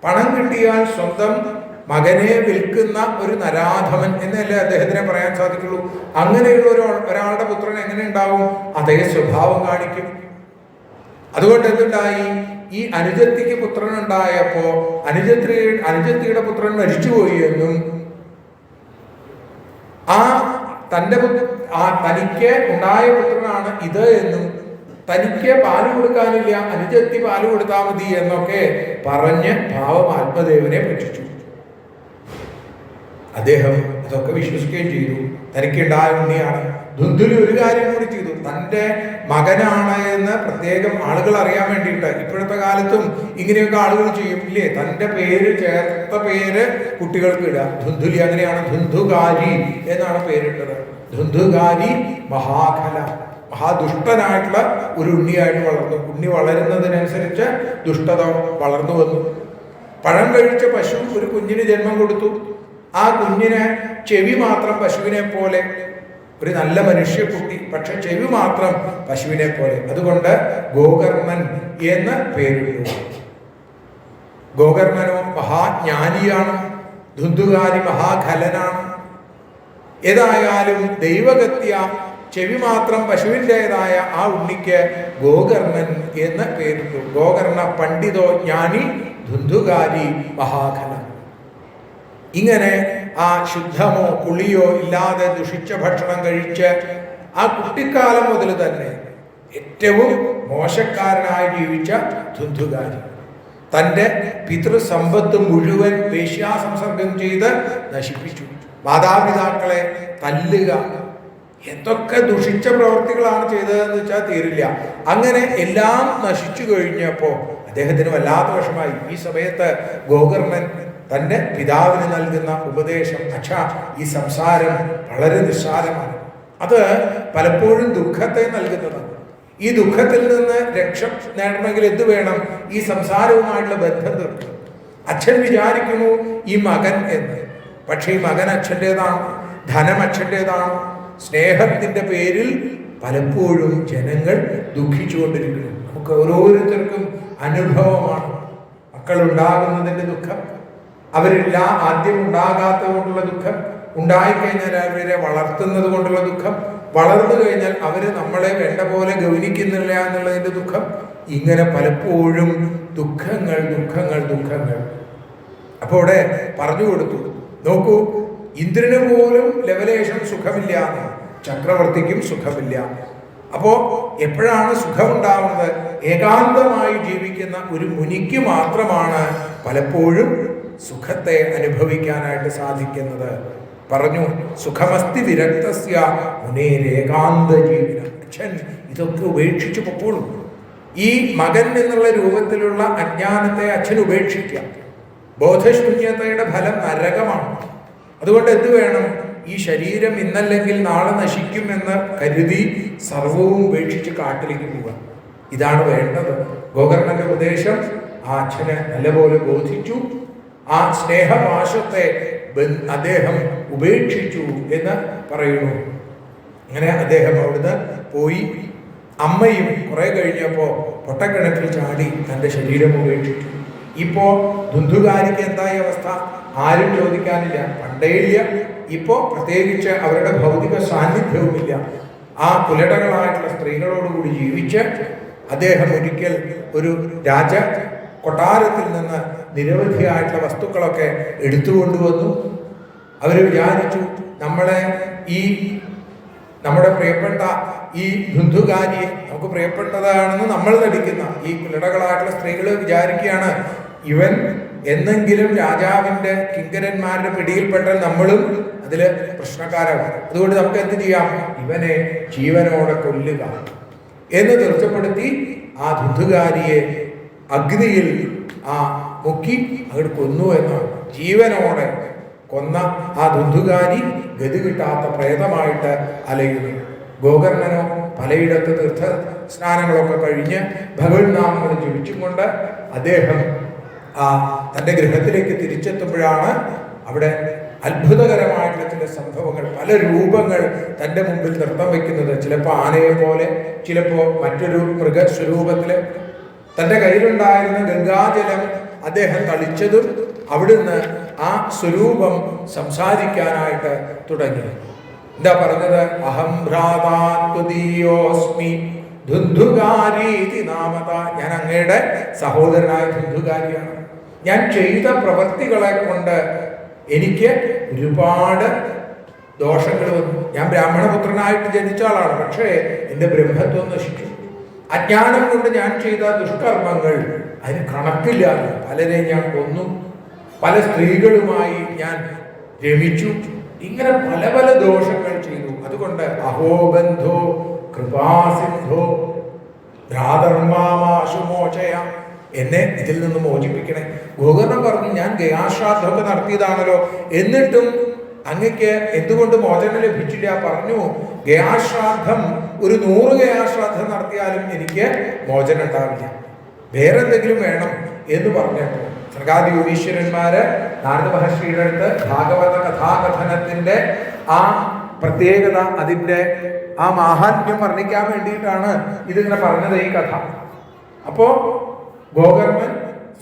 പണം കിട്ടിയാൽ സ്വന്തം മകനെ വിൽക്കുന്ന ഒരു നരാധമൻ എന്നല്ലേ അദ്ദേഹത്തിനെ പറയാൻ സാധിക്കുള്ളൂ. അങ്ങനെയുള്ള ഒരാളുടെ പുത്രൻ എങ്ങനെ ഉണ്ടാവും? അതേ സ്വഭാവം കാണിക്കും. അതുകൊണ്ട് എന്തുണ്ടായി? ഈ അനുജത്തിക്ക് പുത്രൻ ഉണ്ടായപ്പോ അനുജത്തിയുടെ പുത്രൻ മരിച്ചുപോയി എന്നും തനിക്ക് ഉണ്ടായ പുത്രനാണ് ഇത് എന്നും തനിക്ക് പാല് കൊടുക്കാനില്ല, അനുജത്തി പാല് കൊടുത്താൽ മതി എന്നൊക്കെ പറഞ്ഞ് പാവം ആത്മദേവനെ പറ്റിച്ചു. അദ്ദേഹം അതൊക്കെ വിശ്വസിക്കുകയും ചെയ്തു. തനിക്കുണ്ടായ ഉണ്ണിയാണ്. ധുന്ധുലി ഒരു കാര്യം കൂടി ചെയ്തു. തൻ്റെ മകനാണ് എന്ന് പ്രത്യേകം ആളുകൾ അറിയാൻ വേണ്ടിയിട്ട്, ഇപ്പോഴത്തെ കാലത്തും ഇങ്ങനെയൊക്കെ ആളുകൾ ചെയ്യും ഇല്ലേ, തൻ്റെ പേര് ചേർത്ത പേര് കുട്ടികൾക്ക് ഇടുക. ധുന്ധുലി അങ്ങനെയാണ്. ധുന്ധുകാരി എന്നാണ് പേരിട്ടത്. ധുന്ധുകാരി മഹാഖല, മഹാദുഷ്ടനായിട്ടുള്ള ഒരു ഉണ്ണിയായിട്ട് വളർന്നു. ഉണ്ണി വളരുന്നതിനനുസരിച്ച് ദുഷ്ടത വളർന്നു വന്നു. പഴം കഴിച്ച പശു ഒരു കുഞ്ഞിന് ജന്മം കൊടുത്തു. ആ കുഞ്ഞിന് ചെവി മാത്രം പശുവിനെ പോലെ, ഒരു നല്ല മനുഷ്യക്കുട്ടി, പക്ഷെ ചെവി മാത്രം പശുവിനെ പോലെ. അതുകൊണ്ട് ഗോകർണൻ എന്ന് പേരിട്ടു. ഗോകർണനോ മഹാജ്ഞാനിയാണ്, ധുന്ധുകാരി മഹാഖലനാണ്. ഏതായാലും ദൈവഗത്യ ചെവി മാത്രം പശുവിൻ്റെതായ ആ ഉണ്ണിക്ക് ഗോകർണൻ എന്ന് പേരിട്ടു. ഗോകർണ പണ്ഡിതോ ജ്ഞാനി ധുന്ധുകാരി മഹാഖല. ഇങ്ങനെ ആ ശുദ്ധമോ പുളിയോ ഇല്ലാതെ ദുഷിച്ച ഭക്ഷണം കഴിച്ച് ആ കുട്ടിക്കാലം മുതൽ തന്നെ ഏറ്റവും മോശക്കാരനായി ജീവിച്ച ധുന്ധുകാരി തൻ്റെ പിതൃസമ്പത്ത് മുഴുവൻ വേശ്യാസംസർഗം ചെയ്ത് നശിപ്പിച്ചു. മാതാപിതാക്കളെ തല്ലുക, എന്തൊക്കെ ദുഷിച്ച പ്രവർത്തികളാണ് ചെയ്തതെന്ന് വെച്ചാൽ തീരില്ല. അങ്ങനെ എല്ലാം നശിച്ചു കഴിഞ്ഞപ്പോൾ അദ്ദേഹത്തിന് വല്ലാത്ത വിഷമായി. ഈ സമയത്ത് ഗോകർണൻ തൻ്റെ പിതാവിന് നൽകുന്ന ഉപദേശം, അച്ഛാ, ഈ സംസാരം വളരെ നിസ്സാരമാണ്. അത് പലപ്പോഴും ദുഃഖത്തെ നൽകുന്നതാണ്. ഈ ദുഃഖത്തിൽ നിന്ന് രക്ഷ നേടണമെങ്കിൽ എന്ത് വേണം? ഈ സംസാരവുമായിട്ടുള്ള ബന്ധം തീർക്കണം. അച്ഛൻ വിചാരിക്കുന്നു ഈ മകൻ എന്ന്, പക്ഷേ ഈ മകൻ അച്ഛൻ്റെതാണ്, ധനം അച്ഛൻ്റെതാണ്. സ്നേഹത്തിന്റെ പേരിൽ പലപ്പോഴും ജനങ്ങൾ ദുഃഖിച്ചുകൊണ്ടിരിക്കുന്നു. നമുക്ക് ഓരോരുത്തർക്കും അനുഭവമാണ്. മക്കളുണ്ടാകുന്നതിൻ്റെ ദുഃഖം, അവരില്ല ആദ്യം ഉണ്ടാകാത്തത് കൊണ്ടുള്ള ദുഃഖം, ഉണ്ടായിക്കഴിഞ്ഞാൽ അവരെ വളർത്തുന്നത് കൊണ്ടുള്ള ദുഃഖം, വളർന്നു കഴിഞ്ഞാൽ അവർ നമ്മളെ വേണ്ട പോലെ ഗൗനിക്കുന്നില്ല എന്നുള്ളതിൻ്റെ ദുഃഖം. ഇങ്ങനെ പലപ്പോഴും ദുഃഖങ്ങൾ ദുഃഖങ്ങൾ ദുഃഖങ്ങൾ. അപ്പോൾ ഇവിടെ പറഞ്ഞു കൊടുത്തു, നോക്കൂ, ഇന്ദ്രന് പോലും ലവലേശം സുഖമില്ല, ചക്രവർത്തിക്കും സുഖമില്ല. അപ്പോ എപ്പോഴാണ് സുഖമുണ്ടാവുന്നത്? ഏകാന്തമായി ജീവിക്കുന്ന ഒരു മുനിക്ക് മാത്രമാണ് പലപ്പോഴും സുഖത്തെ അനുഭവിക്കാനായിട്ട് സാധിക്കുന്നത്. പറഞ്ഞു, സുഖമസ്തി വിരക്തസ്യ മുനേരേകാന്ത ജീവിതം. അച്ഛൻ ഇതൊക്കെ ഉപേക്ഷിച്ചു പൊക്കോളും. ഈ മകൻ എന്നുള്ള രൂപത്തിലുള്ള അജ്ഞാനത്തെ അച്ഛൻ ഉപേക്ഷിക്കാം. ബോധശൂന്യതയുടെ ഫലം നരകമാണ്. അതുകൊണ്ട് എന്ത് വേണം? ഈ ശരീരം ഇന്നല്ലെങ്കിൽ നാളെ നശിക്കുമെന്ന് കരുതി സർവവും ഉപേക്ഷിച്ച് കാട്ടിലേക്ക് പോവുക. ഇതാണ് വേണ്ടത്. ഗോകർണന്റെ ഉപദേശം ആ അച്ഛനെ നല്ലപോലെ ബോധിച്ചു. ആ സ്നേഹപാശത്തെ അദ്ദേഹം ഉപേക്ഷിച്ചു എന്ന് പറയുന്നു. അങ്ങനെ അദ്ദേഹം അവിടുന്ന് പോയി. അമ്മയും കുറെ കഴിഞ്ഞപ്പോൾ പൊട്ടക്കിണറ്റിൽ ചാടി തൻ്റെ ശരീരം ഉപേക്ഷിച്ചു. ഇപ്പോ ധുന്ധുകാരിക്ക് എന്തായ അവസ്ഥ? ആരും ചോദിക്കാനില്ല, പണ്ടേ ഇല്ല. ഇപ്പോ പ്രത്യേകിച്ച് അവരുടെ ഭൗതിക സാന്നിധ്യവുമില്ല. ആ കുലടകളായിട്ടുള്ള സ്ത്രീകളോടുകൂടി ജീവിച്ച് അദ്ദേഹം ഒരിക്കൽ ഒരു രാജ കൊട്ടാരത്തിൽ നിന്ന് നിരവധിയായിട്ടുള്ള വസ്തുക്കളൊക്കെ എടുത്തുകൊണ്ടുവന്നു. അവർ വിചാരിച്ചു, നമ്മുടെ പ്രിയപ്പെട്ട ഈ ധുന്ധുകാരിയെ നമുക്ക് പ്രിയപ്പെട്ടതാണെന്ന് നമ്മൾ നടിക്കുന്ന ഈ കുലടകളായിട്ടുള്ള സ്ത്രീകൾ വിചാരിക്കുകയാണ്, ഇവൻ എന്നെങ്കിലും രാജാവിൻ്റെ കിങ്കരന്മാരുടെ പിടിയിൽപ്പെട്ടാൽ നമ്മളും അതിൽ പ്രശ്നക്കാരാണ്. അതുകൊണ്ട് നമുക്ക് എന്ത് ചെയ്യാം? ഇവനെ ജീവനോടെ കൊല്ലുക എന്ന് തീർച്ചപ്പെടുത്തി ആ ധുന്ധുകാരിയെ അഗ്നിയിൽ മുക്കി അങ്ങോട്ട് കൊന്നു എന്നാണ്. ജീവനോടെ കൊന്ന ആ ധുന്ധുകാരി ഗതി കിട്ടാത്ത പ്രേതമായിട്ട് അലയുന്നു. ഗോകർണനോ പലയിടത്ത് തീർത്ഥ സ്നാനങ്ങളൊക്കെ കഴിഞ്ഞ് ഭഗവത് നാമങ്ങൾ ജപിച്ചും കൊണ്ട് അദ്ദേഹം തൻ്റെ ഗൃഹത്തിലേക്ക് തിരിച്ചെത്തുമ്പോഴാണ് അവിടെ അത്ഭുതകരമായിട്ടുള്ള ചില സംഭവങ്ങൾ, പല രൂപങ്ങൾ തൻ്റെ മുമ്പിൽ നൃത്തം വയ്ക്കുന്നത്. ചിലപ്പോൾ ആനയെ പോലെ, ചിലപ്പോൾ മറ്റൊരു മൃഗസ്വരൂപത്തിൽ. തൻ്റെ കയ്യിലുണ്ടായിരുന്ന ഗംഗാജലം അദ്ദേഹം തളിച്ചതും അവിടുന്ന് ആ സ്വരൂപം സംസാരിക്കാനായിട്ട് തുടങ്ങി. എന്താ പറഞ്ഞത്? അഹം ഭ്രാതാത്വദീയോസ്മി ധുന്ധുകാരീതി നാമത. ഞാൻ അങ്ങയുടെ സഹോദരനായ ധുന്ധുകാരിയാണ്. ഞാൻ ചെയ്ത പ്രവൃത്തികളെ കൊണ്ട് എനിക്ക് ഒരുപാട് ദോഷങ്ങൾ വന്നു. ഞാൻ ബ്രാഹ്മണപുത്രനായിട്ട് ജനിച്ച ആളാണ്, പക്ഷേ എൻ്റെ ബ്രഹ്മത്വം നശിച്ചു. അജ്ഞാനം കൊണ്ട് ഞാൻ ചെയ്ത ദുഷ്കർമ്മങ്ങൾ അതിന് കണക്കില്ല. പലരെ ഞാൻ കൊന്നു, പല സ്ത്രീകളുമായി ഞാൻ രമിച്ചു, ഇങ്ങനെ പല പല ദോഷങ്ങൾ ചെയ്തു. അതുകൊണ്ട് അഹോബന്ധോ കൃപാസിന്ധോ ഭ്രാതർമാശുമോചയ, എന്നെ ഇതിൽ നിന്ന് മോചിപ്പിക്കണേ. ഗോകർണൻ പറഞ്ഞു, ഞാൻ ഗയാശ്രാദ്ധമൊക്കെ നടത്തിയതാണല്ലോ, എന്നിട്ടും അങ്ങക്ക് എന്തുകൊണ്ട് മോചനം ലഭിച്ചില്ല? പറഞ്ഞു, ഗയാശ്രാദ്ധം ഒരു 100 ഗയാശ്രാദ്ധം നടത്തിയാലും എനിക്ക് മോചനം ഉണ്ടാവില്ല, വേറെന്തെങ്കിലും വേണം എന്ന് പറഞ്ഞപ്പോൾ സർഗാദി യോഗീശ്വരന്മാര് നാരദ മഹർഷിയുടെ അടുത്ത് ഭാഗവത കഥാകഥനത്തിന്റെ ആ പ്രത്യേകത, അതിൻ്റെ ആ മാഹാത്മ്യം വർണ്ണിക്കാൻ വേണ്ടിയിട്ടാണ് ഇതിങ്ങനെ പറഞ്ഞത് ഈ കഥ. അപ്പോ ഗോകർണൻ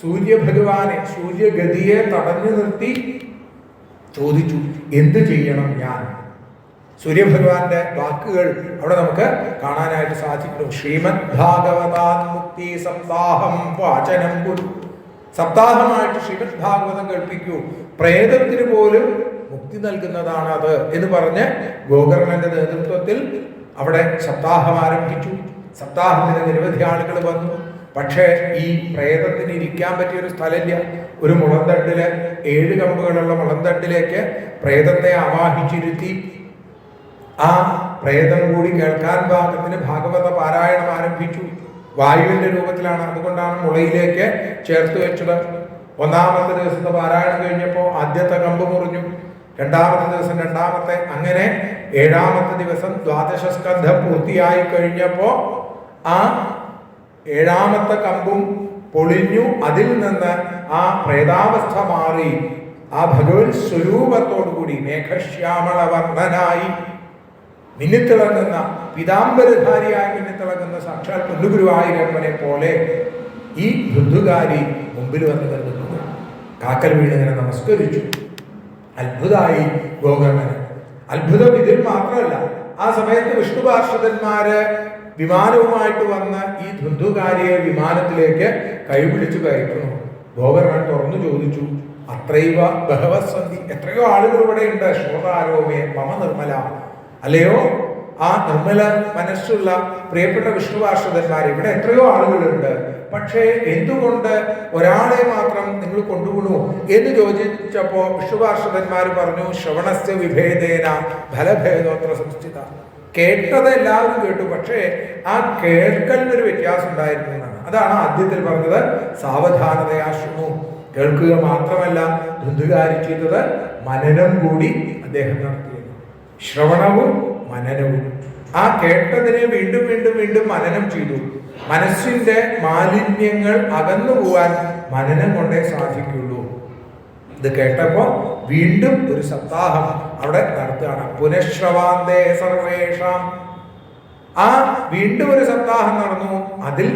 സൂര്യഭഗവാനെ, സൂര്യഗതിയെ തടഞ്ഞു നിർത്തി ചോദിച്ചു, എന്ത് ചെയ്യണം ഞാൻ? സൂര്യഭഗവാന്റെ വാക്കുകൾ അവിടെ നമുക്ക് കാണാനായിട്ട് സാധിക്കും. ശ്രീമദ് ഭാഗവതാൻ മുക്തി സപ്താഹം വാചനം കുരു. സപ്താഹമായിട്ട് ശ്രീമദ് ഭാഗവതം കേൾപ്പിക്കൂ, പ്രേതത്തിന് പോലും മുക്തി നൽകുന്നതാണ് അത് എന്ന് പറഞ്ഞ് ഗോകർണന്റെ നേതൃത്വത്തിൽ അവിടെ സപ്താഹം ആരംഭിച്ചു. സപ്താഹത്തിന് നിരവധി ആളുകൾ വന്നു. പക്ഷേ ഈ പ്രേതത്തിന് ഇരിക്കാൻ പറ്റിയൊരു സ്ഥലമില്ല. ഒരു മുളന്തണ്ടില് 7 കമ്പുകളുള്ള മുളന്തണ്ടിലേക്ക് പ്രേതത്തെ ആവാഹിച്ചിരുത്തി ആ പ്രേതം കൂടി കേൾക്കാൻ പാകത്തിന് ഭാഗവത പാരായണം ആരംഭിച്ചു. വായുവിന്റെ രൂപത്തിലാണ്, അതുകൊണ്ടാണ് മുളയിലേക്ക് ചേർത്ത് വെച്ചത്. 1ാമത്തെ ദിവസത്തെ പാരായണം കഴിഞ്ഞപ്പോൾ ആദ്യത്തെ കമ്പ് മുറിഞ്ഞു, 2ാമത്തെ ദിവസം 2ാമത്തെ, അങ്ങനെ 7ാമത്തെ ദിവസം ദ്വാദശ സ്കന്ധം പൂർത്തിയായി കഴിഞ്ഞപ്പോൾ ആ ഏഴാമത്തെ കമ്പും പൊളിഞ്ഞു. അതിൽ നിന്ന് ആ പ്രേതാവസ്ഥ മാറി ആ ഭഗവത് സ്വരൂപത്തോടുകൂടി മേഘശ്യാമളവർണ്ണനായി മിന്നിത്തിളങ്ങുന്ന പീതാംബരധാരിയായി മിന്നിത്തിളങ്ങുന്ന സാക്ഷാൽ പൊന്നുഗുരുവായൂരപ്പനെ പോലെ ഈ ധുന്ധുകാരി മുമ്പിൽ വന്ന് നിൽക്കുന്നു. കാക്കൽ വീണിങ്ങനെ നമസ്കരിച്ചു. അത്ഭുതമായി ഗോകർണന്. അത്ഭുതം ഇതിൽ മാത്രമല്ല, ആ സമയത്ത് വിഷ്ണു പാർഷദന്മാര് വിമാനവുമായിട്ട് വന്ന് ഈ ധുന്ധുകാരിയെ വിമാനത്തിലേക്ക് കൈപിടിച്ചു കയറ്റുന്നു. ഗോകർണൻ തുറന്നു ചോദിച്ചു, അത്രൈവ ബഹവസന്ധി, എത്രയോ ആളുകൾ ഇവിടെ ഉണ്ട്. ശ്രോതാരോമേ മമ നിർമ്മല, അല്ലയോ ആ നിർമ്മല മനസ്സുള്ള പ്രിയപ്പെട്ട വിഷ്ണു പാർഷദന്മാർ, ഇവിടെ എത്രയോ ആളുകളുണ്ട്. പക്ഷേ എന്തുകൊണ്ട് ഒരാളെ മാത്രം നിങ്ങൾ കൊണ്ടുപോകണു എന്ന് ചോദിച്ചപ്പോ വിഷ്ണു പാർഷദന്മാർ പറഞ്ഞു, ശ്രവണസ്യ വിഭേദേന ഫലഭേദോത്ര സംസ്ഥിത. കേട്ടത് എല്ലാവരും കേട്ടു, പക്ഷേ ആ കേൾക്കലിനൊരു വ്യത്യാസം ഉണ്ടായിരുന്നു എന്നാണ്. അതാണ് ആദ്യത്തിൽ പറഞ്ഞത്, സാവധാനതയാ ശൃണു. കേൾക്കുക മാത്രമല്ല, ധുന്ധുകാരി ചെയ്തത് മനനം കൂടി അദ്ദേഹം നടത്തിയിരുന്നു. ശ്രവണവും മനനവും. ആ കേട്ടതിനെ വീണ്ടും വീണ്ടും വീണ്ടും മനനം ചെയ്തു. മനസ്സിന്റെ മാലിന്യങ്ങൾ അകന്നു പോവാൻ മനനം കൊണ്ടേ സാധിക്കുള്ളൂ. ഇത് കേട്ടപ്പോ വീണ്ടും ഒരു സപ്താഹം അവിടെ നടത്തുകയാണ്. പുനഃശ്രവാന്തേ സർവേഷാം. ആ വീണ്ടും ഒരു സപ്താഹം നടന്നു. അതിൽ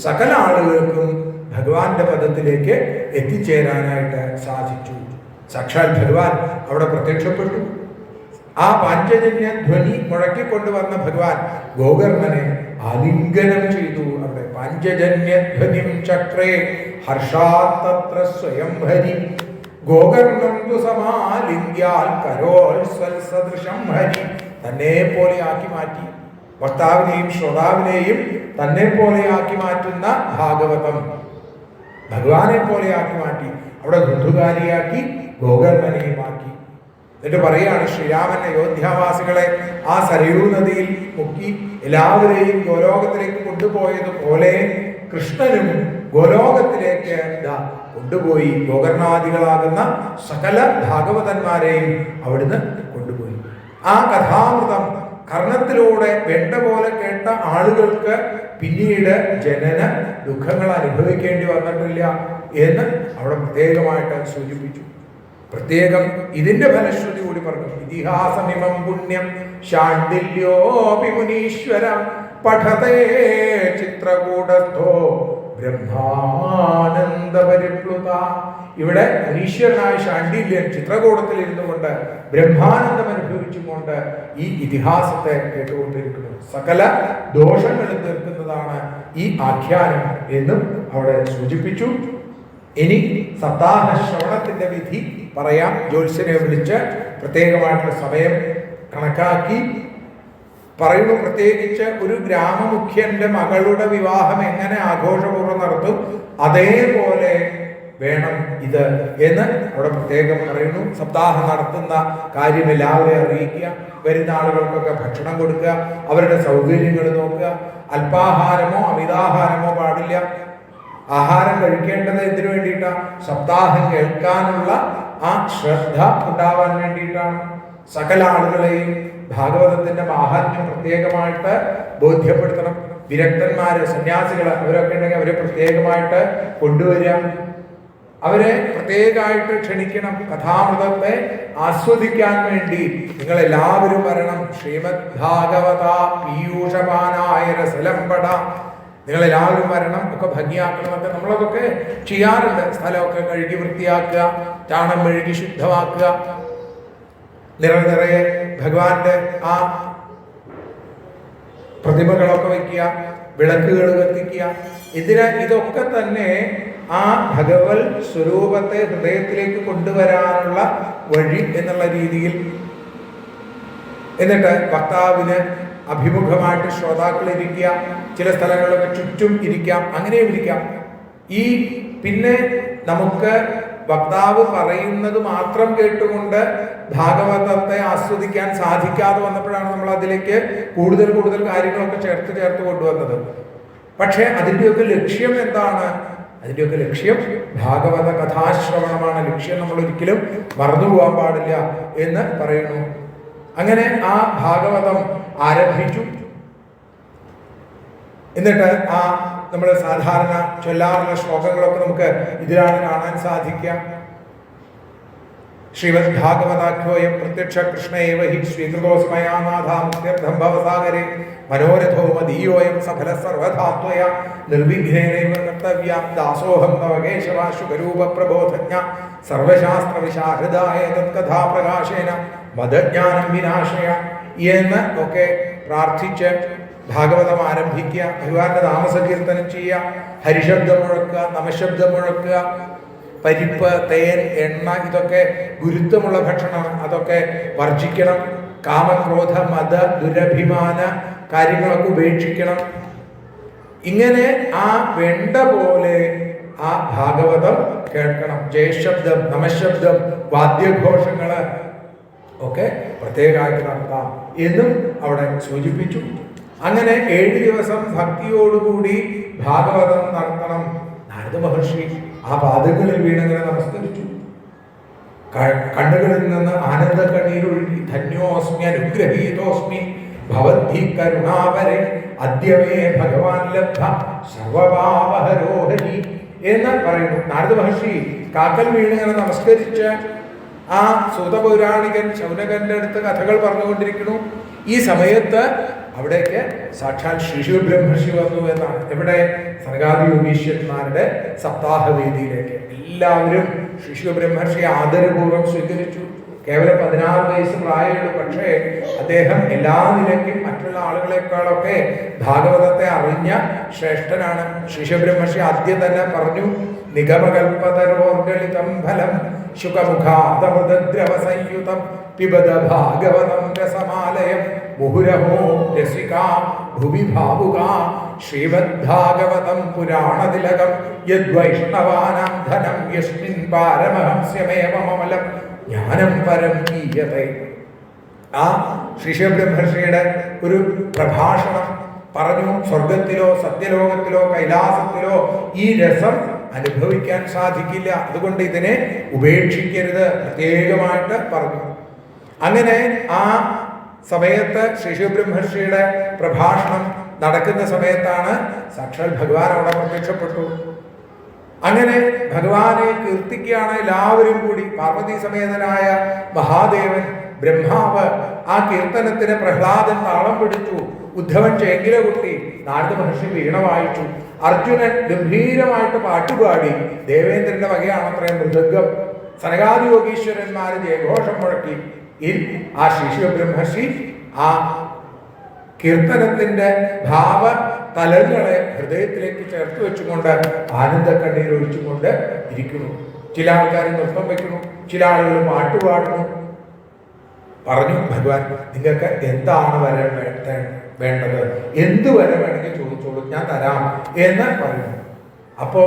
സകല ആളുകൾക്കും ഭഗവാന്റെ പദത്തിലേക്ക് എത്തിച്ചേരാനായിട്ട് സാധിച്ചു. സാക്ഷാൽ ഭഗവാൻ അവിടെ പ്രത്യക്ഷപ്പെട്ടു. ആ പാഞ്ചജന്യ ധ്വനി മുഴക്കിക്കൊണ്ടുവന്ന ഭഗവാൻ ഗോകർണനെ ആലിംഗനം ചെയ്തു. അവിടെ പാഞ്ചജന്യധ്വനിം ചക്രേ ഹർഷാത്തത്ര സ്വയം ഹരി ഗോകർണം തു സമാലിംഗ്യാൽ കരോത്സൽസദൃശം ഹരി. തന്നെ പോലെയാക്കി മാറ്റി. വക്താവിനെയും ശ്രോതാവിനെയും തന്നെ പോലെയാക്കി മാറ്റുന്ന ഭാഗവതം ഭഗവാനെ പോലെയാക്കി മാറ്റി. അവിടെ ധുന്ധുകാരിയാക്കി, ഗോകർണനെയും ആക്കി. എന്നിട്ട് പറയാണ്, ശ്രീരാമൻ അയോധ്യാവാസികളെ ആ സരയൂ നദിയിൽ മുക്കി എല്ലാവരെയും ഗോലോകത്തിലേക്ക് കൊണ്ടുപോയതുപോലെ കൃഷ്ണനും ഗോലോകത്തിലേക്ക് കൊണ്ടുപോയി. ഗോകർണാദികളാകുന്ന സകല ഭാഗവതന്മാരെയും അവിടുന്ന് കൊണ്ടുപോയി. ആ കഥാമൃതം കർണത്തിലൂടെ വേണ്ട പോലെ കേട്ട ആളുകൾക്ക് പിന്നീട് ജനന ദുഃഖങ്ങൾ അനുഭവിക്കേണ്ടി വന്നിട്ടില്ല എന്ന് അവിടെ പ്രത്യേകമായിട്ട് സൂചിപ്പിച്ചു. പ്രത്യേകം ഇതിന്റെ ഫലശ്രുതി കൂടി പറഞ്ഞു. ഇതിഹാസമിമം പുണ്യം ശാണ്ഡില്യോപി മുനീശ്വരം പഠതേ ചിത്രകൂടസ്ഥോ ബ്രഹ്മാനന്ദ പരിപ്ലുത. ഇവിടെ മുനീശ്വരനായ ശാണ്ഡില്യൻ ചിത്രകൂടത്തിൽ ഇരുന്നു കൊണ്ട് ബ്രഹ്മാനന്ദം അനുഭവിച്ചുകൊണ്ട് ഈ ഇതിഹാസത്തെ കേട്ടുകൊണ്ടിരിക്കുന്നു. സകല ദോഷങ്ങളും തീർക്കുന്നതാണ് ഈ ആഖ്യാനം എന്നും അവിടെ സൂചിപ്പിച്ചു. ഇനി സപ്താഹ ശ്രവണത്തിന്റെ വിധി പറയാം. ജ്യോത്സ്യനെ വിളിച്ച് പ്രത്യേകമായിട്ടുള്ള സമയം കണക്കാക്കി പറയുന്നു. പ്രത്യേകിച്ച് ഒരു ഗ്രാമമുഖ്യന്റെ മകളുടെ വിവാഹം എങ്ങനെ ആഘോഷപൂർവ്വം നടത്തും, അതേപോലെ വേണം ഇത് എന്ന് അവിടെ പ്രത്യേകം പറയുന്നു. സപ്താഹം നടത്തുന്ന കാര്യം എല്ലാവരെയും അറിയിക്കുക. വരുന്ന ആളുകൾക്കൊക്കെ ഭക്ഷണം കൊടുക്കുക, അവരുടെ സൗകര്യങ്ങൾ നോക്കുക. അല്പാഹാരമോ അമിതാഹാരമോ പാടില്ല. ആഹാരം കഴിക്കേണ്ടത് എന്തിനു വേണ്ടിയിട്ടാണ്? സപ്താഹം കേൾക്കാനുള്ള ആ ശ്രദ്ധ ഉണ്ടാവാൻ വേണ്ടിയിട്ടാണ്. സകല ആളുകളെയും ഭാഗവതത്തിന്റെ മാഹാത്മ്യം പ്രത്യേകമായിട്ട് ബോധ്യപ്പെടുത്തണം. വിരക്തന്മാര്, സന്യാസികൾ അവരൊക്കെ ഉണ്ടെങ്കിൽ അവരെ പ്രത്യേകമായിട്ട് കൊണ്ടുവരിക, അവരെ പ്രത്യേകമായിട്ട് ക്ഷണിക്കണം. കഥാമൃതത്തെ ആസ്വദിക്കാൻ വേണ്ടി നിങ്ങൾ എല്ലാവരും വരണം. ശ്രീമദ് ഭാഗവത പീയൂഷപാനായ രസലംബട, നിങ്ങളെല്ലാവരും വരണം. ഒക്കെ ഭംഗിയാക്കണമെന്നൊക്കെ നമ്മളതൊക്കെ ചെയ്യാറുണ്ട്. സ്ഥലമൊക്കെ കഴുകി വൃത്തിയാക്കുക, ചാണം മെഴുകി ശുദ്ധമാക്കുക, നിറയെ ഭഗവാന്റെ ആ പ്രതിമകളൊക്കെ വയ്ക്കുക, വിളക്കുകൾ കത്തിക്കുക. ഇതൊക്കെ തന്നെ ആ ഭഗവത് സ്വരൂപത്തെ ഹൃദയത്തിലേക്ക് കൊണ്ടുവരാനുള്ള വഴി എന്നുള്ള രീതിയിൽ. എന്നിട്ട് വക്താവിന് അഭിമുഖമായിട്ട് ശ്രോതാക്കൾ ഇരിക്കുക, ചില സ്ഥലങ്ങളിലൊക്കെ ചുറ്റും ഇരിക്കാം, അങ്ങനെയും ഇരിക്കാം. പിന്നെ നമുക്ക് വക്താവ് പറയുന്നത് മാത്രം കേട്ടുകൊണ്ട് ഭാഗവതത്തെ ആസ്വദിക്കാൻ സാധിക്കാതെ വന്നപ്പോഴാണ് നമ്മൾ അതിലേക്ക് കൂടുതൽ കൂടുതൽ കാര്യങ്ങളൊക്കെ ചേർത്ത് കൊണ്ടുവന്നത്. പക്ഷെ അതിൻ്റെയൊക്കെ ലക്ഷ്യം എന്താണ്? അതിൻ്റെയൊക്കെ ലക്ഷ്യം ഭാഗവത കഥാശ്രവണമാണ് ലക്ഷ്യം. നമ്മൾ ഒരിക്കലും മറന്നുപോകാൻ പാടില്ല എന്ന് പറയുന്നു. അങ്ങനെ ആ ഭാഗവതം ആരംഭിച്ചു. എന്നിട്ട് ആ നമ്മൾ സാധാരണ ചൊല്ലാറുള്ള ശ്ലോകങ്ങളൊക്കെ നമുക്ക് ഇതിലാണ് കാണാൻ സാധിക്കുക. ശ്രീമദ് ഭാഗവതാഖ്യോയം പ്രത്യക്ഷ കൃഷ്ണയേവ ഹി സ്വീകൃതോസ്മയാനാഥാം ഭവസാഗരെ മനോരഥോ മദീയോയം സഫല സർവധാത്വയ നിർവിഘ്നേനൈവ കർത്തവ്യം ദാസോഹം തവ കേശവ ശുഭരൂപ പ്രബോധജ്ഞ സർവശാസ്ത്ര വിശാരദായ തത്കഥാപ്രകാശേന മദജ്ഞാനം വിനാശയ എന്ന് ഒക്കെ പ്രാർത്ഥിച്ച് ഭാഗവതം ആരംഭിക്കുക. ഭഗവാന്റെ നാമസങ്കീർത്തനം ചെയ്യുക, ഹരിശബ്ദം മുഴക്കുക, നമശബ്ദം മുഴക്കുക. പരിപ്പ്, തേൻ, എണ്ണ ഇതൊക്കെ ഗുരുത്വമുള്ള ഭക്ഷണമാണ്, അതൊക്കെ വർജിക്കണം. കാമക്രോധ മത ദുരഭിമാന കാര്യങ്ങളൊക്കെ ഉപേക്ഷിക്കണം. ഇങ്ങനെ ആ വേണ്ട പോലെ ആ ഭാഗവതം കേൾക്കണം. ജയശബ്ദം, നമശബ്ദം, വാദ്യഘോഷങ്ങള് ഒക്കെ പ്രത്യേകമായിട്ട് നടത്താം എന്നും അവിടെ സൂചിപ്പിച്ചു. അങ്ങനെ 7 ദിവസം ഭക്തിയോടുകൂടി ഭാഗവതം നടത്തണം. നാരദ മഹർഷി ആ പാദങ്ങളിൽ വീണങ്ങനെ നമസ്കരിച്ചു. കണ്ണുകളിൽ നിന്ന് ആനന്ദ കണ്ണീരൊഴുകി. ധന്യോസ്മി അനുഗ്രഹീതോസ്മി ഭവദ്ധി കരുണാവരെ അദ്യമേ ഭഗവാൻ ലബ്ധ സർവപാപഹരോഹരി എന്ന് പറയുന്നു. നാരദ മഹർഷി കാക്കൽ വീണിങ്ങനെ നമസ്കരിച്ച് ആ സൂതപൗരാണികൻ ശൗനകന്റെ അടുത്ത് കഥകൾ പറഞ്ഞുകൊണ്ടിരിക്കുന്നു. ഈ സമയത്ത് അവിടേക്ക് സാക്ഷാൽ ശ്രീശു ബ്രഹ്മർഷി വന്നു എന്നാണ്. എവിടെ? സനകാദി യോഗീശ്വരന്മാരുടെ സപ്താഹവേദിയിലേക്ക് എല്ലാവരും ശ്രീശു ബ്രഹ്മർഷി ആദരപൂർവ്വം സ്വീകരിച്ചു. കേവലം 16 വയസ്സ് പ്രായമുള്ളൂ. പക്ഷേ അദ്ദേഹം എല്ലാ നിലയ്ക്കും മറ്റുള്ള ആളുകളെക്കാളൊക്കെ ഭാഗവതത്തെ അറിഞ്ഞ ശ്രേഷ്ഠനാണ്. ശ്രീശു ബ്രഹ്മർഷി ആദ്യം തന്നെ പറഞ്ഞു, നിഗമകൽപതരോർഗളിതം ഫലം ശുകമുഖാദമൃതദ്രവ സംയുതം പിബത ഭാഗവതം രസമാലയം മുഹുരഹോ രസികാ ഭുവി ഭാവുകാ ശ്രീമദ്ഭാഗവതം പുരാണതിലകം യദ്വൈഷ്ണവാനാം ധനം യസ്മിൻ പാരമഹംസ്യമേവമമലം ജ്ഞാനം പരം ഗീയതേ. ആ ശ്രീശു ബ്രഹ്മർഷിയുടെ ഒരു പ്രഭാഷണം പറഞ്ഞു. സ്വർഗത്തിലോ സത്യലോകത്തിലോ കൈലാസത്തിലോ ഈ രസം അനുഭവിക്കാൻ സാധിക്കില്ല, അതുകൊണ്ട് ഇതിനെ ഉപേക്ഷിക്കരുത് പ്രത്യേകമായിട്ട് പറഞ്ഞു. അങ്ങനെ ആ സമയത്ത് ശ്രീശു ബ്രഹ്മർഷിയുടെ പ്രഭാഷണം നടക്കുന്ന സമയത്താണ് സാക്ഷാൽ ഭഗവാൻ അവിടെ പ്രത്യക്ഷപ്പെട്ടു. അങ്ങനെ ഭഗവാനെ കീർത്തിക്കുകയാണ് എല്ലാവരും കൂടി. പാർവതി സമേതനായ മഹാദേവൻ ബ്രഹ്മാവ് ആ കീർത്തനത്തിന് പ്രഹ്ലാദൻ താളം പിടിച്ചു. ഉദ്ധവൻ ചേങ്കില കുട്ടി, നാരദ മഹർഷി വീണ വായിച്ചു. അർജുനൻ ഗംഭീരമായിട്ട് പാട്ടുപാടി. ദേവേന്ദ്രന്റെ വകയാണത്രയും മൃദംഗം. സനകാദി യോഗീശ്വരന്മാര് ജയഘോഷം മുഴക്കി. ആ ശ്രീശു ബ്രഹ്മർഷി ആ കീർത്തനത്തിന്റെ ഭാവ തലങ്ങളെ ഹൃദയത്തിലേക്ക് ചേർത്ത് വെച്ചുകൊണ്ട് ആനന്ദ കണ്ണീർ ഒഴിച്ചുകൊണ്ട് ഇരിക്കുന്നു. ചില ആൾക്കാർ നൃത്തം വെക്കുന്നു, ചില ആളുകൾ പാട്ടുപാടുന്നു. പറഞ്ഞു ഭഗവാൻ, നിങ്ങൾക്ക് എന്താണ് വരം വേണ്ടത്? എന്ത് വരം വേണമെങ്കിൽ ചോദിച്ചോളൂ, ഞാൻ തരാം എന്ന് പറയുന്നു. അപ്പോ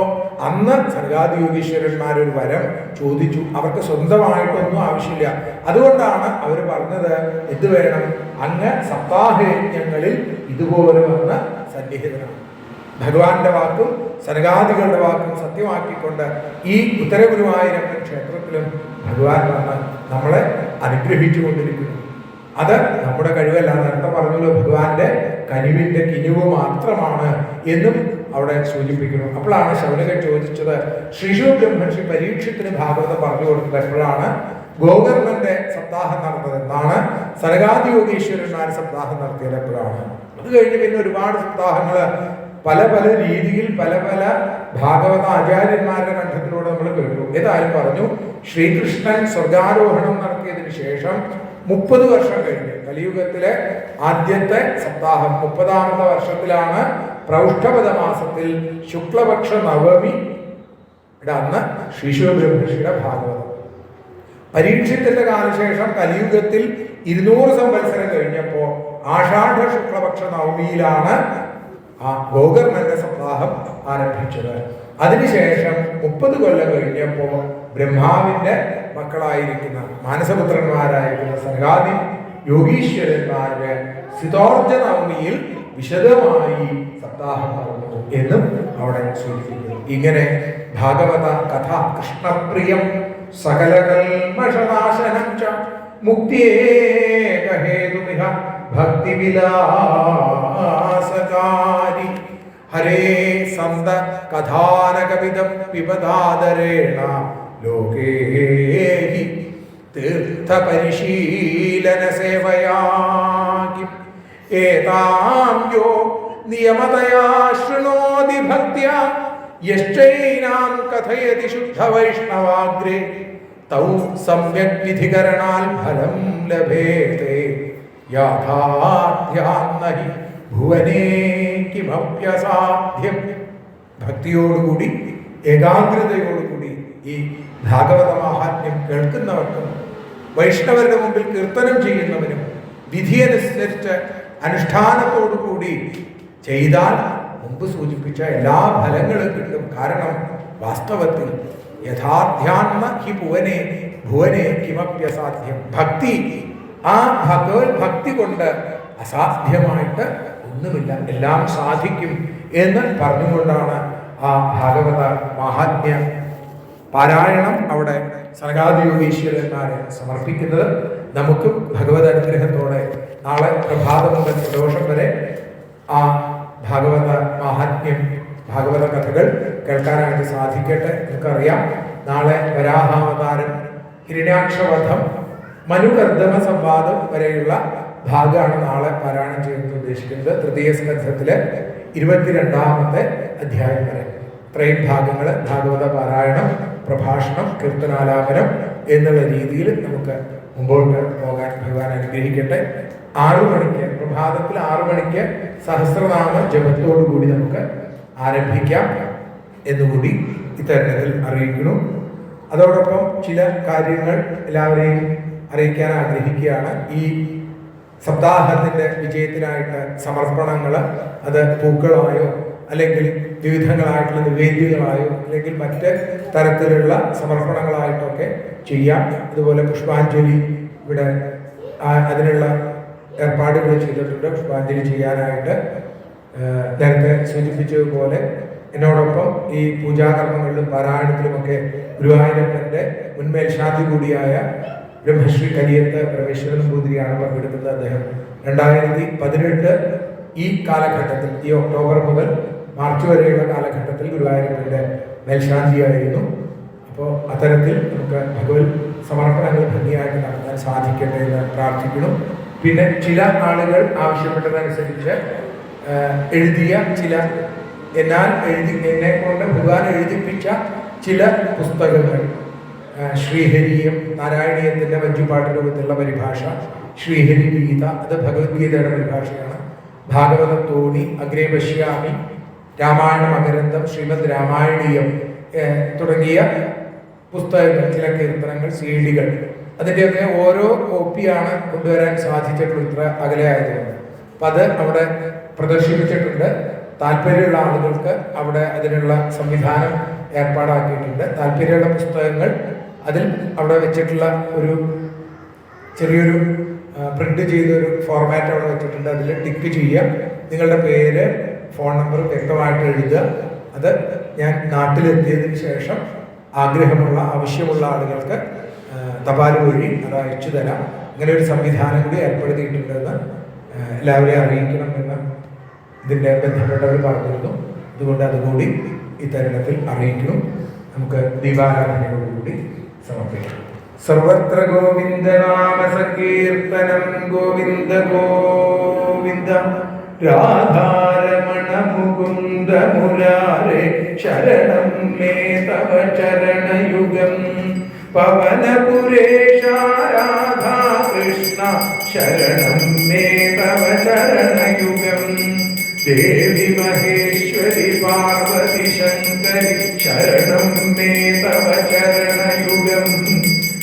അന്ന് സനകാദി യോഗീശ്വരന്മാരൊരു വരം ചോദിച്ചു. അവർക്ക് സ്വന്തമായിട്ടൊന്നും ആവശ്യമില്ല. അതുകൊണ്ടാണ് അവർ പറഞ്ഞത്, എന്ത് വേണം? അങ്ങ് സപ്താഹയജ്ഞങ്ങളിൽ ഇതുപോലെ വന്ന് സന്നിഹിതനാണ്. ഭഗവാന്റെ വാക്കും സനകാദികളുടെ വാക്കും സത്യമാക്കിക്കൊണ്ട് ഈ ഉത്തരഗുരുവായൂരപ്പൻ ക്ഷേത്രത്തിലും ഭഗവാൻ വന്ന് നമ്മളെ അനുഗ്രഹിച്ചു കൊണ്ടിരിക്കുന്നു. അത് നമ്മുടെ കഴിവല്ല. നേരത്തെ പറഞ്ഞല്ലോ, ഭഗവാന്റെ കനിവിന്റെ കിനിവ് മാത്രമാണ് എന്നും അവിടെ സൂചിപ്പിക്കുന്നു. അപ്പോഴാണ് ശൗനകൻ ചോദിച്ചത്, ശ്രീശു ബ്രഹ്മർഷി പരീക്ഷത്തിന് ഭാഗവതം പറഞ്ഞു കൊടുത്തത് എപ്പോഴാണ്? ഗോകർണന്റെ സപ്താഹം നടന്നത് എന്നാണ്. സനകാദി യോഗീശ്വരന്മാർ സപ്താഹം നടത്തിയത് എപ്പോഴാണ്? അത് കഴിഞ്ഞ് പിന്നെ ഒരുപാട് സപ്താഹങ്ങൾ പല പല രീതിയിൽ പല പല ഭാഗവത ആചാര്യന്മാരുടെ കണ്ഠത്തിലൂടെ നമ്മൾ കേട്ടു. ഏതായാലും പറഞ്ഞു, ശ്രീകൃഷ്ണൻ സ്വർഗാരോഹണം നടത്തിയതിനു ശേഷം 30 വർഷം കഴിഞ്ഞ് കലിയുഗത്തിലെ ആദ്യത്തെ സപ്താഹം 30ാമത്തെ വർഷത്തിലാണ് പ്രൗഷ്ഠപദ മാസത്തിൽ ശുക്ലപക്ഷ നവമി അന്ന് ശ്രീശു ബ്രഹ്മർഷിയുടെ ഭാഗവതം. പരീക്ഷത്തിന്റെ കാലശേഷം കലിയുഗത്തിൽ 200 സംവത്സരം കഴിഞ്ഞപ്പോ ആഷാഢ ശുക്ലപക്ഷ നവമിയിലാണ് ആ ഗോകർണന്റെ സപ്താഹം ആരംഭിച്ചത്. അതിനുശേഷം 30 കൊല്ലം കഴിഞ്ഞപ്പോ ബ്രഹ്മാവിന്റെ മക്കളായിരിക്കുന്ന മാനസപുത്രന്മാരായിരിക്കുന്ന സനകാദി യോഗീശ്വരന്മാരുടെ സിതോർജ നവമിയിൽ വിശദമായി സപ്താഹം നടന്നു എന്നും അവിടെ സൂചിപ്പിക്കുന്നു. ഇങ്ങനെ ഭാഗവത കഥ കൃഷ്ണപ്രിയം സകലകൽമഷനാശനം ച മുക്തിയേകഹേതുമിഹ ഭക്തിവിലാസകാരി ഹരേ സന്ത കഥാനകവിധം പിബദാദരേണ ലോകേ ഹി തീർത്ഥപരിശീലന സേവയാകി ഏതാം യോ നിയമതയാ ശൃണോതി ഭക്ത്യാ യശ്ചൈനാം കഥയതി ശുദ്ധവൈഷ്ണവാഗ്രേ തൗ സമ്യക് വിധികരണാൽ ഫലം ലഭേതേ യാഥാർത്ഥ്യാന്നഹി ഭുവനേ കിമപ്യസാധ്യം. ഭക്തിയോടുകൂടി ഏകാഗ്രതയോടുകൂടി ഈ ഭാഗവത മാഹാത്മ്യം കേൾക്കുന്നവർക്കും വൈഷ്ണവരുടെ മുമ്പിൽ കീർത്തനം ചെയ്യുന്നവനും വിധിയനുസരിച്ച് അനുഷ്ഠാനത്തോടുകൂടി ചെയ്താൽ മുമ്പ് സൂചിപ്പിച്ച എല്ലാ ഫലങ്ങളും കിട്ടും. കാരണം വാസ്തവത്തിൽ യഥാധ്യാത്മ ഹി ഭുവനെ ഭുവനെ കിമപ്യസാധ്യം. ഭക്തി, ആ ഭഗവത് ഭക്തി കൊണ്ട് അസാധ്യമായിട്ട് ഒന്നുമില്ല, എല്ലാം സാധിക്കും എന്ന് പറഞ്ഞുകൊണ്ടാണ് ആ ഭാഗവത മാഹാത്മ്യ പാരായണം അവിടെ സനകാദിയോഗീശ്വരന്മാരെ സമർപ്പിക്കുന്നത്. നമുക്കും ഭഗവത് അനുഗ്രഹത്തോടെ നാളെ പ്രഭാതം മുതൽ പ്രദോഷം വരെ ആ ഭാഗവത മാഹാത്മ്യം, ഭാഗവത കഥകൾ കേൾക്കാനായിട്ട് സാധിക്കട്ടെ. നമുക്കറിയാം, നാളെ വരാഹാവതാരം, ഹിരണ്യാക്ഷവധം, മനുകർദ്ദമ സംവാദം വരെയുള്ള ഭാഗമാണ് നാളെ പാരായണം ചെയ്യുന്നത് ഉദ്ദേശിക്കുന്നത്. തൃതീയ സ്കന്ധത്തിലെ 22ാമത്തെ അധ്യായം വരെ ഇത്രയും ഭാഗങ്ങൾ ഭാഗവത പാരായണം, പ്രഭാഷണം, കീർത്തനാലാപനം എന്നുള്ള രീതിയിൽ നമുക്ക് മുമ്പോട്ട് പോകാൻ ഭഗവാൻ അനുഗ്രഹിക്കട്ടെ. 6 മണിക്ക്, പ്രഭാതത്തിൽ 6 മണിക്ക് സഹസ്രനാമ ജപത്തോടുകൂടി നമുക്ക് ആരംഭിക്കാം എന്നുകൂടി ഇത്തരണത്തിൽ അറിയിക്കുന്നു. അതോടൊപ്പം ചില കാര്യങ്ങൾ എല്ലാവരെയും അറിയിക്കാൻ ആഗ്രഹിക്കുകയാണ്. ഈ സപ്താഹത്തിന്റെ വിജയത്തിനായിട്ട് സമർപ്പണങ്ങൾ, അത് പൂക്കളായോ അല്ലെങ്കിൽ വിവിധങ്ങളായിട്ടുള്ള നിവേദ്യങ്ങളായോ അല്ലെങ്കിൽ മറ്റ് തരത്തിലുള്ള സമർപ്പണങ്ങളായിട്ടൊക്കെ ചെയ്യാം. അതുപോലെ പുഷ്പാഞ്ജലി ഇവിടെ അതിനുള്ള ഏർപ്പാടുകൾ ചെയ്തിട്ടുണ്ട്. പുഷ്പാഞ്ജലി ചെയ്യാനായിട്ട് നേരത്തെ സൂചിപ്പിച്ചതുപോലെ എന്നോടൊപ്പം ഈ പൂജാകർമ്മങ്ങളിലും പാരായണത്തിലുമൊക്കെ ഗുരുവായൂരപ്പന്റെ മുൻമേൽശാന്തി കൂടിയായ ബ്രഹ്മശ്രീ കരിയത്ത് പരമേശ്വരൻ നമ്പൂതിരിയാണ് പങ്കെടുക്കുന്നത്. അദ്ദേഹം 2018 ഈ കാലഘട്ടത്തിൽ, ഈ ഒക്ടോബർ മുതൽ മാർച്ച് വരെയുള്ള കാലഘട്ടത്തിൽ ഗുരുവായൂരപ്പന്റെ മേൽശാന്തിയായിരുന്നു. അപ്പോൾ അത്തരത്തിൽ നമുക്ക് ഭഗവത് സമർപ്പണങ്ങൾ ഭംഗിയായിട്ട് നടത്താൻ സാധിക്കട്ടെ എന്ന് പ്രാർത്ഥിക്കണം. പിന്നെ ചില ആളുകൾ ആവശ്യപ്പെട്ടതനുസരിച്ച് എഴുതിയ ചില, എന്നെ കൊണ്ട് ഭഗവാൻ എഴുതിപ്പിച്ച ചില പുസ്തകങ്ങൾ, ശ്രീഹരിയും നാരായണീയത്തിന്റെ വഞ്ചിപ്പാട്ട് രൂപത്തിലുള്ള പരിഭാഷ, ശ്രീഹരി ഗീത, അത് ഭഗവത്ഗീതയുടെ പരിഭാഷയാണ്, ഭാഗവത തോണി, അഗ്രേ പശ്യാമി, രാമായണ മകരന്തം, ശ്രീമദ് രാമായണീയം തുടങ്ങിയ പുസ്തകങ്ങൾ, ചില കീർത്തനങ്ങൾ, സീഡികൾ, അതിൻ്റെയൊക്കെ ഓരോ കോപ്പിയാണ് കൊണ്ടുവരാൻ സാധിച്ചിട്ടുള്ളൂ ഇത്ര അകലെ ആയതുകൊണ്ട്. അപ്പം അത് അവിടെ പ്രദർശിപ്പിച്ചിട്ടുണ്ട്. താല്പര്യമുള്ള ആളുകൾക്ക് അവിടെ അതിനുള്ള സംവിധാനം ഏർപ്പാടാക്കിയിട്ടുണ്ട്. താല്പര്യമുള്ള പുസ്തകങ്ങൾ അതിൽ അവിടെ വെച്ചിട്ടുള്ള ഒരു ചെറിയൊരു പ്രിന്റ് ചെയ്തൊരു ഫോർമാറ്റ് അവിടെ വെച്ചിട്ടുണ്ട്. അതിൽ ടിക്ക് ചെയ്യുക, നിങ്ങളുടെ പേര്, ഫോൺ നമ്പർ വ്യക്തമായിട്ട് എഴുതുക. അത് ഞാൻ നാട്ടിലെത്തിയതിന് ശേഷം ആഗ്രഹമുള്ള, ആവശ്യമുള്ള ആളുകൾക്ക് തപാൽ വഴി അത് അയച്ചു തരാം. അങ്ങനെ ഒരു സംവിധാനം കൂടി ഏർപ്പെടുത്തിയിട്ടുണ്ടെന്ന് എല്ലാവരെയും അറിയിക്കണമെന്ന് ഇതിൻ്റെ ബന്ധപ്പെട്ടവർ പറഞ്ഞിരുന്നു. അതുകൊണ്ട് അതുകൂടി ഈ തരുണത്തിൽ അറിയിക്കണം. നമുക്ക് ദീപാരാധനയോടുകൂടി സമർപ്പിക്കാം. സർവത്ര ഗോവിന്ദനാമ സങ്കീർത്തനം, ഗോവിന്ദ ഗോവിന്ദ, രാധാരമണ മുകുന്ദ മുരാരേ, ശരണം മേ തവ ചരണയുഗം, പവനപുരേശ രാധാ കൃഷ്ണ, ശരണം മേ തവ ചരണയുഗം, ദേവി മഹേശ്വരി പാർവതി ശങ്കരി, ശരണം മേ തവ ചരണയുഗം,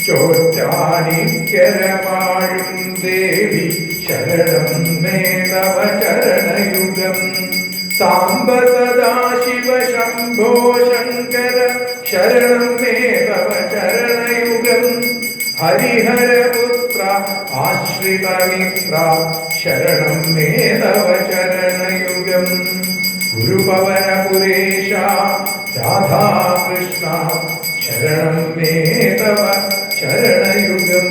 ചോറ്റാനിക്കരവാഴും ദേവി, ശരണം മേ തവ ചരണയുഗം, സാംബ സദാശിവ ശംഭോ ശങ്കര, ശരണം മേ തവ ചരണയുഗം, ഹരിഹരപുത്ര ആശ്രിതമിത്ര, ശരണം മേ തവ ചരണയുഗം, ഗുരുപവനപുരേശ രാധാകൃഷ്ണ, ശരണം മേ തവ ചരണയുഗം.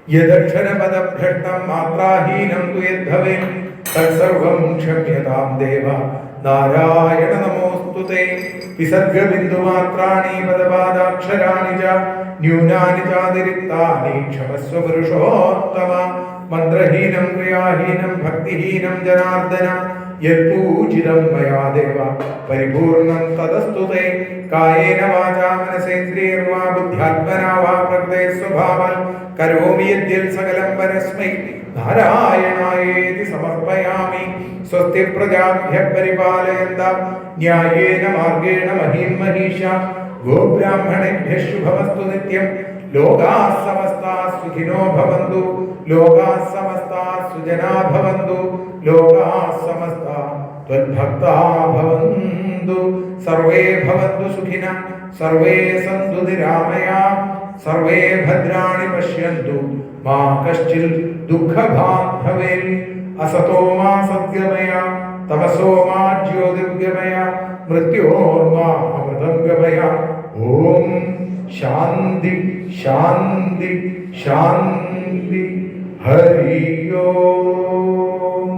യദക്ഷരപദഭ്രഷ്ടം മാത്രാഹീനം തു യദ്ഭവേൻ തത്സർവം ക്ഷമ്യതാം ദേവ നാരായണ നമോസ്തുതേ. വിസർഗബിന്ദുമാത്രാണി പദപാദാക്ഷരാണി ച ന്യൂനാനി ചാതിരിക്താനി ക്ഷമസ്വ പുരുഷോത്തമ. മന്ത്രഹീനം ക്രിയാഹീനം ഭക്തിഹീനം ജനാർദ്ദന യത്പൂജിതം മയാ ദേവ പരിപൂർണം തദസ്തു തേ. കായേന വാചാ മനസേന്ദ്രിയർവാ ബുദ്ധ്യാത്മനാ വാ പ്രകൃതേ സ്വഭാവാൽ കരോമി യദ്യൽ സകലം പരസ്മൈ നാരായണായേതി സമർപ്പയാമി. സ്വസ്തി പ്രജാഭ്യഃ പരിപാലയന്താം ന്യായേന മാർഗേണ മഹീം മഹീഷാ. ഗോബ്രാഹ്മണേഭ്യഃ ശുഭമസ്തു നിത്യം. ലോകാഃ സമസ്താഃ സുഖിനോ ഭവന്തു. ലോകാഃ സമസ്താഃ സുജനാ ഭവന്തു. ലോകാഃ സമസ്താഃ ത്വദ്ഭക്താഃ ഭവന്തു. സർവേ ഭവന്തു സുഖിനഃ സർവേ സന്തു നിരാമയാഃ. സർവേ ഭദ്രാണി പശ്യന്തു മാ കശ്ചിൽ ദുഃഖഭാഗ് ഭവേത്. അസതോ മാ സദ്ഗമയ തമസോ മാ ജ്യോതിർഗമയ മൃത്യോർമാ അമൃതം ഗമയ. ഓം ശാന്തി ശാന്തി ശാന്തി. ഹരി ഓം.